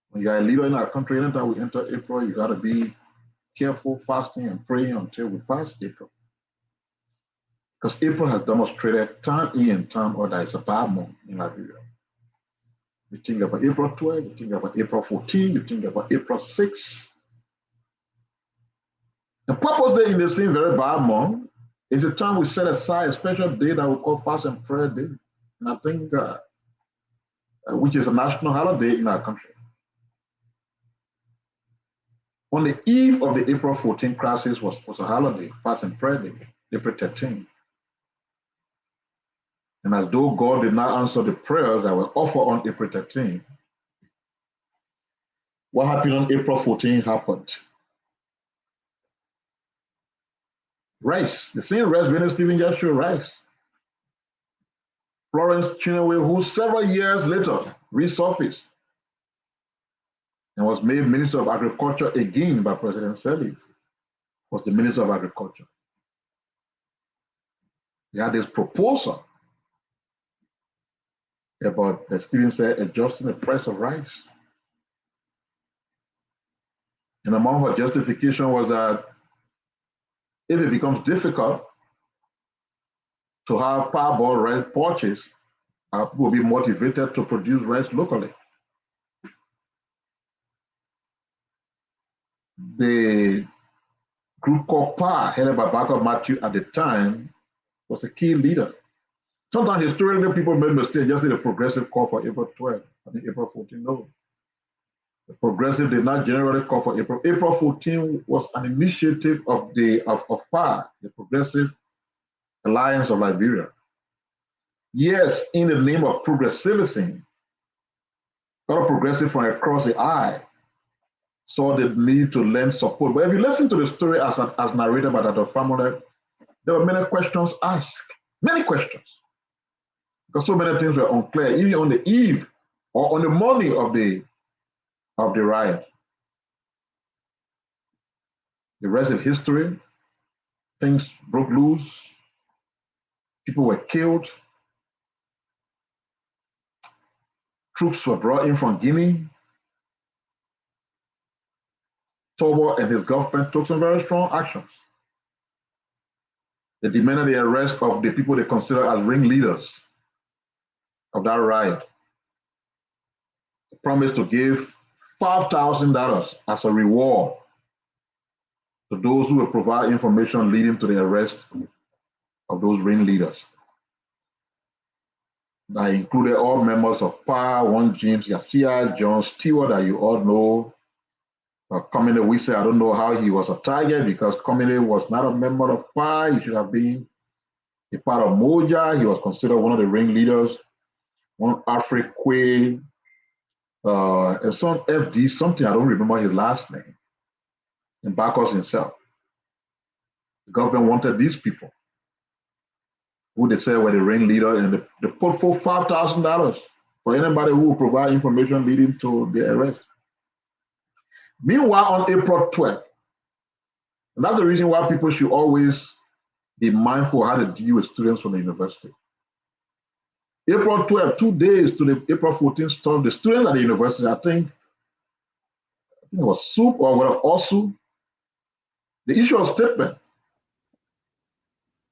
when you're a leader in our country, anytime we enter April, you got to be careful, fasting and praying until we pass April. Because April has demonstrated time in and time out that it's a bad month in Liberia. You think about April 12, you think about April 14, you think about April 6. The purpose there in the same very bad month is a time we set aside a special day that we call Fast and Prayer Day. And I think which is a national holiday in our country. On the eve of the April 14 crisis was a holiday, Fast and Prayer Day, April 13. And as though God did not answer the prayers that were offered on April 13, what happened on April 14 happened. Rice, the same rice, Benny Stephen just showed rice. Florence Chinaway, who several years later resurfaced and was made Minister of Agriculture again by President Sirleaf, was the Minister of Agriculture. They had this proposal about, as Stephen said, adjusting the price of rice. And among her justification was that if it becomes difficult to have parboiled rice purchase, people will be motivated to produce rice locally. The group called PAR, headed by Barker Matthew at the time, was a key leader. Sometimes historically people made mistakes, just in the progressive call for April 12, I think April 14, no. The progressive did not generally call for April. April 14 was an initiative of PAR, the Progressive Alliance of Liberia. Yes, in the name of progressivism, other progressive from across the aisle saw the need to lend support. But if you listen to the story as narrated by Dr. Famole, there were many questions asked, many questions, because so many things were unclear, even on the eve or on the morning of the riot. The rest is history. Things broke loose. People were killed. Troops were brought in from Guinea. Tobo and his government took some very strong actions. They demanded the arrest of the people they consider as ringleaders of that riot. They promised to give $5,000 as a reward to those who will provide information leading to the arrest of those ringleaders. That included all members of PA, one James Garcia, John Stewart, that you all know. Comedy, we say, I don't know how he was a target because Comedy was not a member of PA. He should have been a part of Moja. He was considered one of the ringleaders. One Alfred Quay, and some FD, something, I don't remember his last name, and Bacchus himself. The government wanted these people, who they said were the ringleader, and they put for $5,000 for anybody who will provide information leading to the arrest. Meanwhile, on April 12th, and that's the reason why people should always be mindful how to deal with students from the university. April 12th, 2 days to the April 14th storm, the students at the university, I think it was SUP or whatever, also, they issued a statement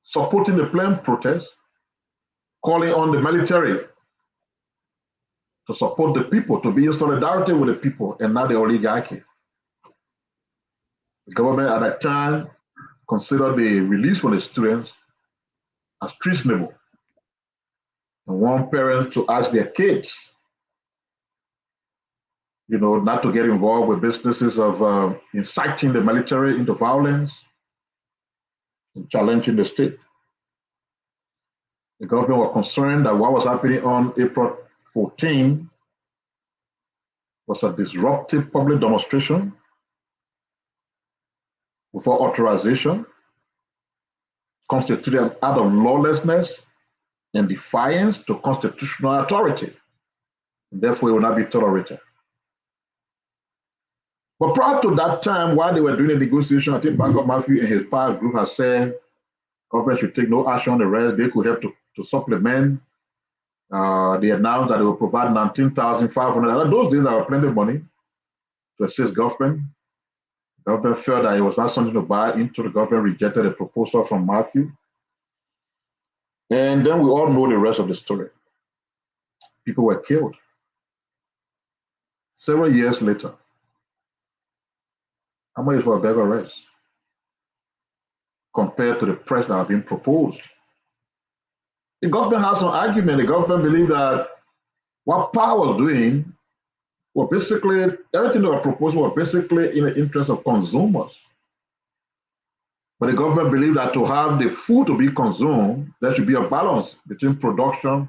supporting the planned protest, calling on the military to support the people, to be in solidarity with the people and not the oligarchy. The government at that time considered the release from the students as treasonable and warned parents to ask their kids, not to get involved with businesses of inciting the military into violence and challenging the state. The government was concerned that what was happening on April 14 was a disruptive public demonstration without authorization, constituted an act of lawlessness and defiance to constitutional authority, and therefore it will not be tolerated. But prior to that time, while they were doing the negotiation, I think Bank of Matthew and his power group has said government should take no action on the rest. They could help to supplement. They announced that they will provide $19,500. Those days, there were plenty of money to assist government. The government felt that it was not something to buy into. The government rejected a proposal from Matthew. And then we all know the rest of the story. People were killed. Several years later, how much for a bag of rice compared to the price that have been proposed? The government has some argument. The government believed that what PA was doing was basically, everything they were proposing was basically in the interest of consumers. But the government believed that to have the food to be consumed, there should be a balance between production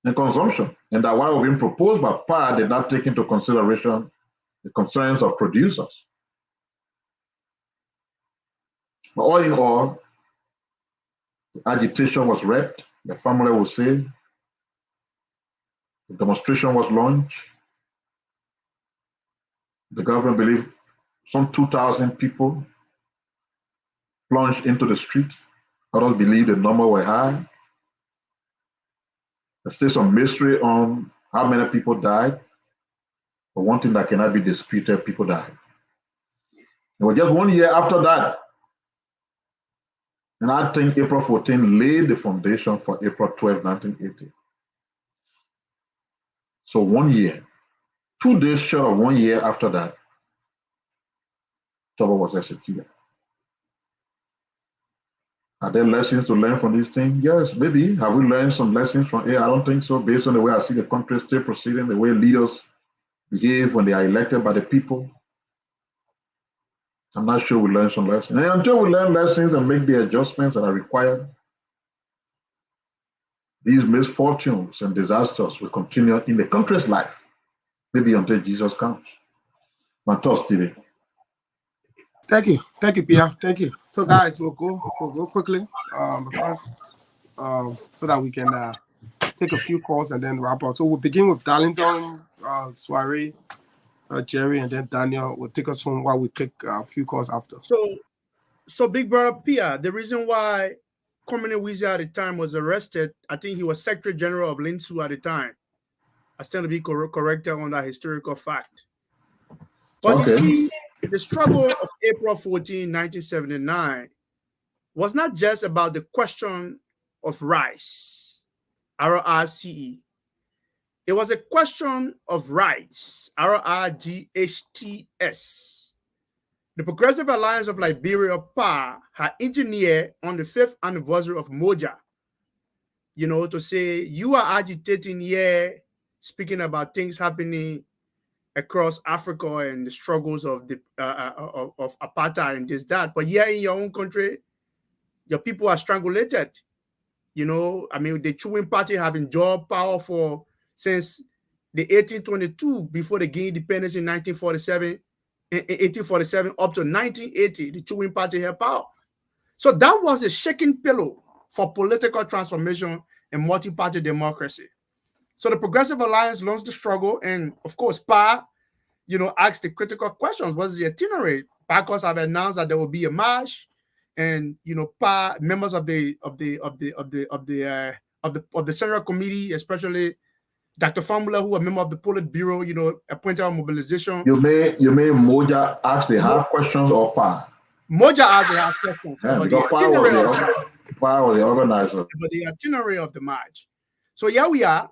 and consumption. And that what was being proposed by PA did not take into consideration the concerns of producers. But all in all, the agitation was wrecked, the family will say. The demonstration was launched. The government believed some 2,000 people plunged into the street. Others believe the number were high. There's still some mystery on how many people died. But one thing that cannot be disputed, people died. It was just 1 year after that. And I think April 14 laid the foundation for April 12, 1980. So 1 year, 2 days short of 1 year after that, Tobo was executed. Are there lessons to learn from these things? Yes, maybe. Have we learned some lessons from here? I don't think so, based on the way I see the country still proceeding, the way leaders behave when they are elected by the people. I'm not sure we learned some lessons. And until we learn lessons and make the adjustments that are required, these misfortunes and disasters will continue in the country's life, maybe until Jesus comes. My thoughts, Stevie. Thank you, Pierre. Thank you. So, guys, we'll go quickly because so that we can take a few calls and then wrap up. So we'll begin with Darlington, Soiree, Jerry, and then Daniel will take us home while we take a few calls after. So Big Brother Pia, the reason why Kwame Wizia at the time was arrested, I think he was Secretary General of Linsu at the time. I stand to be corrected on that historical fact. But you see, the struggle of April 14, 1979 was not just about the question of rice, RRCE. It was a question of rights, RRGHTS. The Progressive Alliance of Liberia, PA, had engineered on the 5th anniversary of Moja, to say you are agitating here, speaking about things happening across Africa and the struggles of the of apartheid and this, that. But here in your own country, your people are strangulated. The Chewing Party have enjoyed power since the 1822, before they gained independence in 1847 up to 1980, the Chewing Party had power. So that was a shaking pillow for political transformation and multi-party democracy. So the Progressive Alliance launched the struggle, and of course, PA, asked the critical questions. What's the itinerary? PACOS have announced that there will be a march, and PA members of the Central Committee, especially Dr. Famula, who are member of the Politburo, appointed on mobilization. You may Moja ask the hard questions or PA? Moja asked the hard questions. Yeah, because PA was the organizer. But the itinerary of the march. So here we are.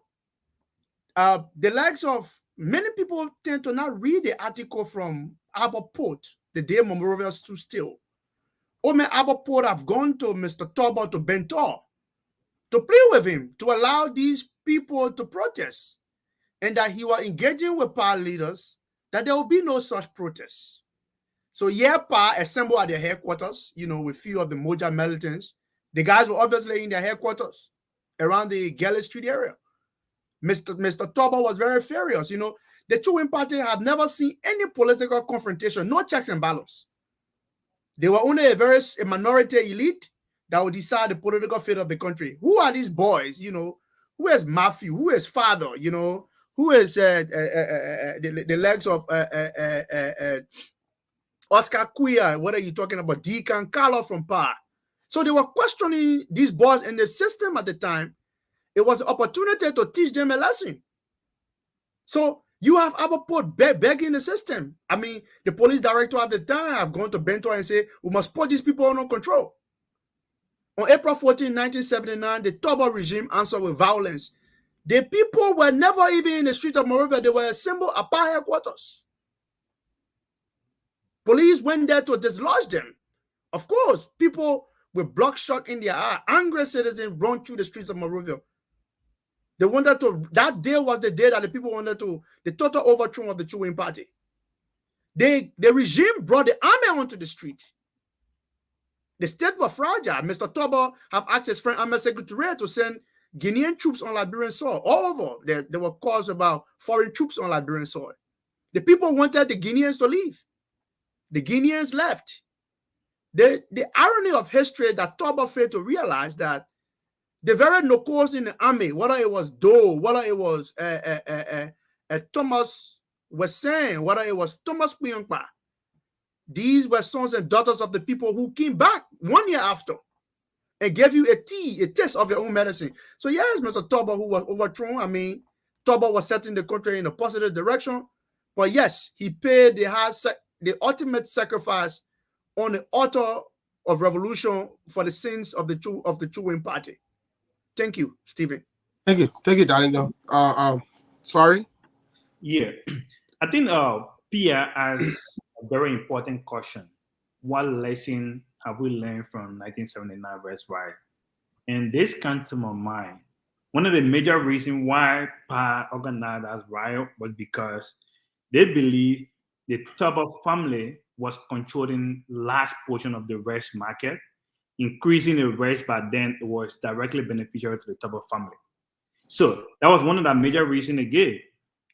The likes of many people tend to not read the article from Albert Port the day Monrovia stood still. Albert Port have gone to Mr. Toba to Bentor to plead with him to allow these people to protest, and that he was engaging with PA leaders that there will be no such protests. So PA assembled at their headquarters, with few of the Moja militants. The guys were obviously in their headquarters around the Galley Street area. Mr. Toba was very furious. The Chewing Party have never seen any political confrontation, no checks and balances. They were only a minority elite that would decide the political fate of the country. Who are these boys? Who is Matthew? Who is Father? Who is the legs of Oscar Kuya? What are you talking about? Deacon Carlo from PA. So they were questioning these boys in the system at the time. It was an opportunity to teach them a lesson. So you have Albert Port begging the system. The police director at the time have gone to Bento and say, we must put these people under control. On April 14, 1979, the Toba regime answered with violence. The people were never even in the streets of Monrovia. They were assembled at PA headquarters. Police went there to dislodge them. Of course, people with bloodshot in their eye, angry citizens run through the streets of Monrovia. They wanted that day was the day that the people wanted the total overthrow of the Chewing Party. The regime brought the army onto the street. The state was fragile. Mr. Toba have asked his friend Ahmed Sekou Touré to send Guinean troops on Liberian soil. All over, there were calls about foreign troops on Liberian soil. The people wanted the Guineans to leave. The Guineans left. The irony of history that Toba failed to realize that the very Nokos in the army, whether it was Doe, whether it was Thomas was saying, whether it was Thomas Kuyongpa, these were sons and daughters of the people who came back 1 year after and gave you a taste of your own medicine. So yes, Mr. Toba, who was overthrown, Toba was setting the country in a positive direction, but yes, he paid the ultimate sacrifice on the altar of revolution for the sins of the Chewing Party. Thank you, Stephen. Thank you, Daniel. Sorry. Yeah, I think Pia has a very important question. What lesson have we learned from 1979 West Riot? And this came to my mind. One of the major reasons why PA organized as riot was because they believe the Toba family was controlling large portion of the rice market, increasing the rice, but then it was directly beneficial to the Toba family. So that was one of the major reasons they gave.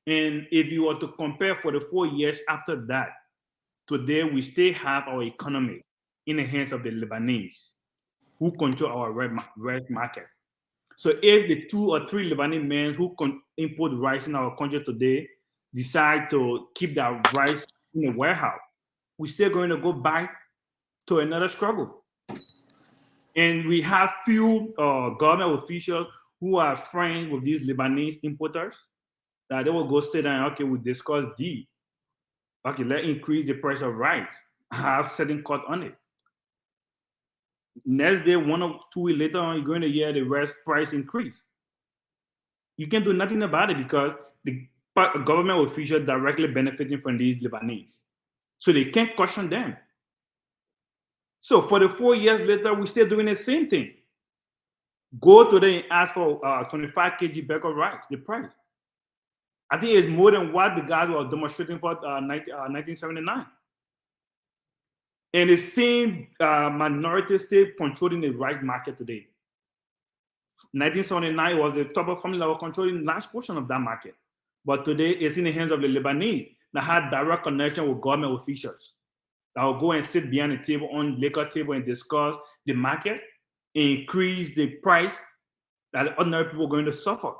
And if you were to compare for the 4 years after that, today we still have our economy in the hands of the Lebanese who control our rice market. So if the 2 or 3 Lebanese men who import rice in our country today decide to keep that rice in the warehouse, we're still going to go back to another struggle. And we have few government officials who are friends with these Lebanese importers that they will go sit down, okay, we discuss D. Okay, let's increase the price of rice. Have certain cut on it. Next day, 1 or 2 weeks later on, you're going to hear the rice price increase. You can't do nothing about it because the government officials directly benefiting from these Lebanese. So they can't caution them. So for the 4 years later, we're still doing the same thing. Go today and ask for 25 kg bag of rice, the price. I think it's more than what the guys were demonstrating for 1979. And the same minority state controlling the rice market today. 1979 was the Tubber family that was controlling a large portion of that market. But today it's in the hands of the Lebanese that had direct connection with government officials that will go and sit behind the table on liquor table and discuss the market and increase the price that ordinary people are going to suffer.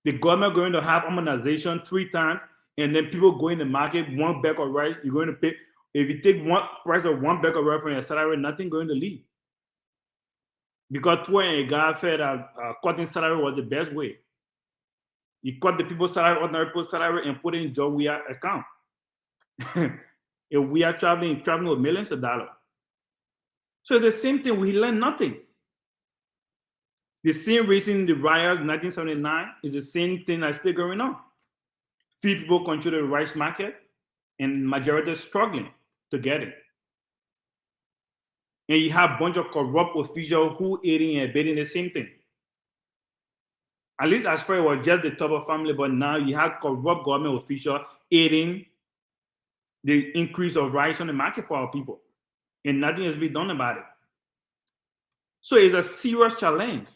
The government going to have immunization 3 times, and then people go in the market, 1 bag of rice, you're going to pay. If you take one price of 1 bag of rice from your salary, nothing going to leave. Because a guy fed cutting salary was the best way. You cut the people's salary, ordinary people's salary, and put it in Joe Weir account. If we are traveling with millions of dollars. So it's the same thing. We learn nothing. The same reason the riots in 1979 is the same thing that's still going on. Few people control the rice market, and majority is struggling to get it. And you have a bunch of corrupt officials who aiding and abetting the same thing. At least as far as it was just the Tubber family, but now you have corrupt government officials aiding the increase of rice on the market for our people. And nothing has been done about it. So it's a serious challenge.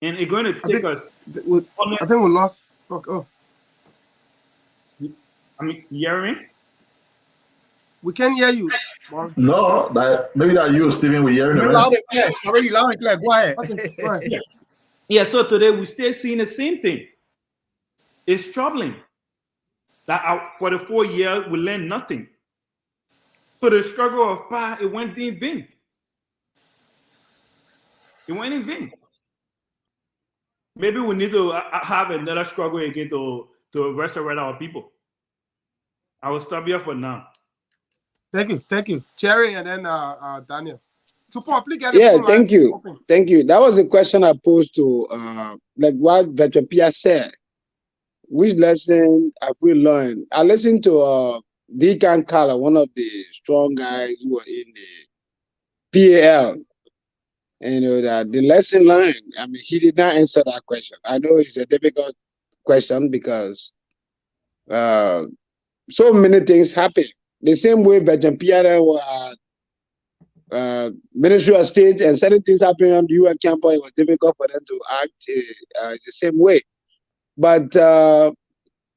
And it's going to take us. I think we lost. Oh. I mean, you hear me? We can hear you. No, maybe that you, Stephen, we're hearing it. Loud and clear. Already loud and clear. Go ahead. Okay, go ahead. Yeah, so today we're still seeing the same thing. It's troubling that for the 4 years we learned nothing. So the struggle of power, it went in vain. It went in vain. Maybe we need to have another struggle again to resurrect our people. I will stop here for now. Thank you. Cherry and then Daniel. Yeah, thank you. Thank you. That was a question I posed to like what Veteran Pierre said. Which lesson have we learned? I listened to Deacon Kala, one of the strong guys who are in the PAL. And you know that the lesson learned, I mean, he did not answer that question. I know it's a difficult question because so many things happen. The same way Veteran Pierre Ministry of State and certain things happening on the UN campus, it was difficult for them to act. It's the same way. But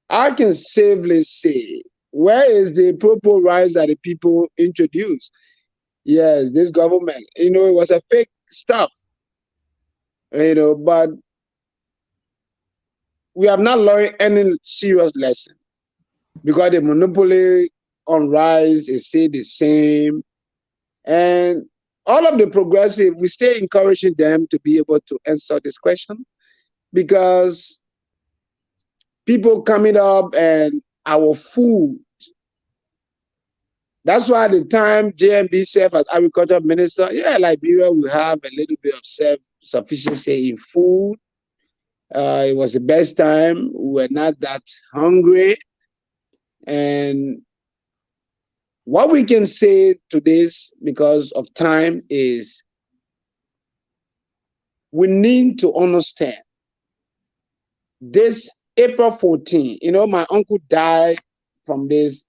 I can safely say, where is the proper rights that the people introduced? Yes, this government, you know, it was a fake stuff, you know, but we have not learned any serious lesson because the monopoly on rice is still the same. And all of the progressive, we stay encouraging them to be able to answer this question because people coming up and our food. That's why at the time JMB served as agriculture minister, yeah, Liberia will have a little bit of self-sufficiency in food. It was the best time. We were not that hungry. And what we can say to this, because of time, is we need to understand this April 14, you know, my uncle died from this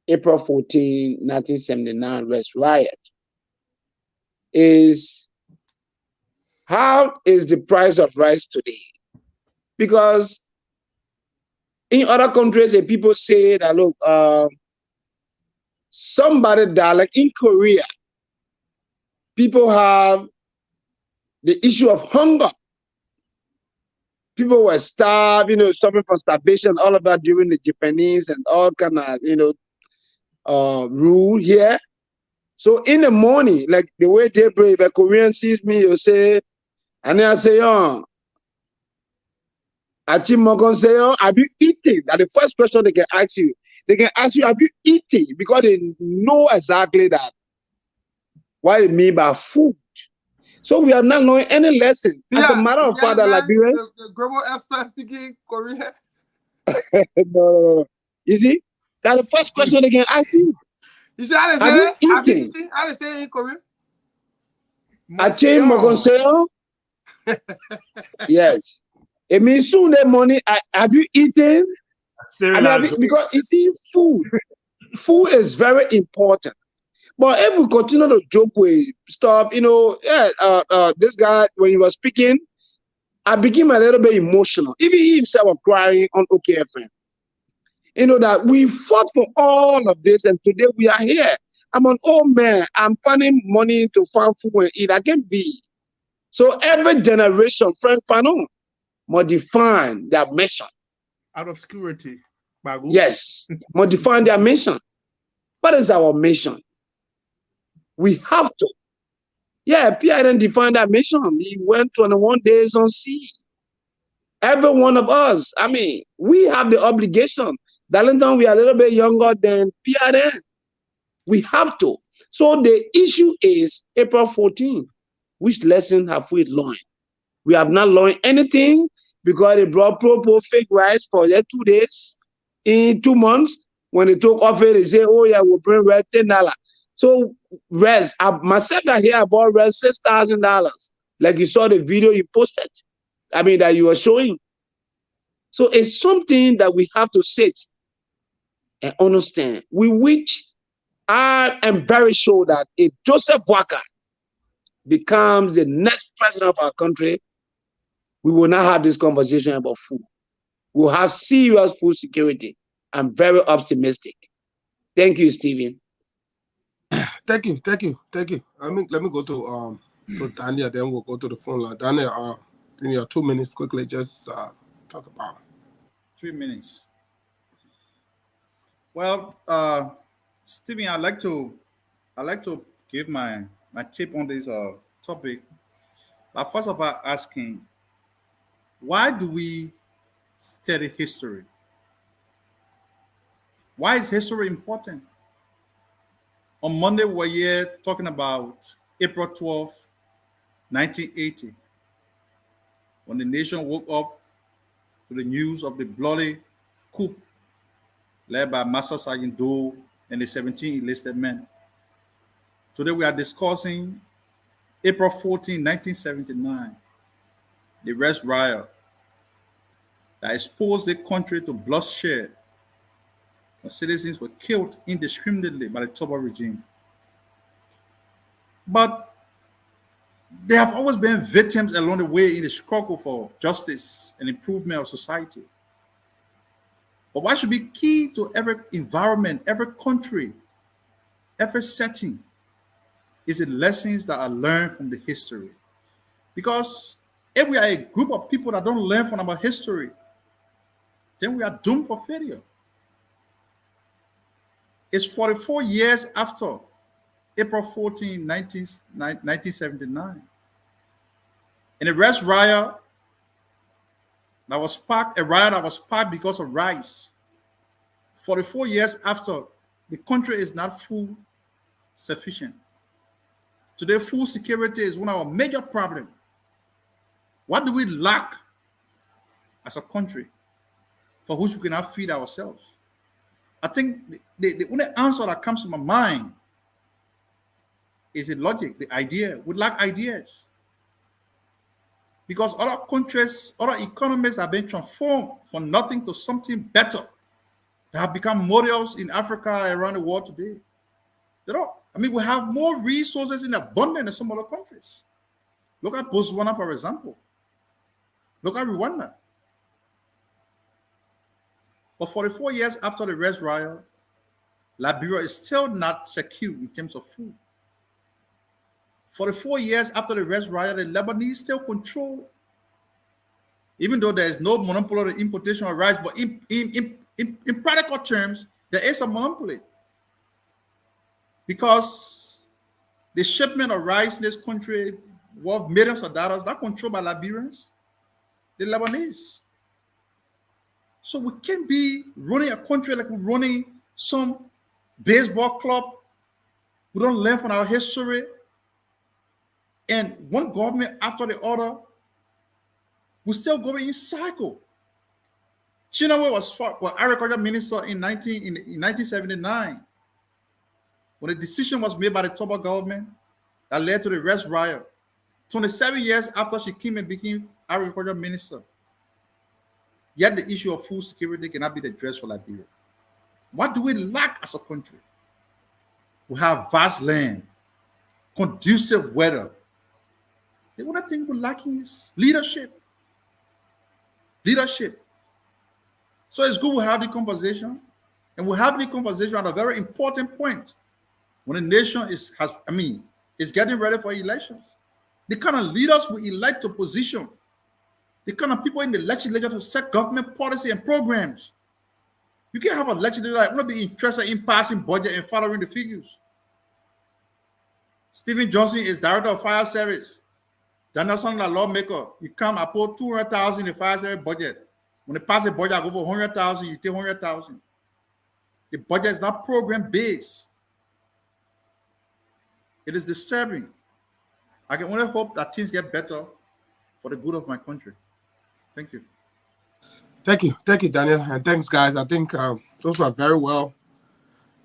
April 14, 1979 West riot. How is the price of rice today? Because in other countries, people say that, look, somebody died, like in Korea, people have the issue of hunger. people were starved, suffering from starvation, all of that during the Japanese and all kind of, rule here. So in the morning, like the way Jaybreak, if a Korean sees me, you'll say, and I say, Achimogon say, have you eaten? That the first question they can ask you. They can ask you, have you eaten? Because they know exactly that. What it mean by food. So we have not learned any lesson. As a matter of fact, Liberian. The global expert speaking Korean. No. You see, that's the first question they can ask you. You see how they say that? Have you eaten? How they say it in Korean? Achimogon say, yes. It means soon the money. Have you eaten? Because you see, food is very important. But if we continue to joke with stuff, this guy, when he was speaking, I became a little bit emotional. Even he himself was crying on OKFM. That we fought for all of this, and today we are here. I'm an old man. I'm finding money to find food and eat. I can't be. So every generation, Frank Fanon, modify their mission. Out of security. Yes, modify their mission. What is our mission? We have to. Yeah, Pierre didn't define that mission. He went 21 days on sea. Every one of us, we have the obligation. Darlington, we are a little bit younger than Pierre. We have to. So the issue is April 14. Which lesson have we learned? We have not learned anything because they brought pro fake rice for 2 days. In 2 months, when they took off it, they say, oh yeah, we'll bring red $10. So res, myself that here I bought res $6,000. Like you saw the video you posted. That you were showing. So it's something that we have to sit and understand. I am very sure that if Joseph Boakai becomes the next president of our country, we will not have this conversation about food. We'll have serious food security. I'm very optimistic. Thank you, Stephen. Thank you. Let me go to Daniel, then we'll go to the phone line. Daniel, in your 2 minutes, quickly, just talk about 3 minutes. Well, Stephen, I like to give my tip on this topic. But first of all, asking, why do we study history? Why is history important? On Monday, we were here talking about April 12, 1980, when the nation woke up to the news of the bloody coup led by Master Sergeant Doe and the 17 enlisted men. Today, we are discussing April 14, 1979, the Red Riot that exposed the country to bloodshed when citizens were killed indiscriminately by the Toba regime. But there have always been victims along the way in the struggle for justice and improvement of society. But what should be key to every environment, every country, every setting is the lessons that are learned from the history. Because if we are a group of people that don't learn from our history, then we are doomed for failure. It's 44 years after April 14, 1979. And the Red Riot that was sparked, a riot that was sparked because of rice. 44 years after, the country is not food sufficient. Today, food security is one of our major problems. What do we lack as a country for which we cannot feed ourselves? I think the only answer that comes to my mind is the logic, the idea. We lack ideas. Because other countries, other economies have been transformed from nothing to something better. They have become models in Africa, around the world today. We have more resources in abundance than some other countries. Look at Botswana, for example. Look at Rwanda. But 44 years after the Red Riot, Liberia is still not secure in terms of food. 44 years after the Red Riot, the Lebanese still control even though there is no monopoly on the importation of rice, but in practical terms, there is a monopoly. Because the shipment of rice in this country worth millions of dollars, not controlled by Liberians, the Lebanese. So we can't be running a country like we're running some baseball club. We don't learn from our history. And one government after the other, we still going in cycle. Chinaway was agriculture minister in 1979 when a decision was made by the Toba government that led to the Rest Riot. 27 years after she came and became agriculture minister. Yet the issue of food security cannot be addressed for Liberia. What do we lack as a country? We have vast land, conducive weather. The other thing we're lacking is leadership. Leadership. So it's good we have the conversation, and we have the conversation at a very important point when the nation is getting ready for elections. The kind of leaders we elect to position, the kind of people in the legislature to set government policy and programs. You can't have a legislature that will be interested in passing budget and following the figures. Stephen Johnson is director of fire service. Danielson, a lawmaker. You come, I put 200,000 in the fire service budget. When they pass the budget, I go for 100,000, you take 100,000. The budget is not program based. It is disturbing. I can only hope that things get better for the good of my country. Thank you. Thank you, Daniel, and thanks, guys. I think those were very well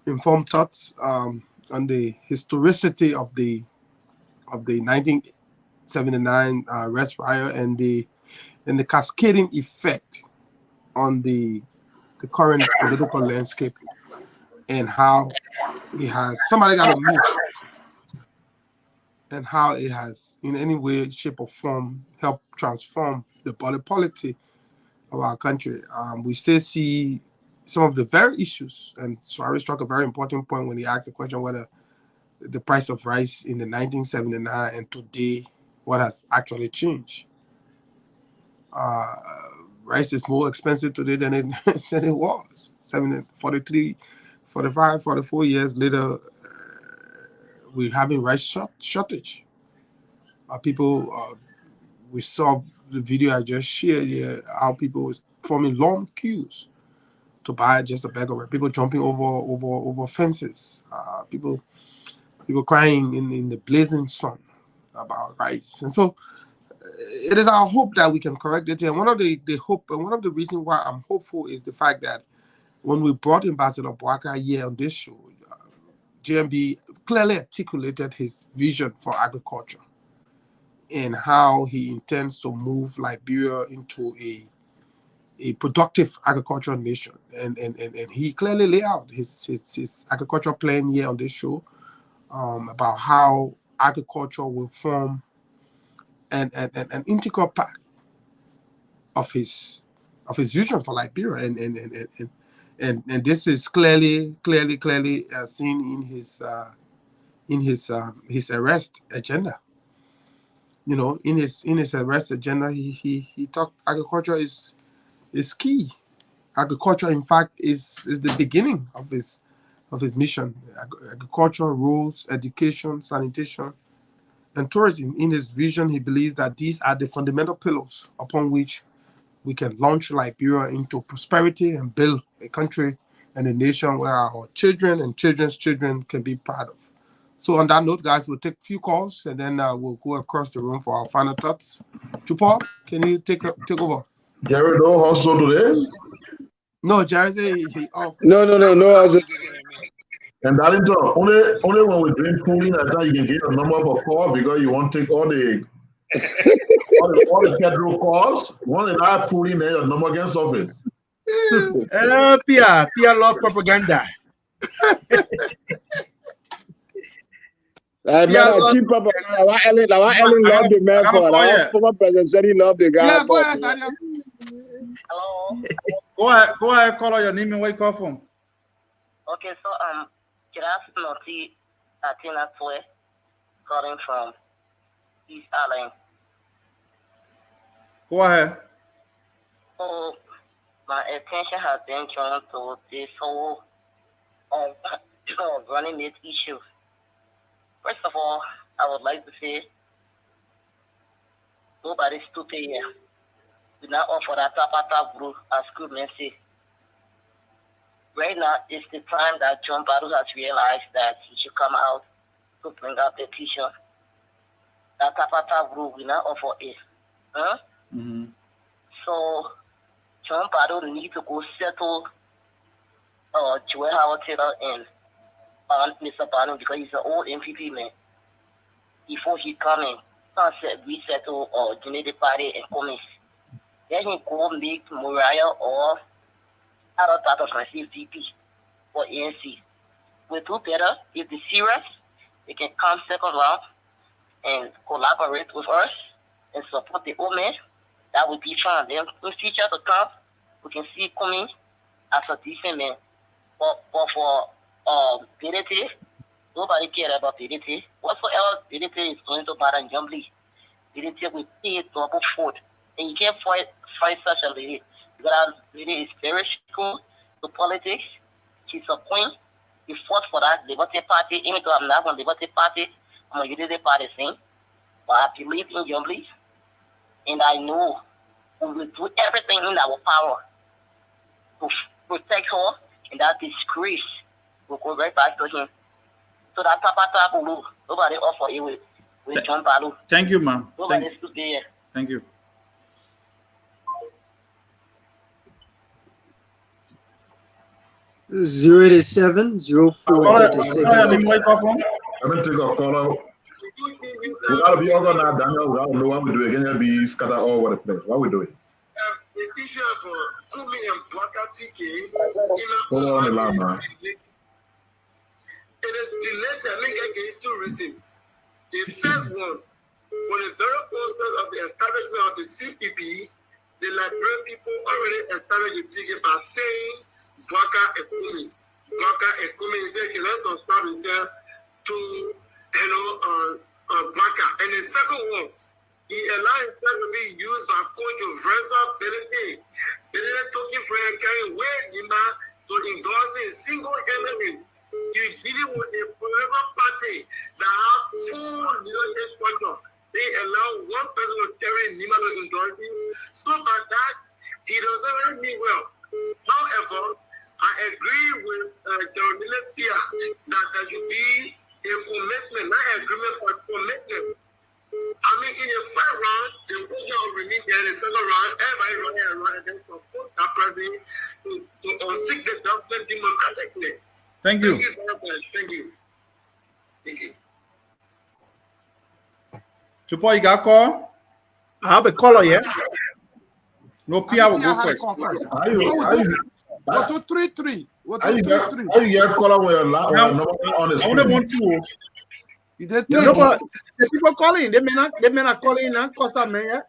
informed thoughts on the historicity of the 1979 Rest Riot and the cascading effect on the current political landscape, and how it has somebody got to mute, and how it has in any way, shape, or form helped transform the polity of our country. We still see some of the very issues, and Suarez struck a very important point when he asked the question whether the price of rice in the 1979 and today, what has actually changed. Rice is more expensive today than it was. 44 years later, we're having rice shortage. We saw the video I just shared here, how people was forming long queues to buy just a bag of rice. People jumping over fences. People crying in the blazing sun about rice. And so it is our hope that we can correct it. And one of the hope, and one of the reasons why I'm hopeful is the fact that when we brought Ambassador Boaka here on this show, JMB clearly articulated his vision for agriculture and how he intends to move Liberia into a productive agricultural nation. And he clearly laid out his agricultural plan here on this show about how agriculture will form an integral part of his vision for Liberia, and this is clearly seen in his arrest agenda. You know, in his arrest agenda, he talked agriculture is key. Agriculture, in fact, is the beginning of his mission. Agriculture, roads, education, sanitation, and tourism. In his vision, he believes that these are the fundamental pillars upon which we can launch Liberia into prosperity and build a country and a nation where our children and children's children can be proud of. So on that note, guys, we'll take a few calls and then we'll go across the room for our final thoughts. Chupal, can you take over? Jared, no hustle today? No, Jared said he off. No hustle today. And Darlington, only when we drink pooling, I thought you can get a number for call because you want to take all the federal calls. One and I pooling, then your number gets off it. Pia love propaganda. Cheap propaganda. Why Ellen love the man for that? Former President said he loved the guy. Yeah, go ahead, Daniel. Hello. Go ahead, call out your name and where you call from. Okay, so Kiras Noti Atina Twe, calling from East Island. Go ahead. So my attention has been drawn to this whole running mate issue. First of all, I would like to say nobody's stupid here. Do not offer that tap group as good men say. Right now is the time that John Badu has realized that he should come out to bring out the petition. That tap group will not offer it. Huh? Mm-hmm. So John Badu need to go settle Joel Howard Taylor and Mr. Badu because he's an old MPP man. Before he come in, we settle Unity Party and Cummings. Then he go make Moriah or other type of myself VP for ANC. We do better if the serious, they can come second round and collaborate with us and support the old man. That would be fine. Then in future to come, we can see Cummings as a decent man. But for PDT, nobody cares about PDT. Whatsoever PDT is going to bother Jumbly, PDT will pay double food. And you can't fight such a lady. Because that lady is very cool to politics. She's a queen. He fought for that Liberty Party. Even though I'm not on Liberty Party, I'm a Unity Party thing. But I believe in Jumbly. And I know we will do everything in our power to protect her, and that disgrace will go right back to him. So that Tapata Bulu, nobody offer you with John Balu. Thank you, ma'am. Nobody is there. Thank you. Zero 87 04 36. Let me take a caller. We gotta be organized, Daniel. We gotta know what we do. Again, it'll be scattered all over the place. What we doing? Hold on the line, man. It is the letter I gave two reasons. The first one, for the very process of the establishment of the CPP, the Liberian people already established the ticket by saying Baka and Cummings. Baka and Cummings, they can also start themselves to, Baka. And the second one, he allowed himself to be used by controversial Benedict. Benedict talking for him, carrying way Nima to endorse a single element. You dealing with a forever party that have full leadership structure. They allow one person to carry Nima to endorse him. So by that, he doesn't really mean well. However, I agree with Jeremy Pia that there should be a commitment, not agreement, but commitment. I mean, in the first round, the president will remain there. In the second round, everybody run and then support that president to unseat the government democratically. Thank you. Thank you very much. Thank you. Thank you. Chupo, you got a call? I have a caller, yeah? No, Pia will go first. What 233? What How you 233? get caller when you're loud? I only want two. You did No, three. but the people calling, they may not call in and cost a man, yeah?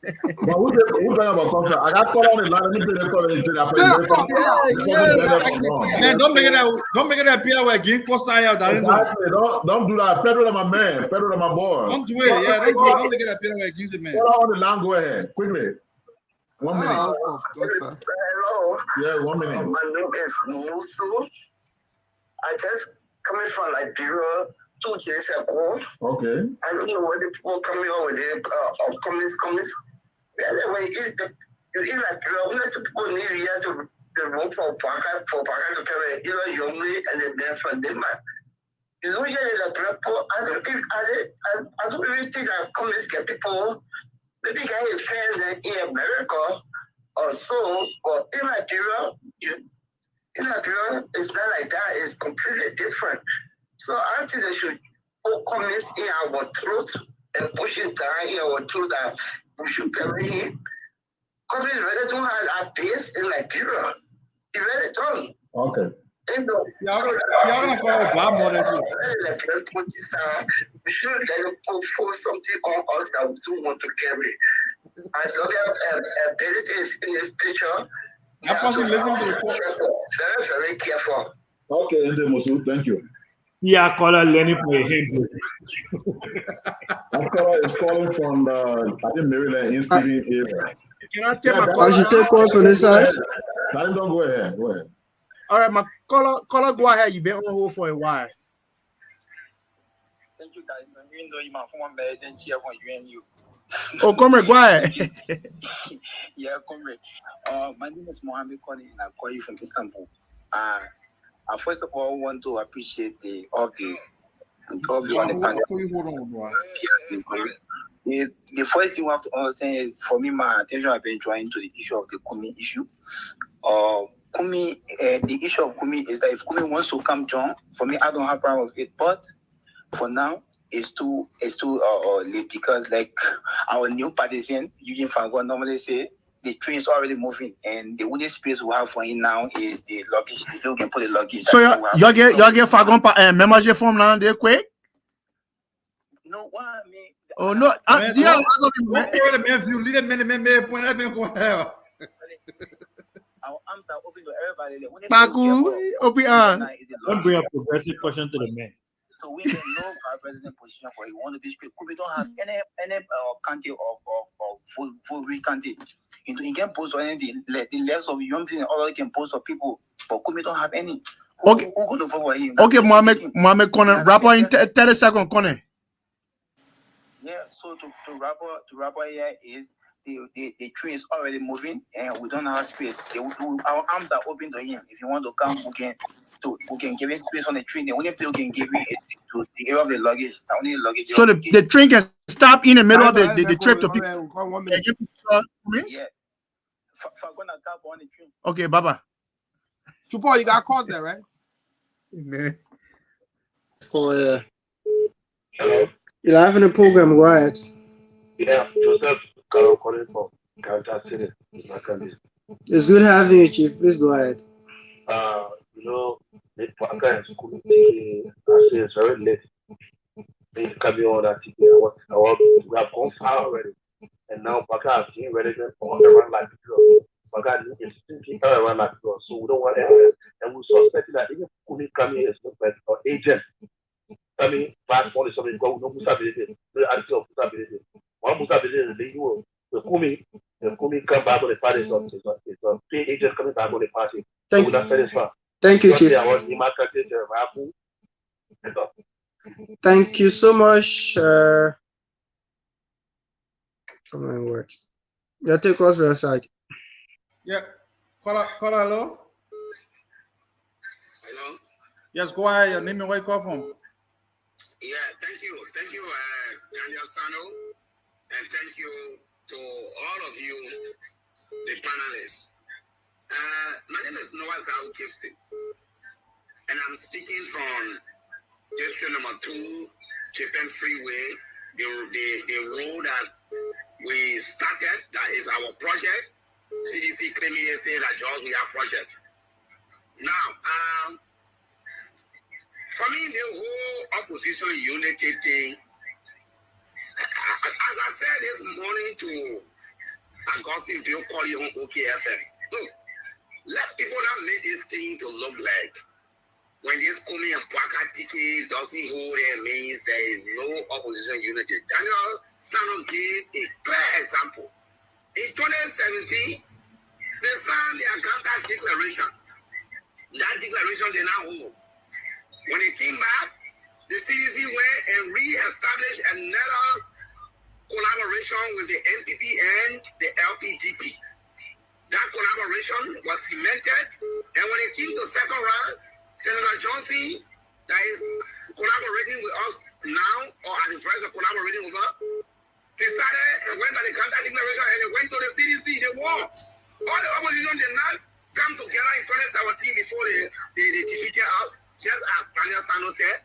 But who's talking about contract? I got call on the line. Let me play the call. Man, don't make it that Pia will again cost out. Exactly. Don't do that. Pedro, my man. Pedro, my boy. Don't do it. Yeah, don't do it. Don't make it that Pia will against it, man. Call on the line. Go ahead. Quickly. 1 minute. Hello. Yeah, 1 minute. My name is Musu. I just coming from Liberia 2 years ago. Okay. I don't know what the people coming on with the comments. Anyway, you in Liberia, we let the people need here to vote for Parker to carry either Youngly and then from them. Usually the people, as we really think that comments get people, maybe get friends in America or so, but in Liberia, it's not like that. It's completely different. So I think they should put comments in our truth and push it down in our truth that we should carry him. Comments really don't have a base in Liberia. It really don't. Okay. Y'all gonna call it Bob more than you. We should let them put forth something on us that we don't want to carry. As long as ability is in this picture, that person listen to the call. Very, very careful. Okay, Musu, thank you. Yeah, caller Lenny for a hand. That caller is calling from I think Maryland in Stephen area. Can I take my I caller? should take calls from this side. Don't go ahead. Go ahead. All right, my caller, go ahead. You've been on hold for a while. Thank you, guys. Even though you might form bed and cheer for you and you. Oh, comrade, go ahead. Yeah, comrade. My name is Mohammed Kone, and I call you from Istanbul. I first of all want to appreciate all the on the panel. The first thing we have to understand is, for me, my attention has been drawn to the issue of the Kumi issue. Kumi, the issue of Kumi is that if Kumi wants to come join, for me, I don't have problem with it. But for now, it's too late, because like our new partisan, Eugene Fangon, normally say the train is already moving, and the only space we have for him now is the luggage. You can put the luggage. So y'all get Fagon membership form now, they quick? No, what I mean. Oh no, yeah. Our arms are open to everybody. Paku, open. Don't bring a progressive question to the men. So we can know our president position for it. We want to be straight. We don't have any country of full country. You can post on anything. The left of young people already can post for people, but we don't have any. Okay. Who going to vote for him? Okay, Mohammed Kone, rapper in 30 seconds, Kone. Yeah, so to rapper here is the train is already moving, and we don't have space. Our arms are open to him. If you want to come, we can give him space on the train. The only place we can give him is to the area of the luggage. The only luggage. So the train can stop in the middle of the trip to people. Yeah. Fagona cap on the train. Okay, Baba. Chupo, you got calls there, right? Man. Oh yeah. Hello. You're having a program, go ahead. Yeah, Joseph Carol calling from Kansas City. It's good having you, Chief. Please go ahead. You know, the Paka is school. I say it's very late. They can be on that ticket. We have gone far already. And now Paka has been relevant for around like Paka is thinking around like so we don't want to. And we suspect that even Kuni coming is not an agent. I mean, fast forward something because no Musability, no attitude of Musability. One Musability is the Kumi come back on the party. It's a pay agent coming back on the party. Thank you, Chief. Thank you so much. Come on, word. Yeah, take us to the side. Yeah, call hello. Hello. Yes, go ahead. Your name and where you call from. Yeah, thank you, Daniel Sano, and thank you to all of you, the panelists. My name is Noah Zhao Gibson, and I'm speaking from district number 2, Japan Freeway, the road that we started, that is our project. CDC claiming they say that just we have project. Now, for me, the whole opposition unity thing, as I said this morning to Augustine, you call you on OKFM. Look, let people that make this thing to look like when this Kumi and Paka ticket doesn't hold it means there is no opposition unity. Daniel Sano gave a clear example. In 2017, they signed the Atlanta Declaration. That declaration they now hold. When it came back, the CDC went and re-established another collaboration with the NPP and the LPDP. That collaboration was cemented, and when it came to second round, Senator Johnson, that is collaborating with us now, or at the price of collaborating with us, decided and went by the contact declaration and they went to the CDC. They won. All the opposition did not come together in 2017 before they defeated us. Just as Daniel Sano said.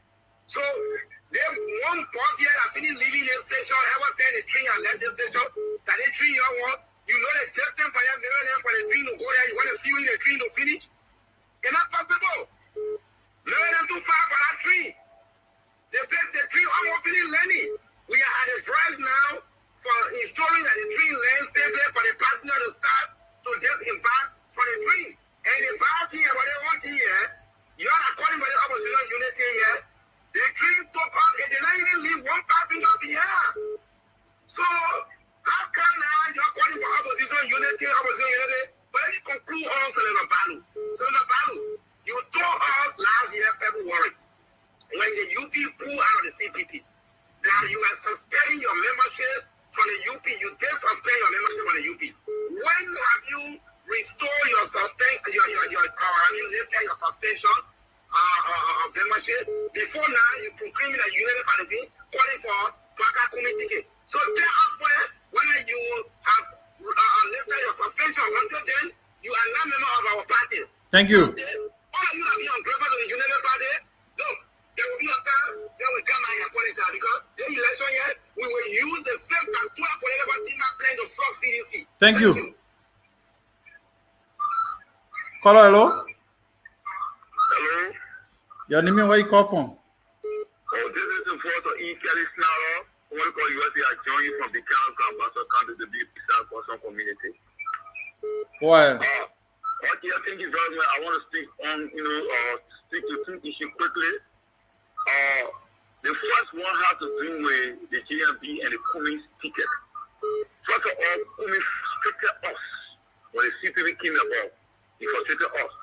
So, they one point here that finished leaving the station, ever said the train and left the station, that the train you want, you know the system for them, for the train to go there, you want to fuel the train to finish. It's not possible. Let them too far for that train. The train almost finished learning. We are at a price now for ensuring that the train lands safely for the passenger to start to just embark for the train. And the bad thing about the whole thing here, you are according to the opposition unity here, the train took off and they did not even leave one passenger behind. So, how come now you're calling for opposition unity? Senator Balu. Senator Balu, you told us last year, February, when the UP pulled out of the CPP, that you are suspending your membership from the UP. You did suspend your membership from the UP. When have you restored your suspension, have you lifted your suspension of membership? Before now, you proclaim that United Party calling for Baka Kumi ticket. So tell us whether you have lifted your suspension. Until then, you are not member of our party. Thank you. All of you that be on paper to the United Party, look, there will be a time that will come and apologize because the election here, we will use the same and 12 political team plan to flog CDC. Thank you. Caller, hello. Hello. Your name and where you call from? Oh, this is the photo E. Kelly Snarrow. I want to call you as I join you from the Canal Campus County to be South Boston community. Why? Okay, I think it's very well. I want to speak on, stick to two issues quickly. The first one has to do with the GMB and the Cummings ticket. First of all, Cummings frustrated us when the CPB came about. He frustrated us.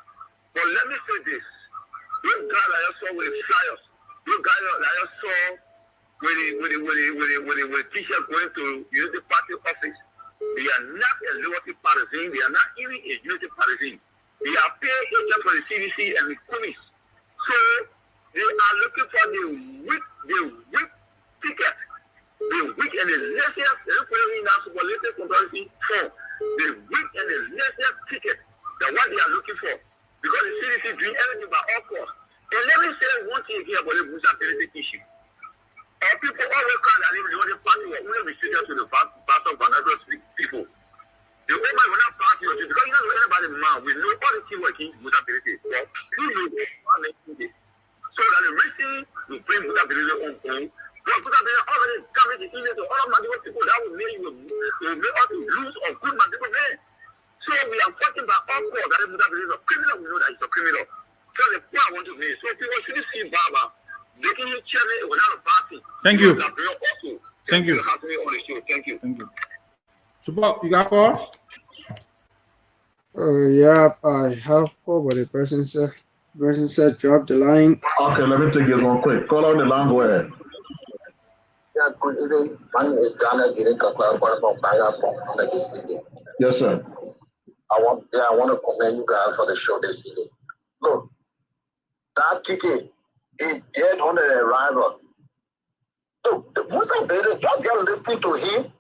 But let me say this. Those guys that I saw with the flyers, those guys that I saw with the t-shirt going to Unity Party office, they are not a Liberty partisan. They are not even a Unity partisan. They are paid agents for the CDC and the Cummings. So they are looking for the weak ticket. The weak and the laziest, the weak and the laziest ticket. That's what they are looking for. Because the CDC doing everything by all costs. And let me say one thing here about the Busa politic issue. Our people always cry that even the party were only restricted to the part of vulnerable people. The woman will not party because you don't know anybody man. We know all the team working Busa politic. But who knows what they do? So that the reason we bring Busa politic on home, because Busa politic already carried the illness to all Madiba people that will make us lose or good Madiba men. So we are fighting by all courts that Busa politic is a criminal. We know that he's a criminal. So the point I want to make, so people should see Baba making him chairman without a party. Thank you. Thank you. Thank you. Support, you got call? Yeah, I have call, but the person said drop the line. Okay, let me take this one quick. Call on the line, go ahead. Yeah, good evening. My name is Daniel Gidenkakla, from Banga this evening. Yes, sir. I want to commend you guys for the show this evening. Look, that ticket is dead on the arrival. Look, the Muslim Bede, just get listening to him.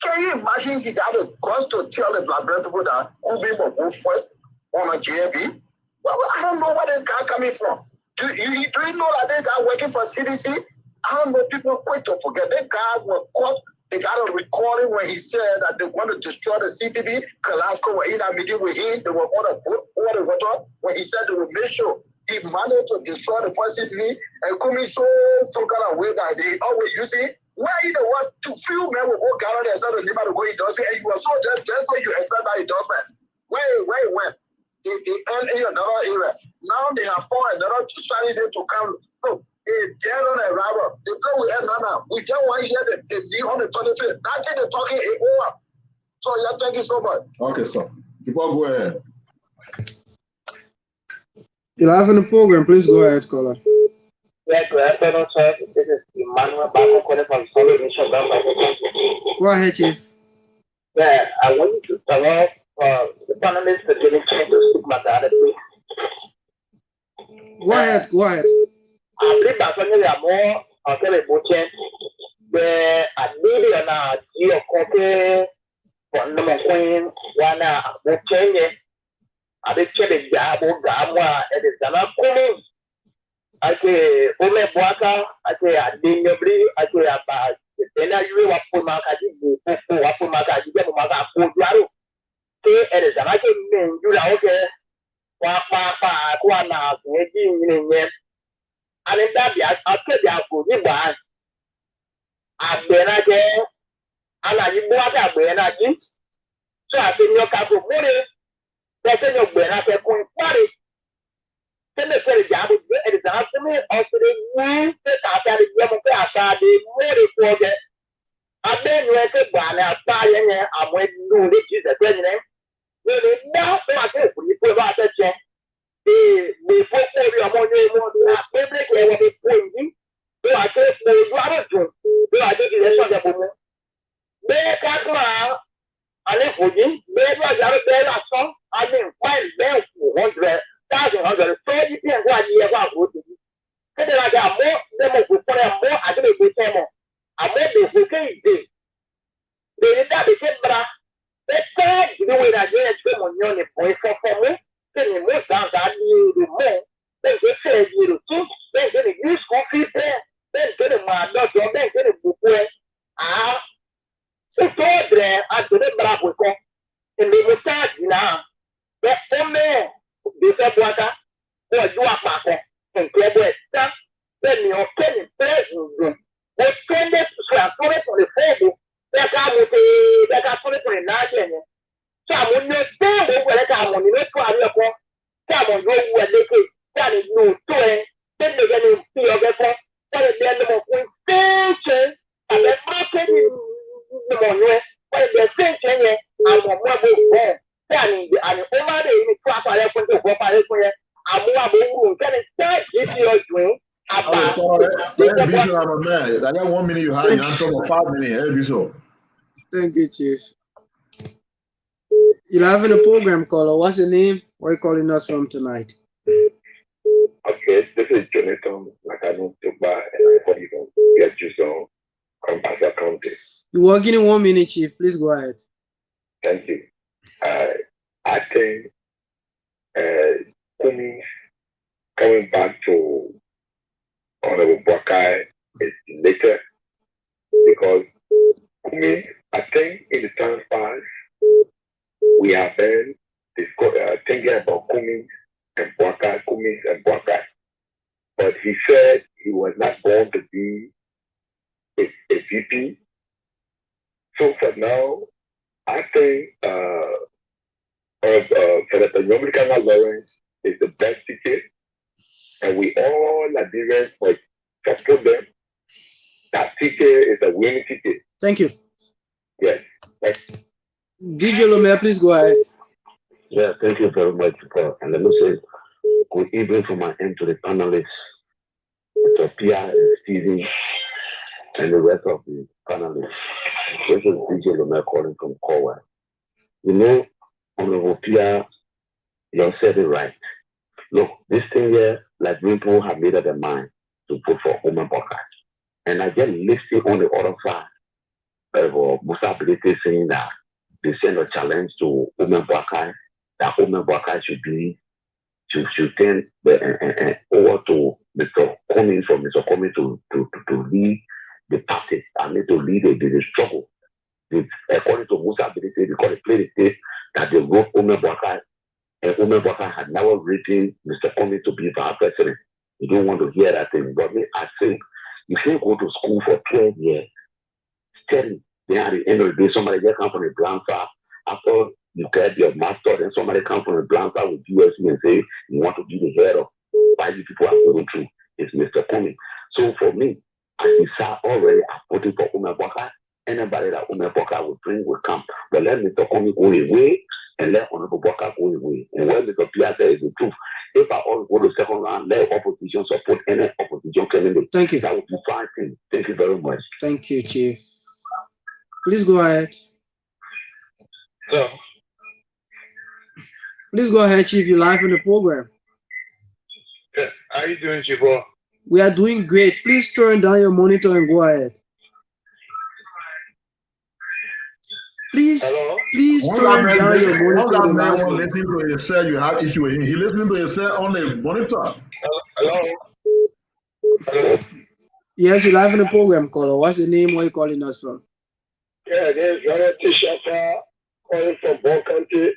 Can you imagine he got a cause to tell the black people that Kubi will go first on a GMB? Well, I don't know where this guy coming from. Do you know that this guy working for CDC? I don't know, people quick to forget. That guy was caught. They got a recording when he said that they want to destroy the CPB. Kalasco were in a meeting with him. They were on a boat over the water when he said they would make sure he managed to destroy the first CPB and coming some kind of way that they always use it. Why you know what? To few men will go gather there, so the neighbor to go endorsement, and you were so just when you accept that endorsement. Where it went? They end in another area. Now they have found another strategy to come. Look, they're dead on a rubber. They play with now. We just want to hear the knee on the 25th. That's it, they're talking it over. So yeah, thank you so much. Okay, sir. People go ahead. You're live on the program. Please go ahead, caller. Yeah, good afternoon, sir. This is Emmanuel Bako calling from Solid Mission. Go ahead, Chief. Yeah, I want you to tell us the panelists are getting changed to speak matter other things. Go ahead. I believe that when they are more on where I need an idea of from the Queen, one will change it. I did check the job of Gamma and it's an upcoming. I say, Ome Boaka, I say, I didn't agree, I say, about then I really want to mark it is an I can you know, okay, Papa, Quana, and in that, I'll tell you how good you I've been again, and I didn't want to be an so I think your couple money, that's in your brain after going party. Then the very job is after me, also the new after the Yamaha after the money for it. And then you have to buy a fire, and I'm waiting to do this as a president. Really, now, I can't put it on the boy for me. Then the most down that you the more. Then they say you too. Then they use coffee there. Then get the man, not your then get the book. So there, I didn't brag with them. And they were charged now. But for me, they said, what or you are back and grab it. Then you're telling present. They send it to a for the phone. That I would be that I put it for a night. So I would not say where I want to make one. Come on, go where they can. That is no doing. Then they're going to see your record. That is the end of station. And then marketing the money. But the station, I'm a mobile phone. And over the trap, I have to go by it. I'm mobile. Can it start if you're doing? I got 1 minute you have. You answer for 5 minutes. Thank you, Chief. You're having a program caller. What's your name? Where are you calling us from tonight? Okay, this is Jonathan. Like I don't talk about, and I thought you can get you some Compassa County. You're working in 1 minute, Chief. Please go ahead. Thank you. I think Kumi coming back to Honorable Boakai is later because Kumi, I think in the time past, we have been thinking about Kumi and Boakai. But he said he was not born to be a VP. So for now, I think Senator Yomikana Lawrence is the best ticket. And we all Liberians must support them. That ticket is a winning ticket. Thank you. Yes. Thanks. DJ Lomé, please go ahead. Yeah, thank you very much, Paul. And let me say good evening from my end to the panelists, to Pia and Stevie, and the rest of the panelists. This is DJ Lomé calling from Kowa. You know, Honorable Pia, you said it right. Look, this thing here, like people have made up their mind to vote for Omen Boakai. And I just listening on the other side of Musa Bilete saying that they send a challenge to Omen Boakai, that Omen Boakai should turn over to Mr. Coming for Mr. Coming to lead the party. I need to lead the struggle. According to Musa Bilete, because they played the tape that they wrote Omen Boakai, and Omen Boakai had never written Mr. Coming to be vice president. You don't want to hear that thing. But me, I think if you go to school for 12 years, study, then at the end of the day, somebody just come from the blind side. After you get your master, then somebody come from the blind side with USC and say you want to be the head of why you people are going through. It's Mr. Coming. So for me, as he said already, I voted for Omen Boakai. Anybody that Omen Boakai will bring will come. But let Mr. Coming go away and let Honorable Boakai go away. And when Mr. Pia says is the truth, if I all go to second round, let opposition support any opposition candidate. Thank you. That would be fine. Thank you very much. Thank you, Chief. Please go ahead. So, please go ahead, Chief. You're live in the program. how are you doing, Chibo? We are doing great. Please turn down your monitor and go ahead. Please turn down your monitor. One man won't listen to yourself. You have issue with him. He listening to yourself on the monitor. Hello. Yes, you're live in the program, caller. What's the name? Where are you calling us from? Yeah, there's Ronald Tishafa calling from Bon County,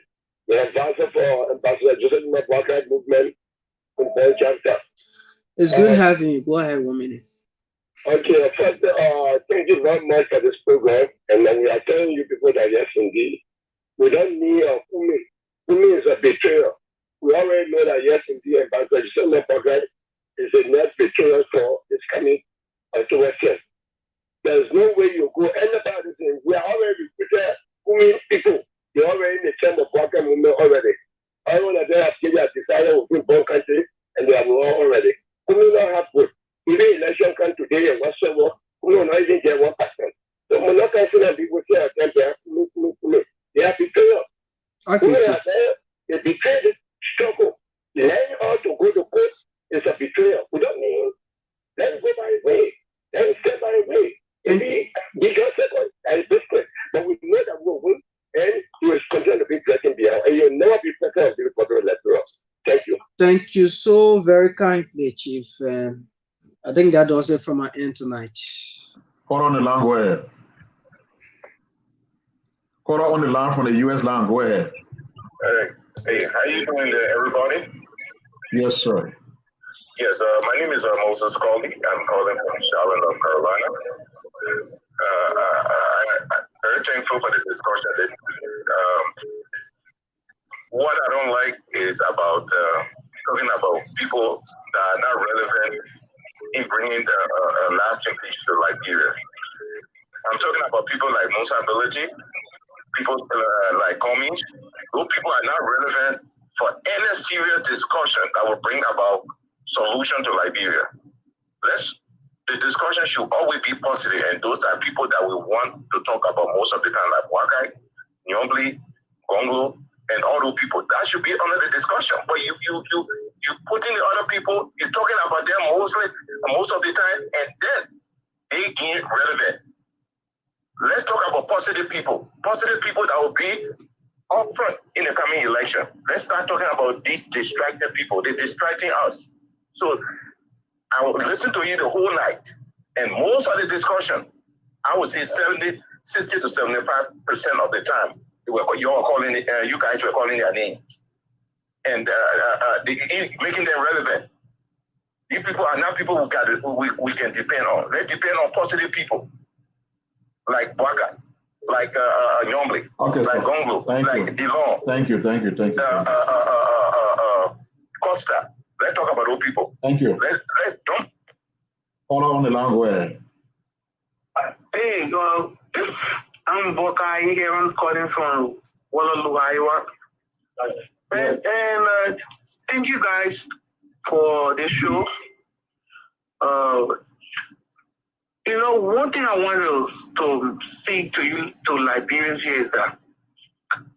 the advisor for Ambassador Joseph Boakai movement in Bon Chapter. It's good having you. Go ahead, 1 minute. Okay, first, thank you very much for this program. And then we are telling you people that yes, indeed, we don't need Kumi. Kumi is a betrayer. We already know that yes, indeed, Ambassador Joseph Boakai is a net betrayer for this coming to Western. There's no way you go anybody saying we are already recruited Kumi people. They're already in the chamber of Boakai movement already. Everyone that they have decided within Bon Country and they are all already. Kumi don't have good. Even election come today and whatsoever, we will not even get 1%. So we're not considering people say they have Kumi. They have betrayal. Kumi are there, they betray the struggle. Learn how to go to court is a betrayal. We don't need it. Let's go by the way. Let's stay by the way. Maybe be just second, that is different. But we know that we will win and you will continue to be threatened behind. And you'll never be Thank you. Thank you so very kindly, Chief. And I think that does it from my end tonight. Call on the line, go ahead. Call on the line from the U.S. line, go ahead. Hey, how you doing there, everybody? Yes, sir. Yes, my name is Moses Coley. I'm calling from Charlotte, North Carolina. I'm very thankful for the discussion. What I don't like is about talking about people that are not relevant in bringing the lasting peace to Liberia. I'm talking about people like Musa Ability, people like Comey. Those people are not relevant for any serious discussion that will bring about solution to Liberia. The discussion should always be positive, and those are people that we want to talk about most of the time, like Wakai, Nyombli, Gonglo, and all those people. That should be under the discussion. But you put in the other people, you're talking about them most of the time, and then they ain't relevant. Let's talk about positive people that will be up front in the coming election. Let's start talking about these distracted people. They're distracting us. So I will listen to you the whole night, and most of the discussion, I would say 60 to 75% of the time, you guys were calling their names, and making them relevant. These people are not people we can depend on. Let's depend on positive people like Bwaka, like Nyombli, like Gonglo, like Devon. Thank you. Costa. Let's talk about those people. Thank you. Let's don't. Hold on the line, go ahead. Hey, I'm Bokai here. I'm calling from Waterloo, Iowa. And thank you guys for this show. One thing I want to say to you, to Liberians here, is that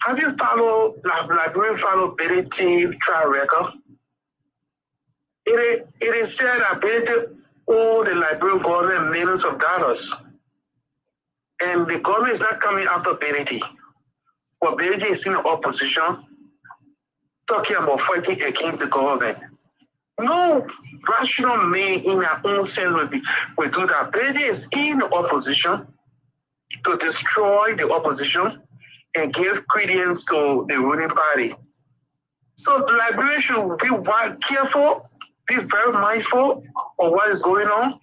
have you Liberian followed Benedict trial record? It is said that Benedict owed the Liberian government millions of dollars. And the government is not coming after Benedict. But Benedict is in the opposition, talking about fighting against the government. No rational man in our own sense will do that. Benedict is in the opposition to destroy the opposition and give credence to the ruling party. So the Liberians should be careful, be very mindful of what is going on.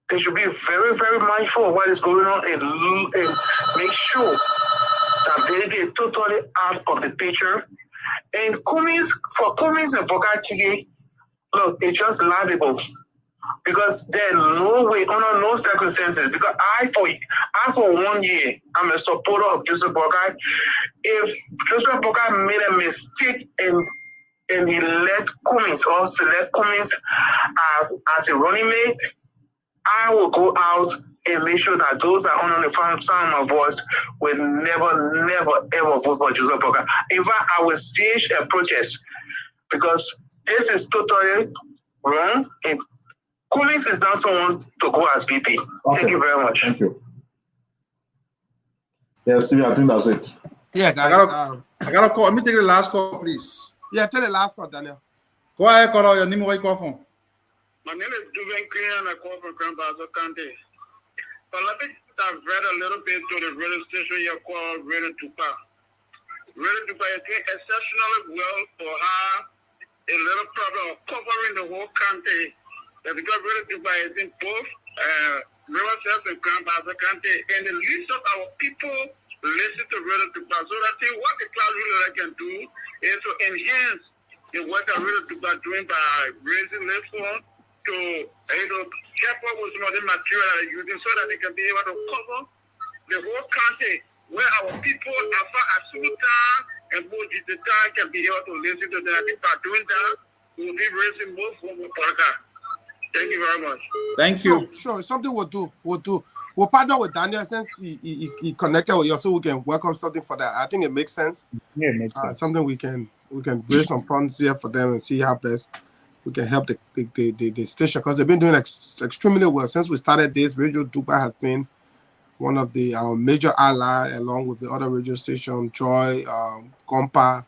They should be very, very mindful of what is going on and make sure that Benedict is totally out of the picture. And Cummins and Bokai, look, it's just laughable because there's no way, under no circumstances, because I for 1 year, I'm a supporter of Joseph Bokai. If Joseph Bokai made a mistake and he let Cummins or select Cummins as a running mate, I will go out and make sure that those that are on the sound of my voice will never, never, ever vote for Joseph Bokai. In fact, I will stage a protest because this is totally wrong. And Cummins is not someone to go as VP. Okay. Thank you very much. Thank you. Yeah, Steve, I think that's it. Yeah, guys. I got a call. Let me take the last call, please. Yeah, take the last call, Daniel. Go ahead, call your name. Where you call from? My name is Duven Kriya, and I call from Grand Bazo County. But let me divert a little bit to the radio station you call Radio Tupa. Radio Tupa is doing exceptionally well for her. A little problem of covering the whole country. Because Radio Tupa is in both Riverside and Grand Bazo County, and the least of our people listen to Radio Tupa. So I think what the cloud really can do is to enhance the work that Radio Tupa is doing by raising this phone to help up with some of the material that they're using so that they can be able to cover the whole country where our people as far as Sultan and Bojita can be able to listen to them. I think by doing that, we'll be raising more from Paraka. Thank you very much. Thank you. Sure. Something we'll do. We'll partner with Daniel since he connected with you, so we can work on something for that. I think it makes sense. Yeah, it makes sense. Something we can raise some funds here for them and see how best we can help the station, because they've been doing extremely well since we started this. Radio Tupa has been one of our major ally, along with the other radio station, Joy, Compa,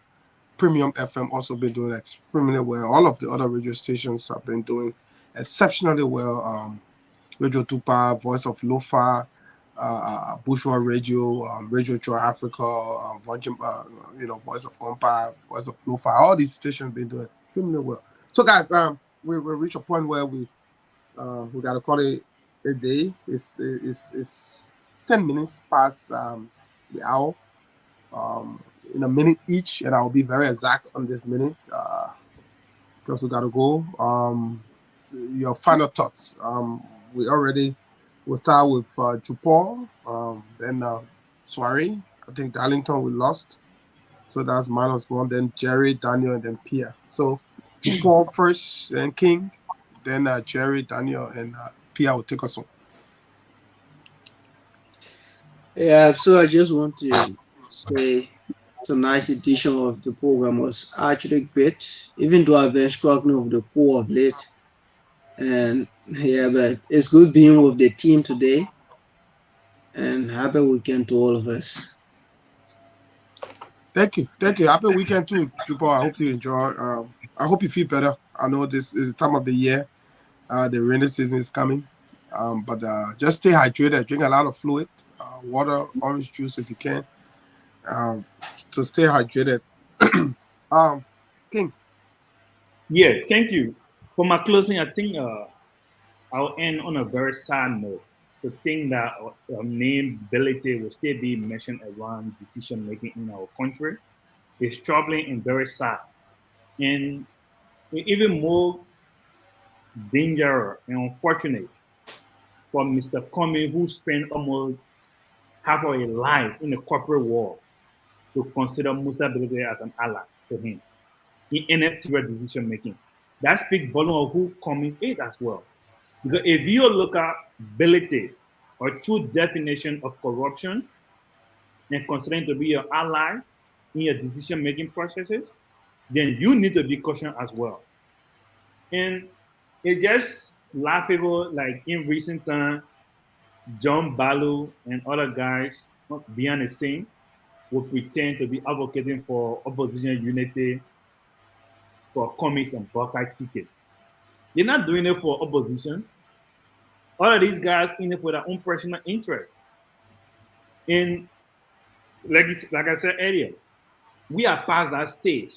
Premium FM also been doing extremely well. All of the other radio stations have been doing exceptionally well. Radio Tupa, Voice of Lofa, Bourgeois Radio, Radio Joy Africa, Voice of Compa, Voice of Lofa. All these stations been doing extremely well. So, guys, we reach a point where we gotta call it a day. It's 10 minutes past the hour. In a minute each, and I'll be very exact on this minute because we gotta go. Your final thoughts. We'll start with Jupor, then Soiree. I think Darlington we lost, so that's -1. Then Jerry, Daniel, and then Pierre. So Jupor first, then King, then Jerry, Daniel, and Pierre will take us on. Yeah, so I just want to say tonight's edition of the program was actually great, even though I've been struggling with the pool of late. And yeah, but it's good being with the team today. And happy weekend to all of us. Thank you. Happy weekend too, Jupor. I hope you enjoy. I hope you feel better. I know this is the time of the year. The rainy season is coming. But just stay hydrated. Drink a lot of fluid, water, orange juice if you can. To stay hydrated. King. Yeah, thank you. For my closing, I think I'll end on a very sad note. To think that name ability will still be mentioned around decision making in our country is troubling and very sad. And even more dangerous and unfortunate for Mr. Comey, who spent almost half of his life in the corporate world, to consider Musa Belete as an ally to him in any serious decision making. That speaks volume of who Comey is as well. Because if you look at Belete or true definition of corruption and considering to be your ally in your decision making processes, then you need to be cautious as well. And it just laughable, like in recent time, John Balu and other guys behind the scene will pretend to be advocating for opposition unity for Cummings and Buckeye ticket. They're not doing it for opposition. All of these guys in it for their own personal interest. And like I said earlier, we are past that stage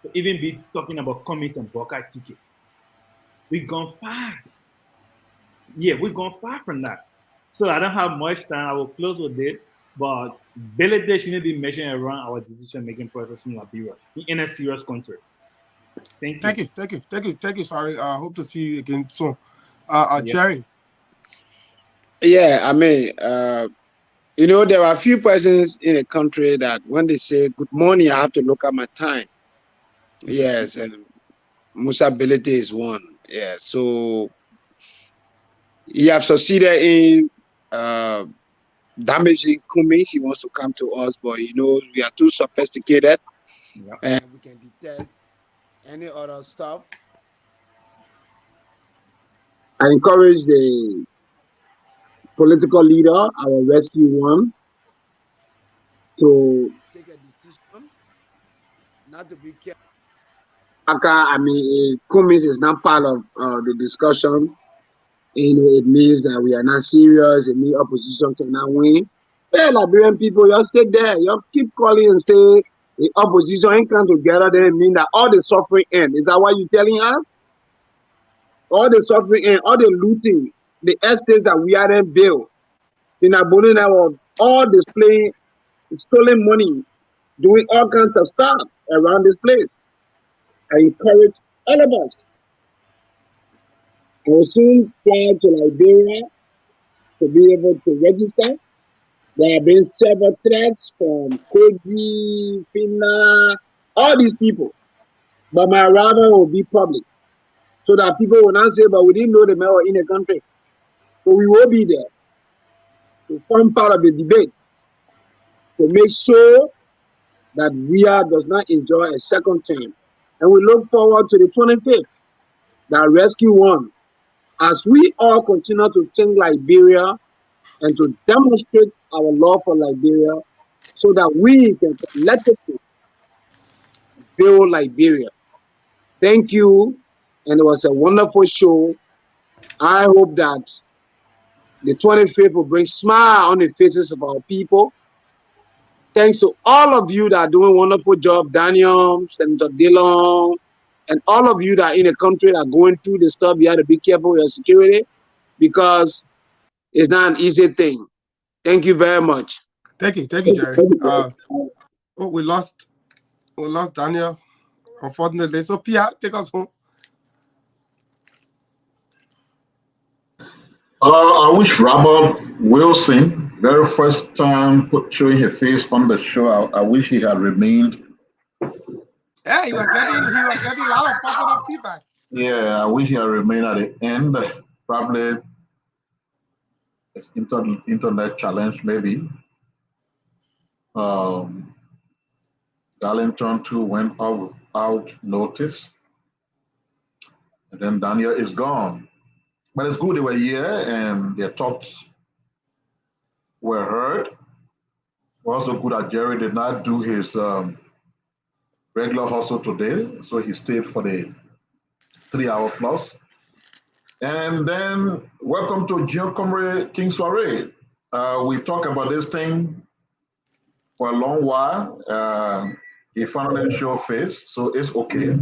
to even be talking about Cummings and Buckeye ticket. We've gone far. Yeah, we've gone far from that. So I don't have much time. I will close with it. But Belete shouldn't be mentioned around our decision-making process in Liberia, in a serious country. Thank you. Sorry. I hope to see you again soon. Jerry. Yeah, I mean, there are a few persons in a country that when they say good morning, I have to look at my time. Yes, and Musa Belete is one. Yeah, so he have succeeded in damaging Kumi. He wants to come to us, but we are too sophisticated, and we can detect any other stuff. I encourage the political leader, our rescue one, to take a decision, not to be careful. I mean, Cummings is not part of the discussion. It means that we are not serious. It means opposition cannot win. Hey, Liberian people, just stay there. You keep calling and say the opposition ain't come together. Then it means that all the suffering end. Is that what you're telling us? All the suffering end, all the looting, the estates that we are in built in Abunina were all displaying stolen money, doing all kinds of stuff around this place. I encourage all of us. I will soon fly to Liberia to be able to register. There have been several threats from Koji, Finna, all these people. But my arrival will be public so that people will not say, but we didn't know the men were in the country. So we will be there to form part of the debate to make sure that Ria does not enjoy a second term. And we look forward to the 25th, that rescue one, as we all continue to think Liberia and to demonstrate our love for Liberia so that we can collectively build Liberia. Thank you, and it was a wonderful show. I hope that the 25th will bring smile on the faces of our people. Thanks to all of you that are doing a wonderful job, Daniel, Senator Dillon, and all of you that are in the country that are going through the stuff. You have to be careful with your security because it's not an easy thing. Thank you very much. Thank you, Jerry. We lost Daniel, unfortunately. So Pierre, take us home. I wish Robert Wilson, very first time showing his face on the show, I wish he had remained. Yeah, he was getting a lot of positive feedback. Yeah, I wish he had remained at the end. Probably it's internet challenge, maybe. Darlington too went out without notice. And then Daniel is gone. But it's good they were here and their thoughts were heard. Also good that Jerry did not do his regular hustle today, so he stayed for the 3 hour plus. And then welcome to Giacomo King Soiree. We've talked about this thing for a long while. He finally showed face, so it's okay.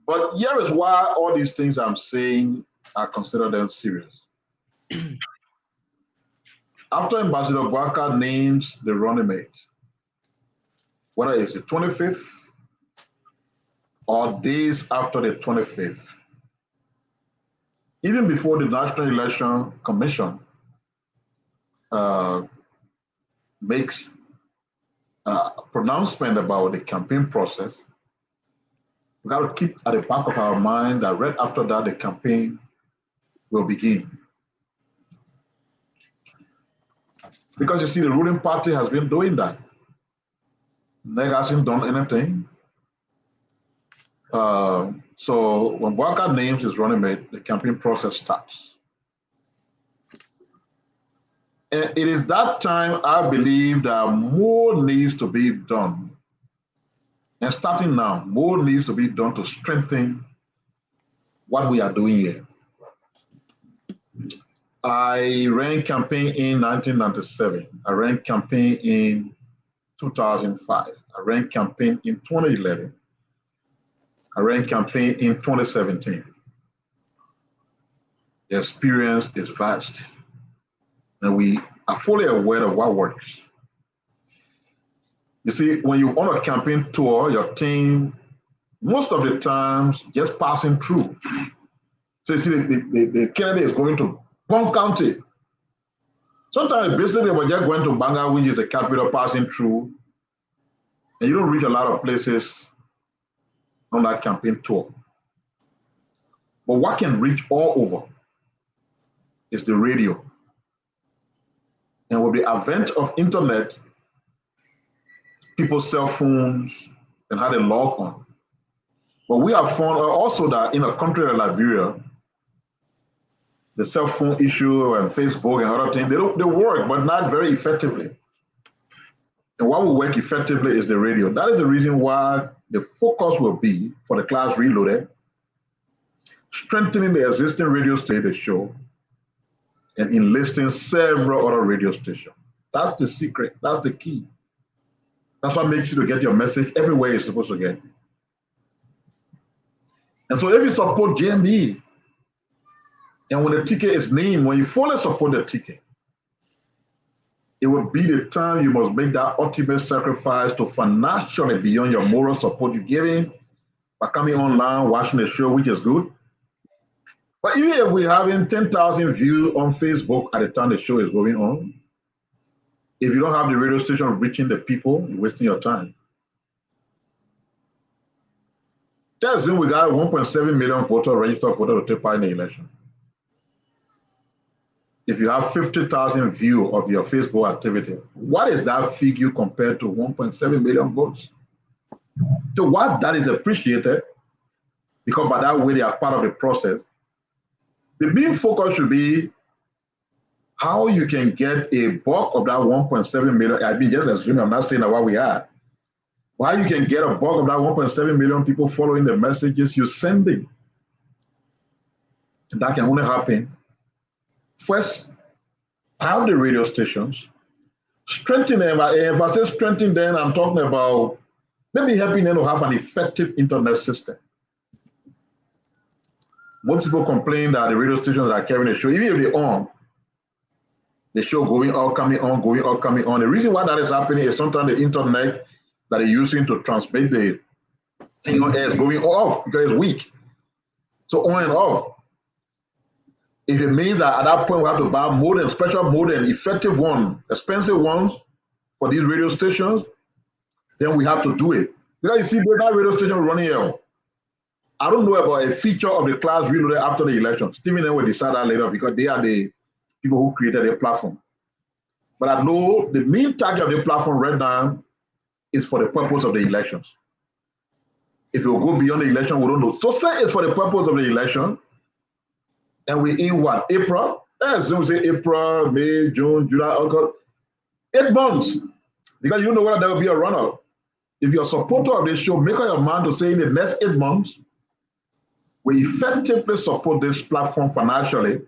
But here is why all these things I'm saying are considered serious. After Ambassador Boubacar names the running mate, whether it's the 25th or days after the 25th, even before the National Election Commission makes a pronouncement about the campaign process, we got to keep at the back of our mind that right after that, the campaign will begin. Because you see, the ruling party has been doing that. NEG hasn't done anything. So when Boubacar names his running mate, the campaign process starts. And it is that time I believe that more needs to be done. And starting now, more needs to be done to strengthen what we are doing here. I ran campaign in 1997. I ran campaign in 2005. I ran campaign in 2011. I ran campaign in 2017. The experience is vast. And we are fully aware of what works. You see, when you on a campaign tour, your team, most of the times, just passing through. So you see, the candidate is going to Bong County. Sometimes, basically, we're just going to Banga, which is the capital, passing through, and you don't reach a lot of places on that campaign tour. But what can reach all over is the radio. And with the advent of internet, people's cell phones and how they log on. But we have found also that in a country like Liberia, the cell phone issue and Facebook and other things, they work, but not very effectively. And what will work effectively is the radio. That is the reason why the focus will be for the class reloaded, strengthening the existing radio station show, and enlisting several other radio stations. That's the secret. That's the key. That's what makes you to get your message everywhere you're supposed to get. And so if you support GME, and when the ticket is named, when you fully support the ticket, it will be the time you must make that ultimate sacrifice to financially beyond your moral support you're giving by coming online, watching the show, which is good. But even if we're having 10,000 views on Facebook at the time the show is going on, if you don't have the radio station reaching the people, you're wasting your time. Just assume we got 1.7 million voter registered voter to take part in the election. If you have 50,000 views of your Facebook activity, what is that figure compared to 1.7 million votes? So what that is appreciated, because by that way they are part of the process, the main focus should be how you can get a bulk of that 1.7 million. I mean, just assume, I'm not saying that what we are, Why you can get a bulk of that 1.7 million people following the messages you're sending. And that can only happen. First, have the radio stations, strengthen them. If I say strengthen them, I'm talking about maybe helping them to have an effective internet system. Most people complain that the radio stations that are carrying the show, even if they're on, the show going out, coming on, going out, coming on. The reason why that is happening is sometimes the internet that they're using to transmit the thing on air is going off because it's weak. So on and off. If it means that at that point we have to buy modem, special modem, effective ones, expensive ones for these radio stations, then we have to do it. Because you see, that radio station running here. I don't know about a feature of the class reloaded after the election. Stephen will decide that later because they are the people who created the platform. But I know the main target of the platform right now is for the purpose of the elections. If it will go beyond the election, we don't know. So say it's for the purpose of the election, and we in what? April? So we say April, May, June, July, August. 8 months. Because you don't know whether there will be a runout. If you're a supporter of this show, make up your mind to say in the next 8 months, we effectively support this platform financially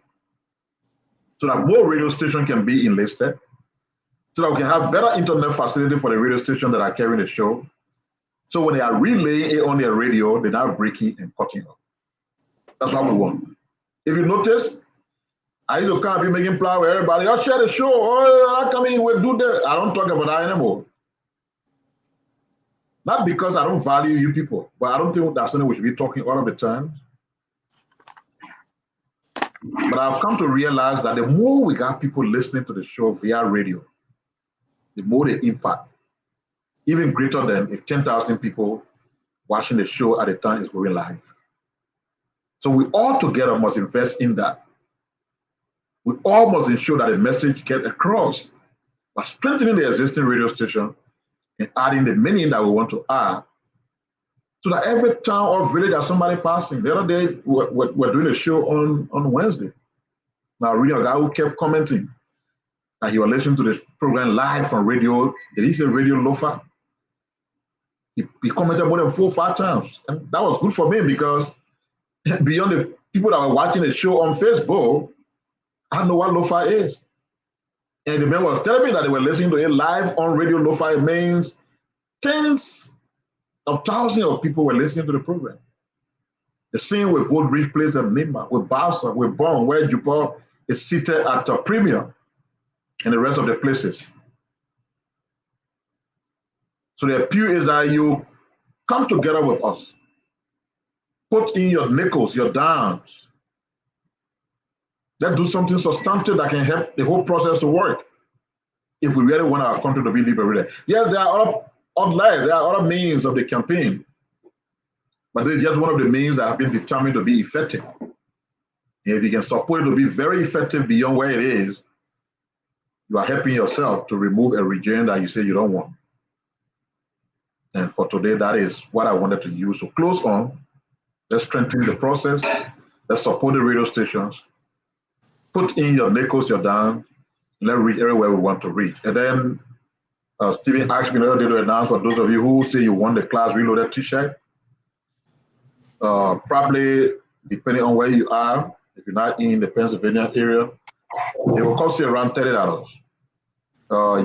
so that more radio stations can be enlisted, so that we can have better internet facility for the radio stations that are carrying the show. So when they are relaying it on their radio, they're not breaking and cutting up. That's what we want. If you notice, I used to kind of be making plans with everybody. I'll share the show. Oh, I come in, we'll do that. I don't talk about that anymore. Not because I don't value you people, but I don't think that's something we should be talking all of the time. But I've come to realize that the more we got people listening to the show via radio, the more the impact, even greater than if 10,000 people watching the show at a time is going live. So we all together must invest in that. We all must ensure that the message gets across by strengthening the existing radio station and adding the many that we want to add, so that every town or village has somebody passing. The other day, we're doing a show on Wednesday. Now, reading a guy who kept commenting that he was listening to this program live from radio. Did he say Radio Lofa? He commented more than 4 or 5 times. And that was good for me because beyond the people that were watching the show on Facebook, I know what Lofa is. And the man was telling me that they were listening to it live on Radio Lofa. It means tens of thousands of people were listening to the program. The same with Vote Rich Place and Nima, with Bausa, with Bon, where Jupiter is seated at a premium, and the rest of the places. So the appeal is that you come together with us. Put in your nickels, your dimes. Let's do something substantive that can help the whole process to work if we really want our country to be liberated. Yes, there are other means of the campaign, but this is just one of the means that have been determined to be effective. And if you can support it to be very effective beyond where it is, you are helping yourself to remove a regime that you say you don't want. And for today, that is what I wanted to use. So close on, let's strengthen the process, let's support the radio stations, put in your nickels, your dime, let's reach everywhere we want to reach. And then Stephen asked me the other day to announce for those of you who say you want the Class Reloaded t-shirt, probably depending on where you are, if you're not in the Pennsylvania area, it will cost you around $30.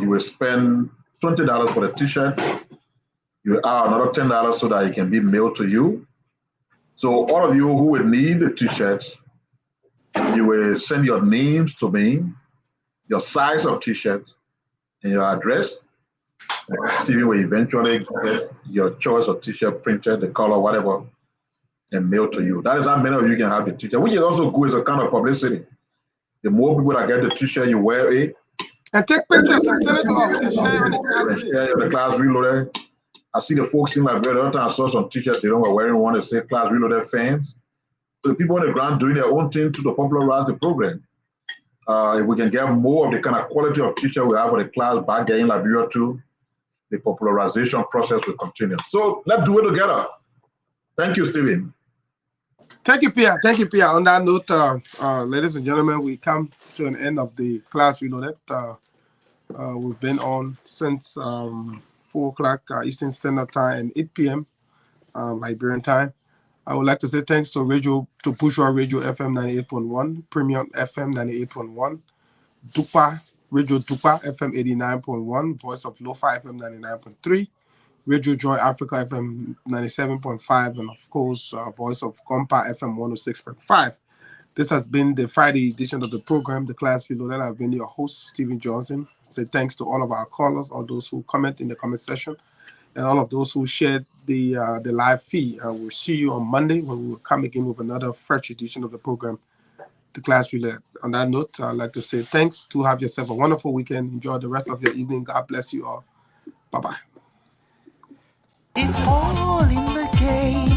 You will spend $20 for the t-shirt. You add another $10 so that it can be mailed to you. So all of you who will need the t-shirts, you will send your names to me, your size of t-shirt, and your address. Stephen will eventually get your choice of t-shirt printed, the color, whatever, and mailed to you. That is how many of you can have the t-shirt, which is also good as a kind of publicity. The more people that get the t-shirt, you wear it. And take pictures and send it to us. We can share on the class. Share the Class Reloaded. I see the folks in Liberia. The other time I saw some t-shirts, they don't were wearing one that say Class Reloaded fans. So the people on the ground doing their own thing to popularize the program. If we can get more of the kind of quality of t-shirt we have for the class back there in Liberia too, the popularization process will continue. So let's do it together. Thank you, Stephen. Thank you, Pierre. Thank you, Pierre. On that note, ladies and gentlemen, we come to an end of the Class Reloaded. We've been on since 4 o'clock Eastern Standard Time and 8 p.m. Liberian time. I would like to say thanks to Bourgeois Radio FM 98.1, Premium FM 98.1, Dupa Radio Dupa FM 89.1, Voice of Lo-Fi FM 99.3, Radio Joy Africa FM 97.5, and of course, Voice of Compa FM 106.5. This has been the Friday edition of the program, The Class Reloaded. I've been your host, Stephen Johnson. Say thanks to all of our callers, all those who comment in the comment section, and all of those who shared the live feed. We'll see you on Monday when we will come again with another fresh edition of the program, The Class Reloaded. On that note, I'd like to say thanks. To have yourself a wonderful weekend. Enjoy the rest of your evening. God bless you all. Bye-bye. It's all in the game.